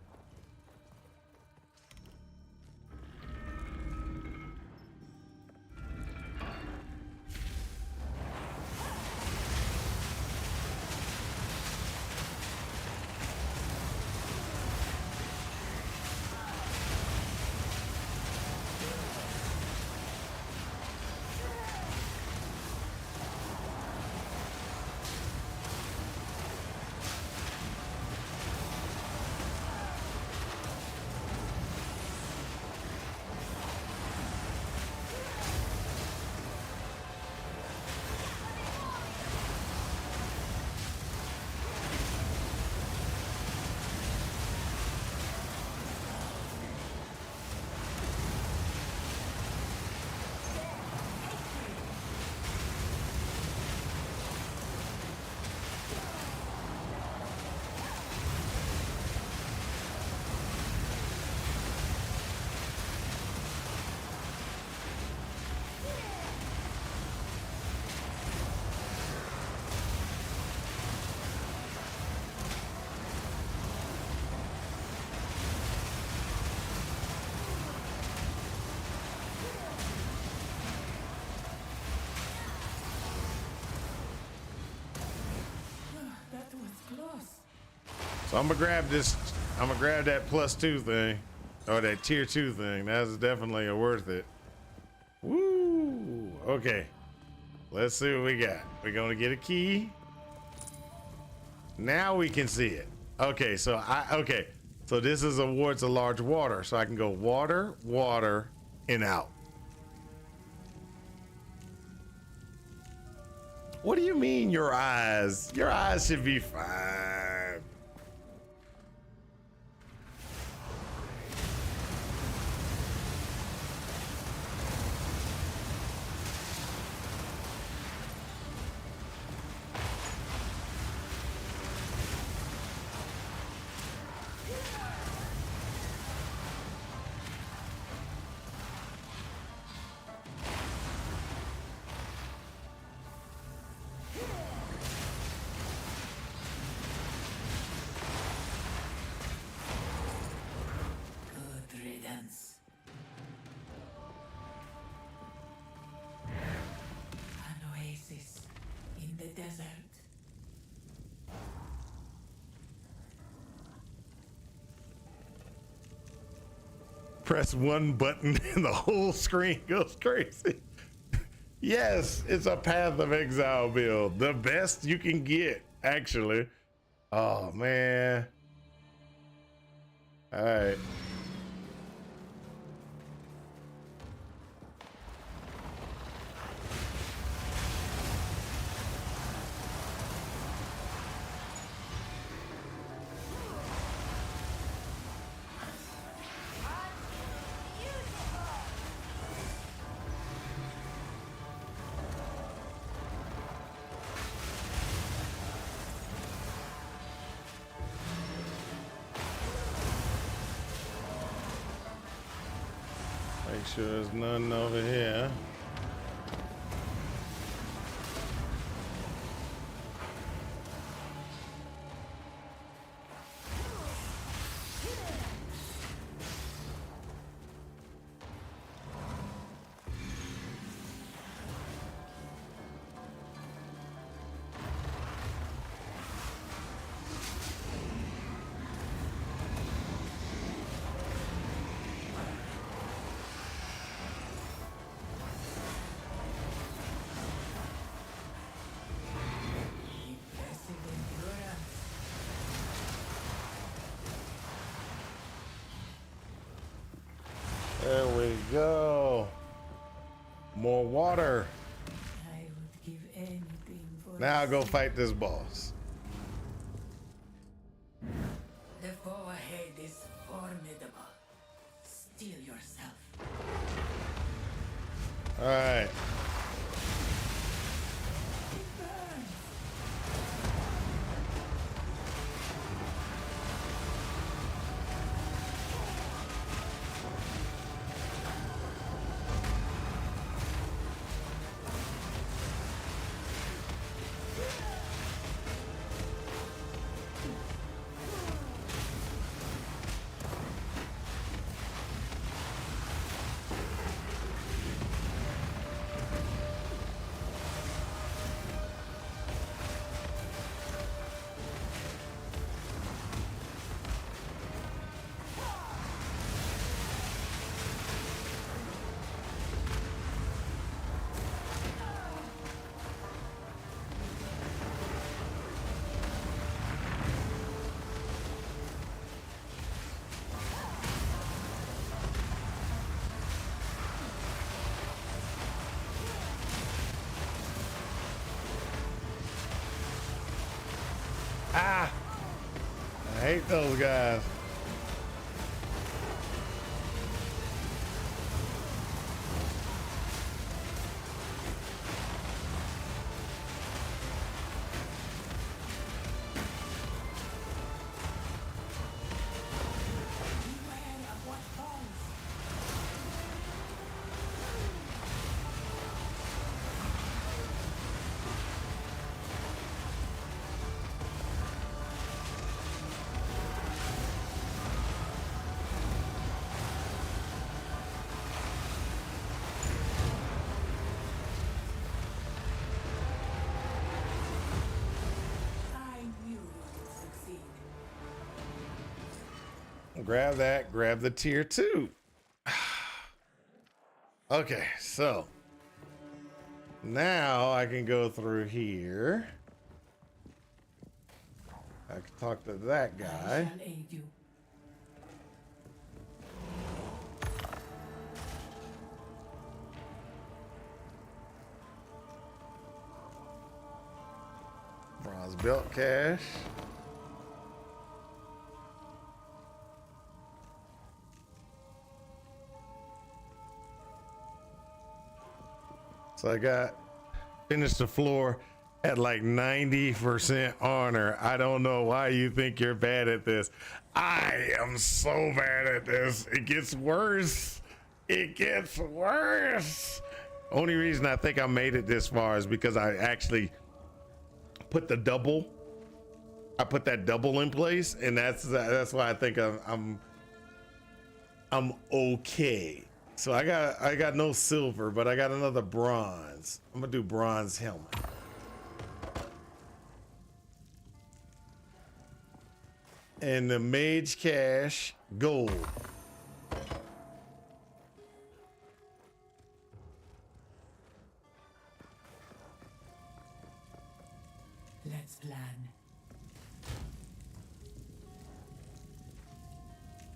So I'm gonna grab this. I'm gonna grab that +2 thing, or that tier 2 thing. That's definitely worth it. Woo! Okay, let's see what we got. We're gonna get a key. Now we can see it. Okay, so so this is towards a large water, so I can go water, water, and out. What do you mean your eyes? Your eyes should be fine. Good riddance. An oasis in the desert. Press one button and the whole screen goes crazy. Yes, it's a Path of Exile build. The best you can get, actually. Oh, man. All right. Make sure there's none over here. Impressive endurance. There we go. More water. I would give anything for Now I'll go this. fight this boss. The foe ahead is formidable. Steel yourself. All right. It burns. Ah! I hate those guys. Beware of what falls. I knew you would succeed. Grab that, grab the tier 2. Okay, so now I can go through here. I can talk to that I guy. shall aid you. Let's belt cash. So I got finished the floor at like 90% honor. I don't know why you think you're bad at this. I am so bad at this. It gets worse. It gets worse. Only reason I think I made it this far is because I actually put the double. I put that double in place, and that's why I think I'm okay. So I got no silver, but I got another bronze. I'm gonna do bronze helmet. And the mage cash gold. Let's plan.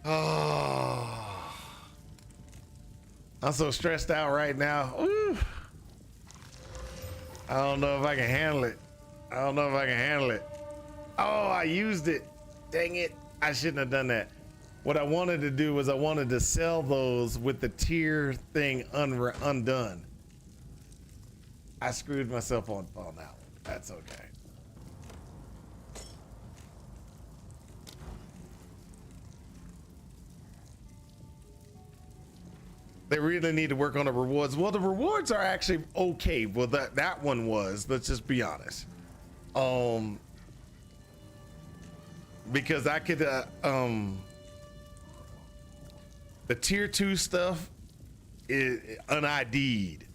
Oh, I'm so stressed out right now. Ooh. I don't know if I can handle it. I don't know if I can handle it. Oh, I used it. Dang it. I shouldn't have done that. What I wanted to do was I wanted to sell those with the tier thing undone. I screwed myself on that one. That's okay. They really need to work on the rewards. Well, the rewards are actually okay. Well, that one was, let's just be honest. Because I could, the tier 2 stuff is un-ID'd.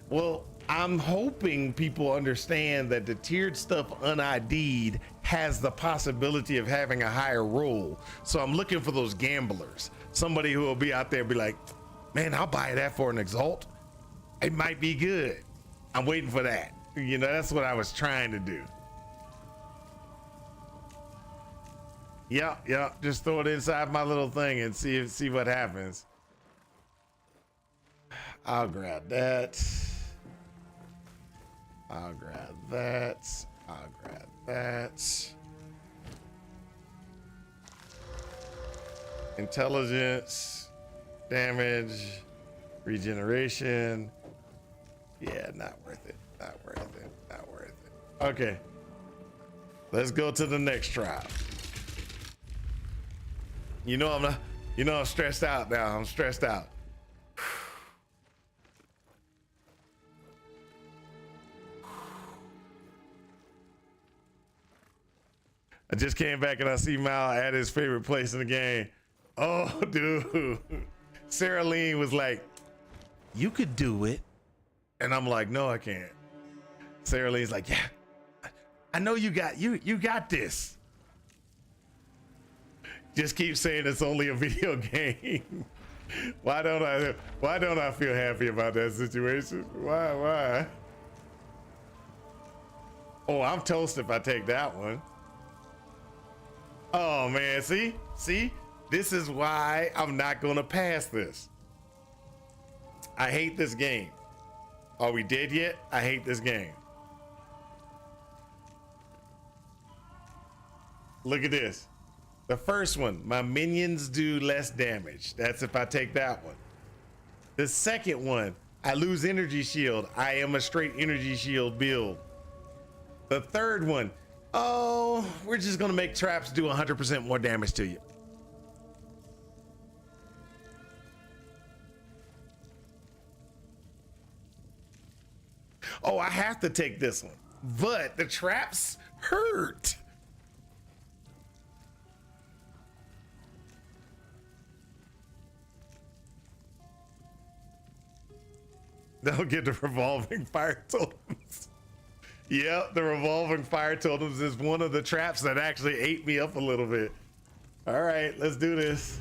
Well, I'm hoping people understand that the tiered stuff un-ID'd has the possibility of having a higher roll. So I'm looking for those gamblers. Somebody who will be out there and be like, man, I'll buy that for an exalt. It might be good. I'm waiting for that. You know, that's what I was trying to do. Yeah, just throw it inside my little thing and see what happens. I'll grab that. I'll grab that. I'll grab that. Intelligence, damage, regeneration. Yeah, not worth it. Not worth it. Not worth it. Okay. Let's go to the next trial. You know I'm stressed out now. I'm stressed out. I just came back and I see Mal at his favorite place in the game. Oh, dude. Sarah Lean was like, you could do it. And I'm like, no, I can't. Sarah Lee's like, yeah, I know you got this. Just keep saying it's only a video game. Why don't I feel happy about that situation? Why? Oh, I'm toast if I take that one. Oh man, see? This is why I'm not gonna pass this. I hate this game. Are we dead yet? I hate this game. Look at this. The first one, my minions do less damage. That's if I take that one. The second one, I lose energy shield. I am a straight energy shield build. The third one, oh, we're just gonna make traps do 100% more damage to you. Oh, I have to take this one, but the traps hurt. They'll get the revolving fire totems. Yeah, the revolving fire totems is one of the traps that actually ate me up a little bit. All right, let's do this.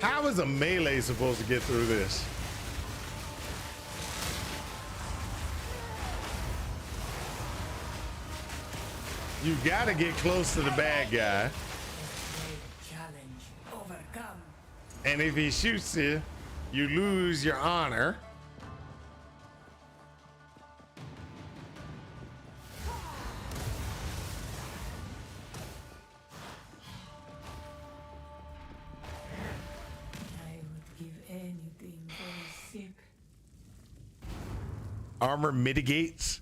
How is a melee supposed to get through this? You gotta get close to the bad guy. Challenge overcome. And if he shoots you, you lose your honor. I would give anything for a sip. Armor mitigates.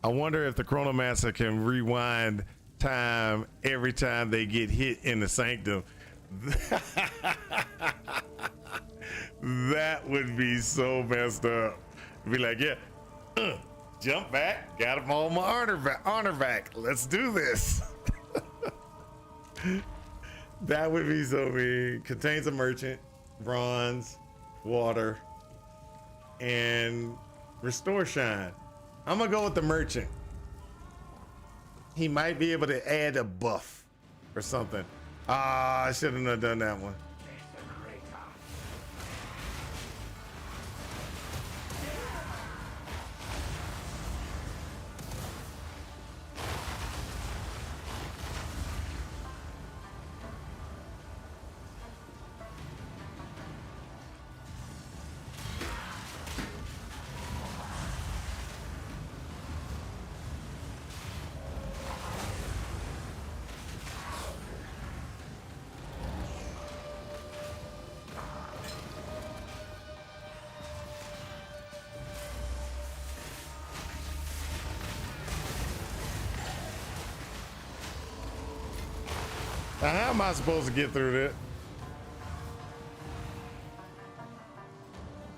I wonder if the Chronomancer can rewind time every time they get hit in the sanctum. That would be so messed up. Be like, yeah, jump back, got him all my honor back. Let's do this. That would be so mean. Contains a merchant, bronze, water, and restore shine. I'm gonna go with the merchant. He might be able to add a buff or something. Ah, I shouldn't have done that one. Now, how am I supposed to get through that?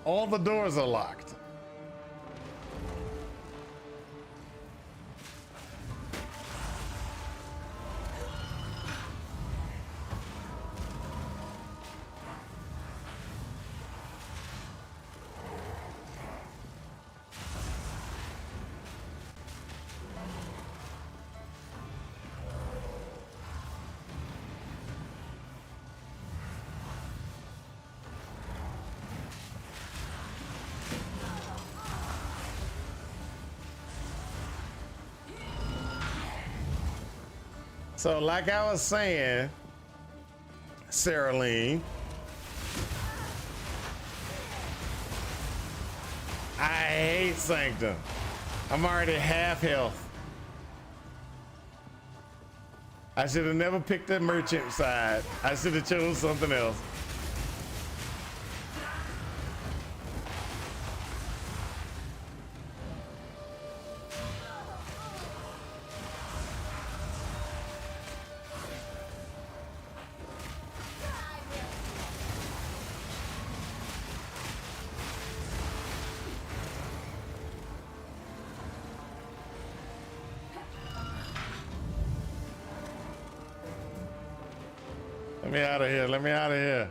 All the doors are locked. So like I was saying, Saraline, I hate Sanctum. I'm already half health. I should have never picked the merchant side. I should have chosen something else. Let me out of here. Let me out of here.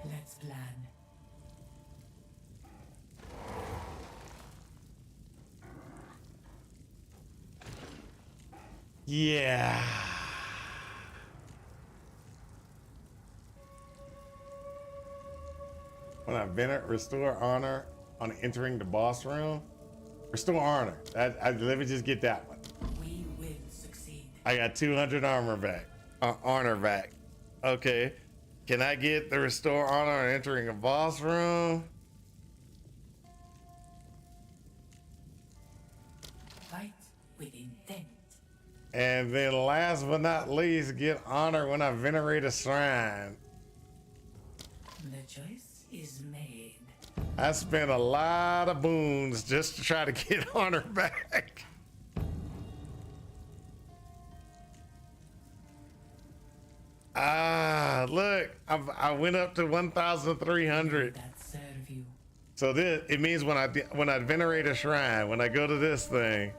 Let's plan. Yeah. When I restore honor on entering the boss room. Restore honor. Let me just get that one. We will succeed. I got 200 armor back. Honor back. Okay. Can I get the restore honor on entering a boss room? Fight with intent. And then last but not least, get honor when I venerate a shrine. The choice is made. I spent a lot of boons just to try to get honor back. Ah, look, I went up to 1,300. That serve you. So this, it means when I venerate a shrine, when I go to this thing,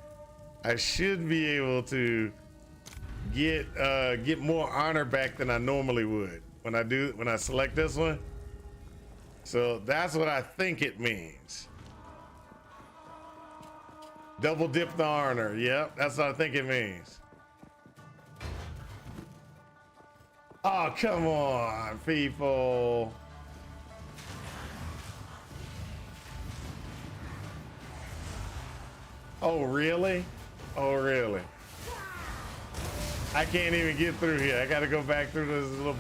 I should be able to get more honor back than I normally would when I select this one. So that's what I think it means. Double dip the honor. Yep, that's what I think it means. Oh, come on, people. Oh, really? Oh, really? I can't even get through here. I gotta go back through this little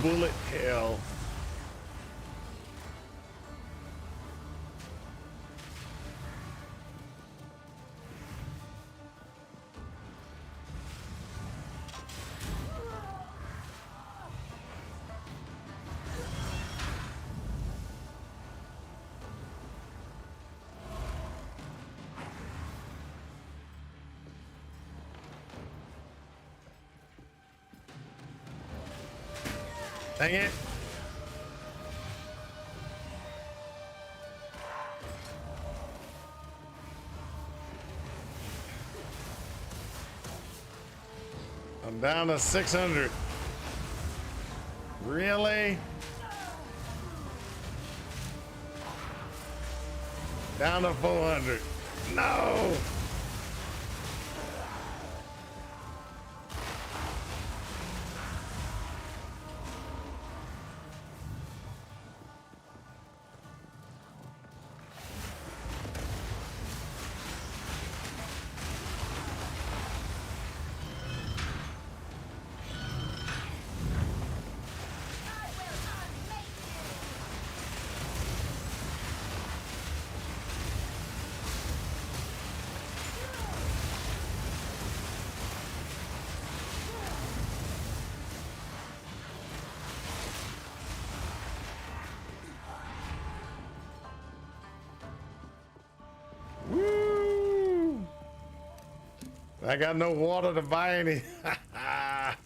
bullet hell. Dang it. I'm down to 600. Really? Down to 400. No! Woo! I got no water to buy any. I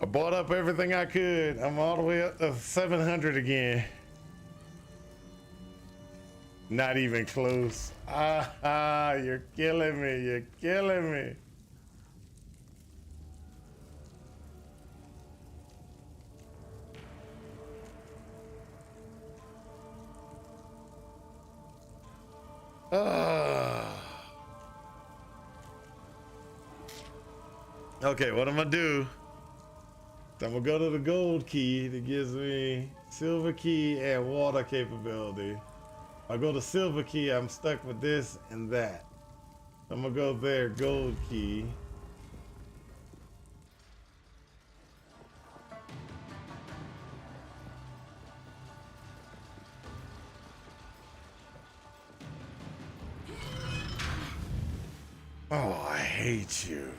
bought up everything I could. I'm all the way up to 700 again. Not even close. You're killing me. You're killing me. Okay, what I'm gonna do? I'm gonna go to the gold key that gives me silver key and water capability. I go to silver key, I'm stuck with this and that. I'm gonna go there, gold key. Oh, I hate you.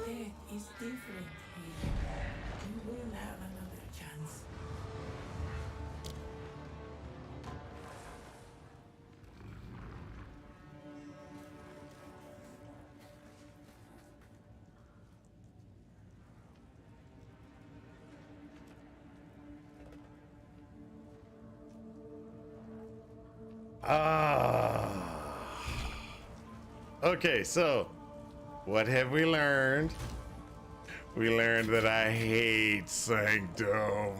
It is different here. You will have another chance. Okay, so what have we learned? We learned that I hate Sanctum.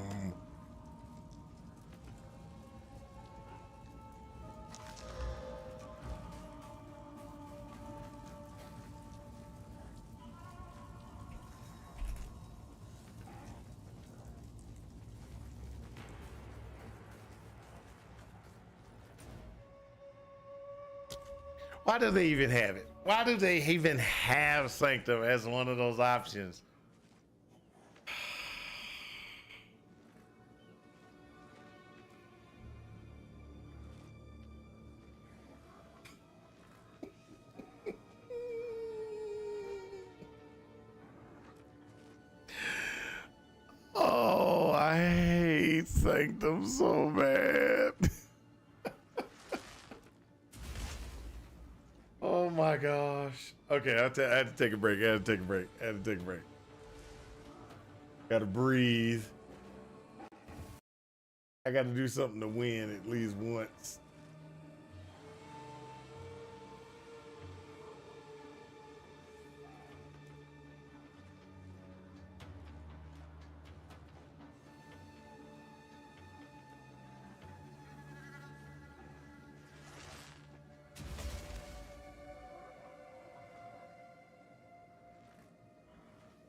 Why do they even have it? Why do they even have Sanctum as one of those options? Oh, I hate Sanctum so bad. Oh my my gosh. Okay, I had to take a break. I had to take a break. Gotta breathe. I gotta do something to win at least once.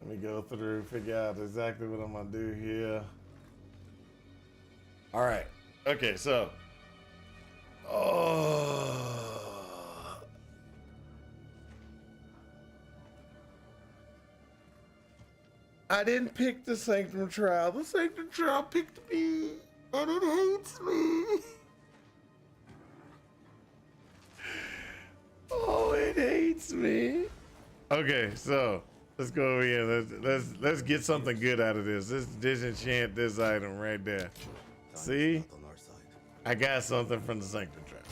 Let me go through, figure out exactly what I'm gonna do here. All right. Okay, so. Oh. I didn't pick the Sanctum Trial. The Sanctum Trial picked me, and it hates me. Oh, it hates me. Okay, so. Let's go over here. Let's get something good out of this. Let's disenchant this item right there. See? I got something from the Sanctum Trap.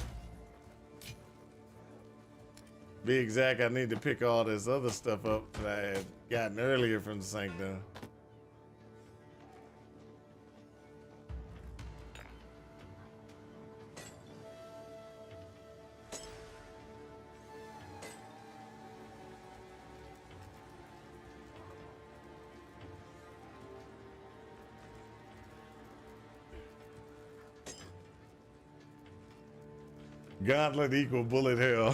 Be exact, I need to pick all this other stuff up that I had gotten earlier from the Sanctum. Gauntlet equal bullet hell.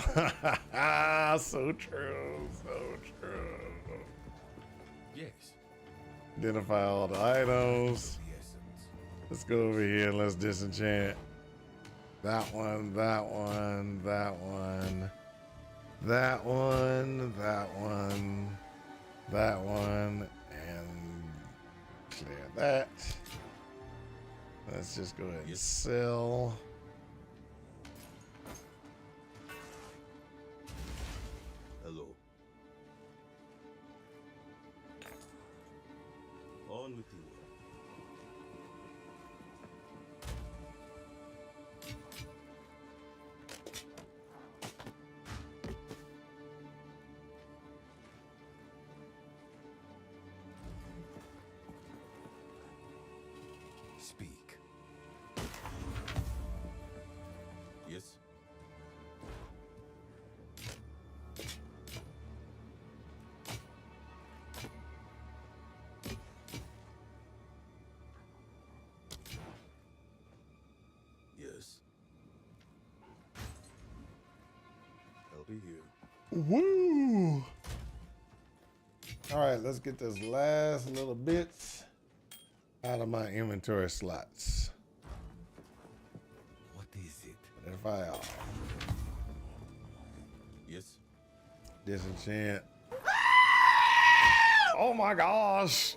So true, so true. Yes. Identify all the items. Let's go over here and let's disenchant. That one, that one, that one, that one, that one, that one, and clear that. Let's just go ahead and sell. Hello. On with you. Speak. Yes. Yes. I'll be here. Woo! All right, let's get this last little bits out of my inventory slots. What is it? If I Yes. disenchant. Oh my gosh!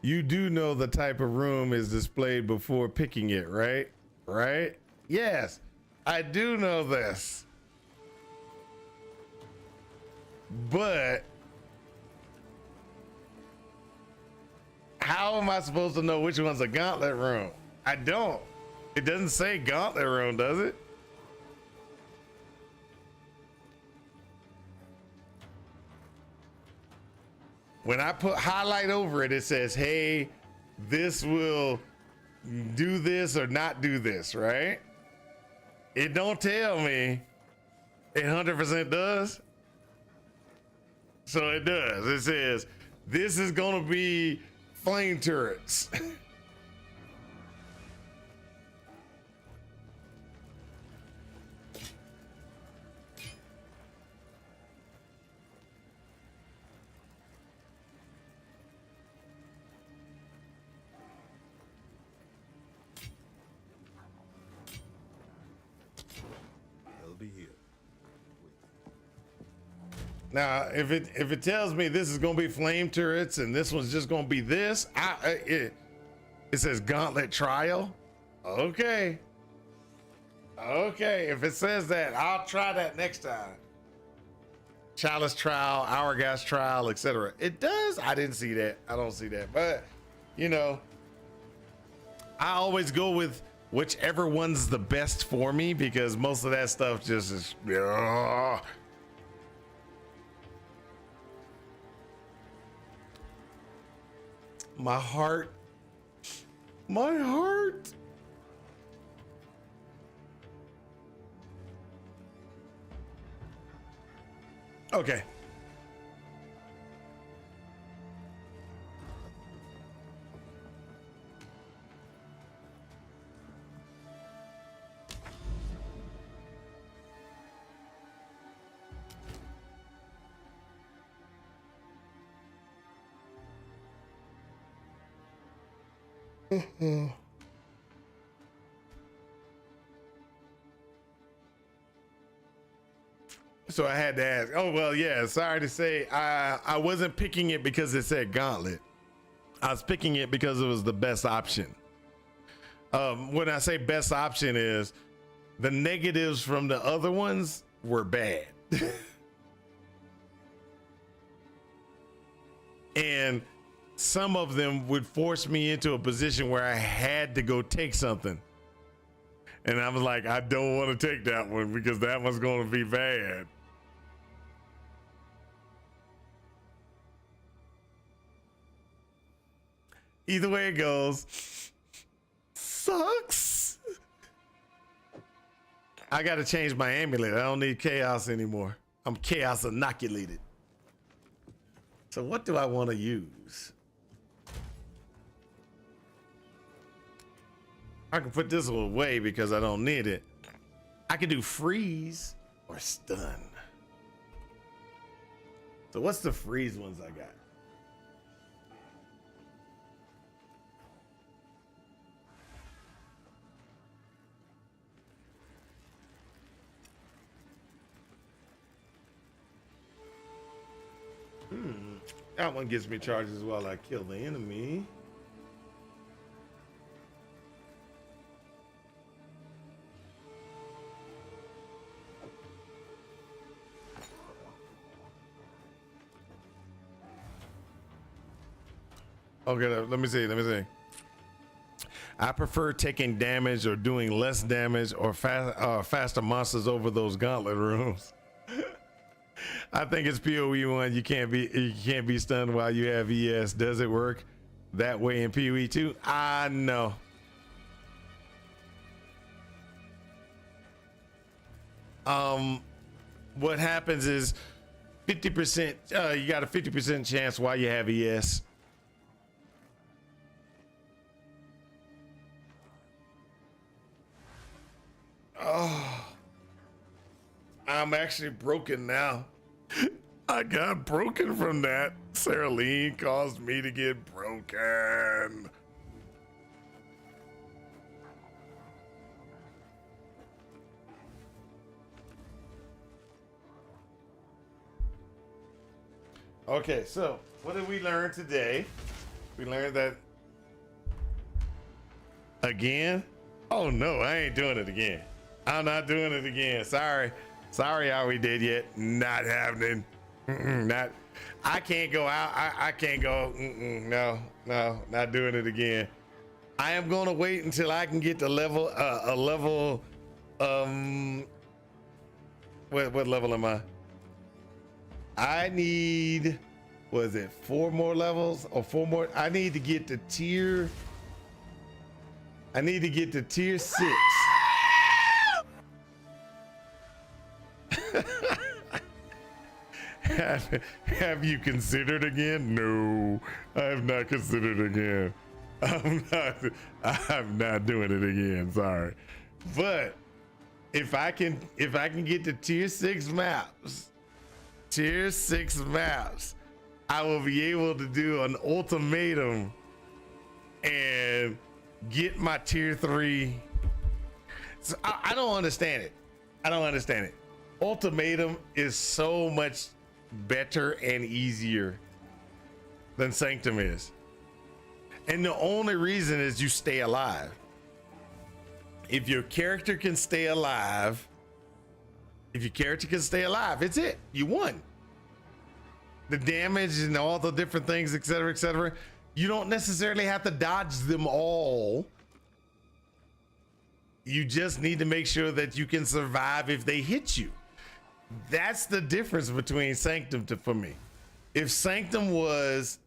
You do know the type of room is displayed before picking it, right? Right? Yes, I do know this. But how am I supposed to know which one's a gauntlet room? I don't. It doesn't say gauntlet room, does it? When I put highlight over it, it says, hey, this will do this or not do this, right? It don't tell me it 100% does. So it does. It says, this is gonna be flame turrets. I'll be here. Now, if it tells me this is gonna be flame turrets and this one's just gonna be this, it says gauntlet trial. Okay. Okay, if it says that, I'll try that next time. Chalice trial, hourglass trial, etc. It does. I didn't see that. I don't see that. But you know, I always go with whichever one's the best for me, because most of that stuff just is. My heart. My heart. Okay. So I had to ask. Oh well, yeah. Sorry to say, I wasn't picking it because it said Gauntlet. I was picking it because it was the best option. When I say best option, is the negatives from the other ones were bad, and some of them would force me into a position where I had to go take something. And I was like, I don't want to take that one because that one's going to be bad. Either way it goes, sucks. I got to change my amulet. I don't need chaos anymore. I'm chaos inoculated. So what do I want to use? I can put this one away because I don't need it. I can do freeze or stun. So what's the freeze ones I got? That one gives me charges while I kill the enemy. Okay, let me see. I prefer taking damage or doing less damage or faster monsters over those gauntlet rooms. I think it's PoE 1. You can't be stunned while you have ES. Does it work that way in PoE 2? I know. What happens is 50%. You got a 50% chance while you have ES. Oh, I'm actually broken now. I got broken from that. Sarah Lee caused me to get broken. Okay, so what did we learn today? We learned that again. Oh no, I ain't doing it again. I'm not doing it again. Sorry, are we dead yet? Not happening. Not. I can't go out. I can't go. No, not doing it again. I am gonna wait until I can get to level a level. What level am I? I need. Was it 4 more levels or 4 more? I need to get to tier. I need to get to tier 6. Have you considered again? No, I have not considered again. I'm not doing it again. Sorry, but if I can get to tier 6 maps, I will be able to do an ultimatum and get my tier 3. So I don't understand it. Ultimatum is so much better and easier than Sanctum is. And the only reason is you stay alive. If your character can stay alive, it's it. You won. The damage and all the different things, etc., etc. You don't necessarily have to dodge them all. You just need to make sure that you can survive if they hit you. That's the difference between Sanctum for me. If Sanctum was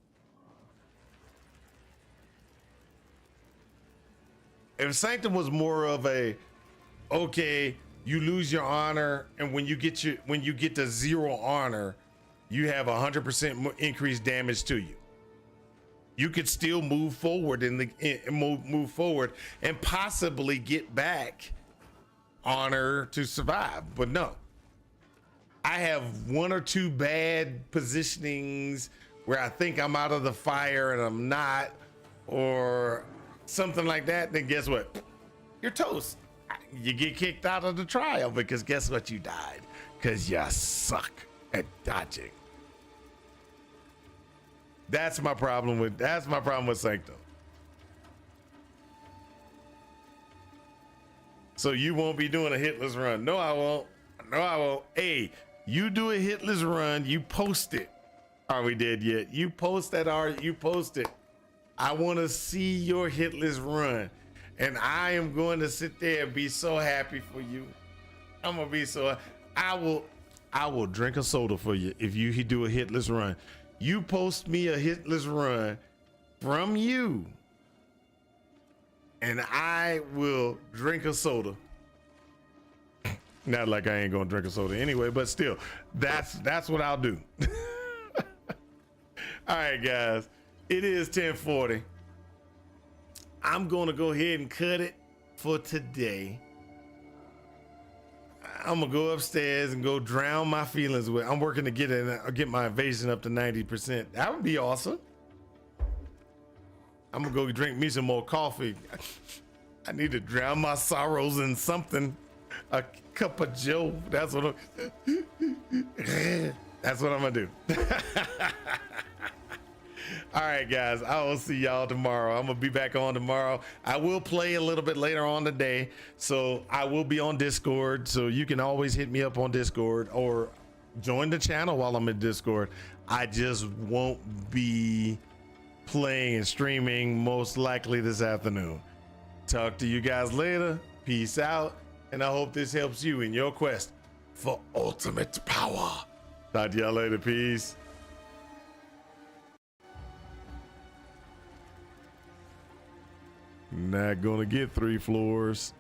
more of a, okay, you lose your honor, and when you get to 0 honor, you have 100% increased damage to you. You could still move forward move forward and possibly get back honor to survive. But no, I have 1 or 2 bad positionings where I think I'm out of the fire and I'm not, or something like that. Then guess what? You're toast. You get kicked out of the trial because guess what? You died because you suck at dodging. That's my problem with Sanctum. So you won't be doing a hitless run. No, I won't. No, I won't. Hey, you do a hitless run, you post it. Are we dead yet? You post that art, you post it. I want to see your hitless run. And I am going to sit there and be so happy for you. I'm gonna be so, I will drink a soda for you if you do a hitless run. You post me a hitless run from you, and I will drink a soda. Not like I ain't gonna drink a soda anyway, but still, that's what I'll do. All right, guys, it is 10:40. I'm gonna go ahead and cut it for today. I'm gonna go upstairs and go drown my feelings with. I'm working to get my evasion up to 90%. That would be awesome. I'm gonna go drink me some more coffee. I need to drown my sorrows in something. A cup of Joe. That's what I'm gonna do. All right, guys, I will see y'all tomorrow. I'm gonna be back on tomorrow. I will play a little bit later on today, so I will be on Discord, so you can always hit me up on Discord or join the channel while I'm in Discord. I just won't be playing and streaming most likely this afternoon. Talk to you guys later. Peace out, and I hope this helps you in your quest for ultimate power. Talk to y'all later. Peace. Not gonna get 3 floors.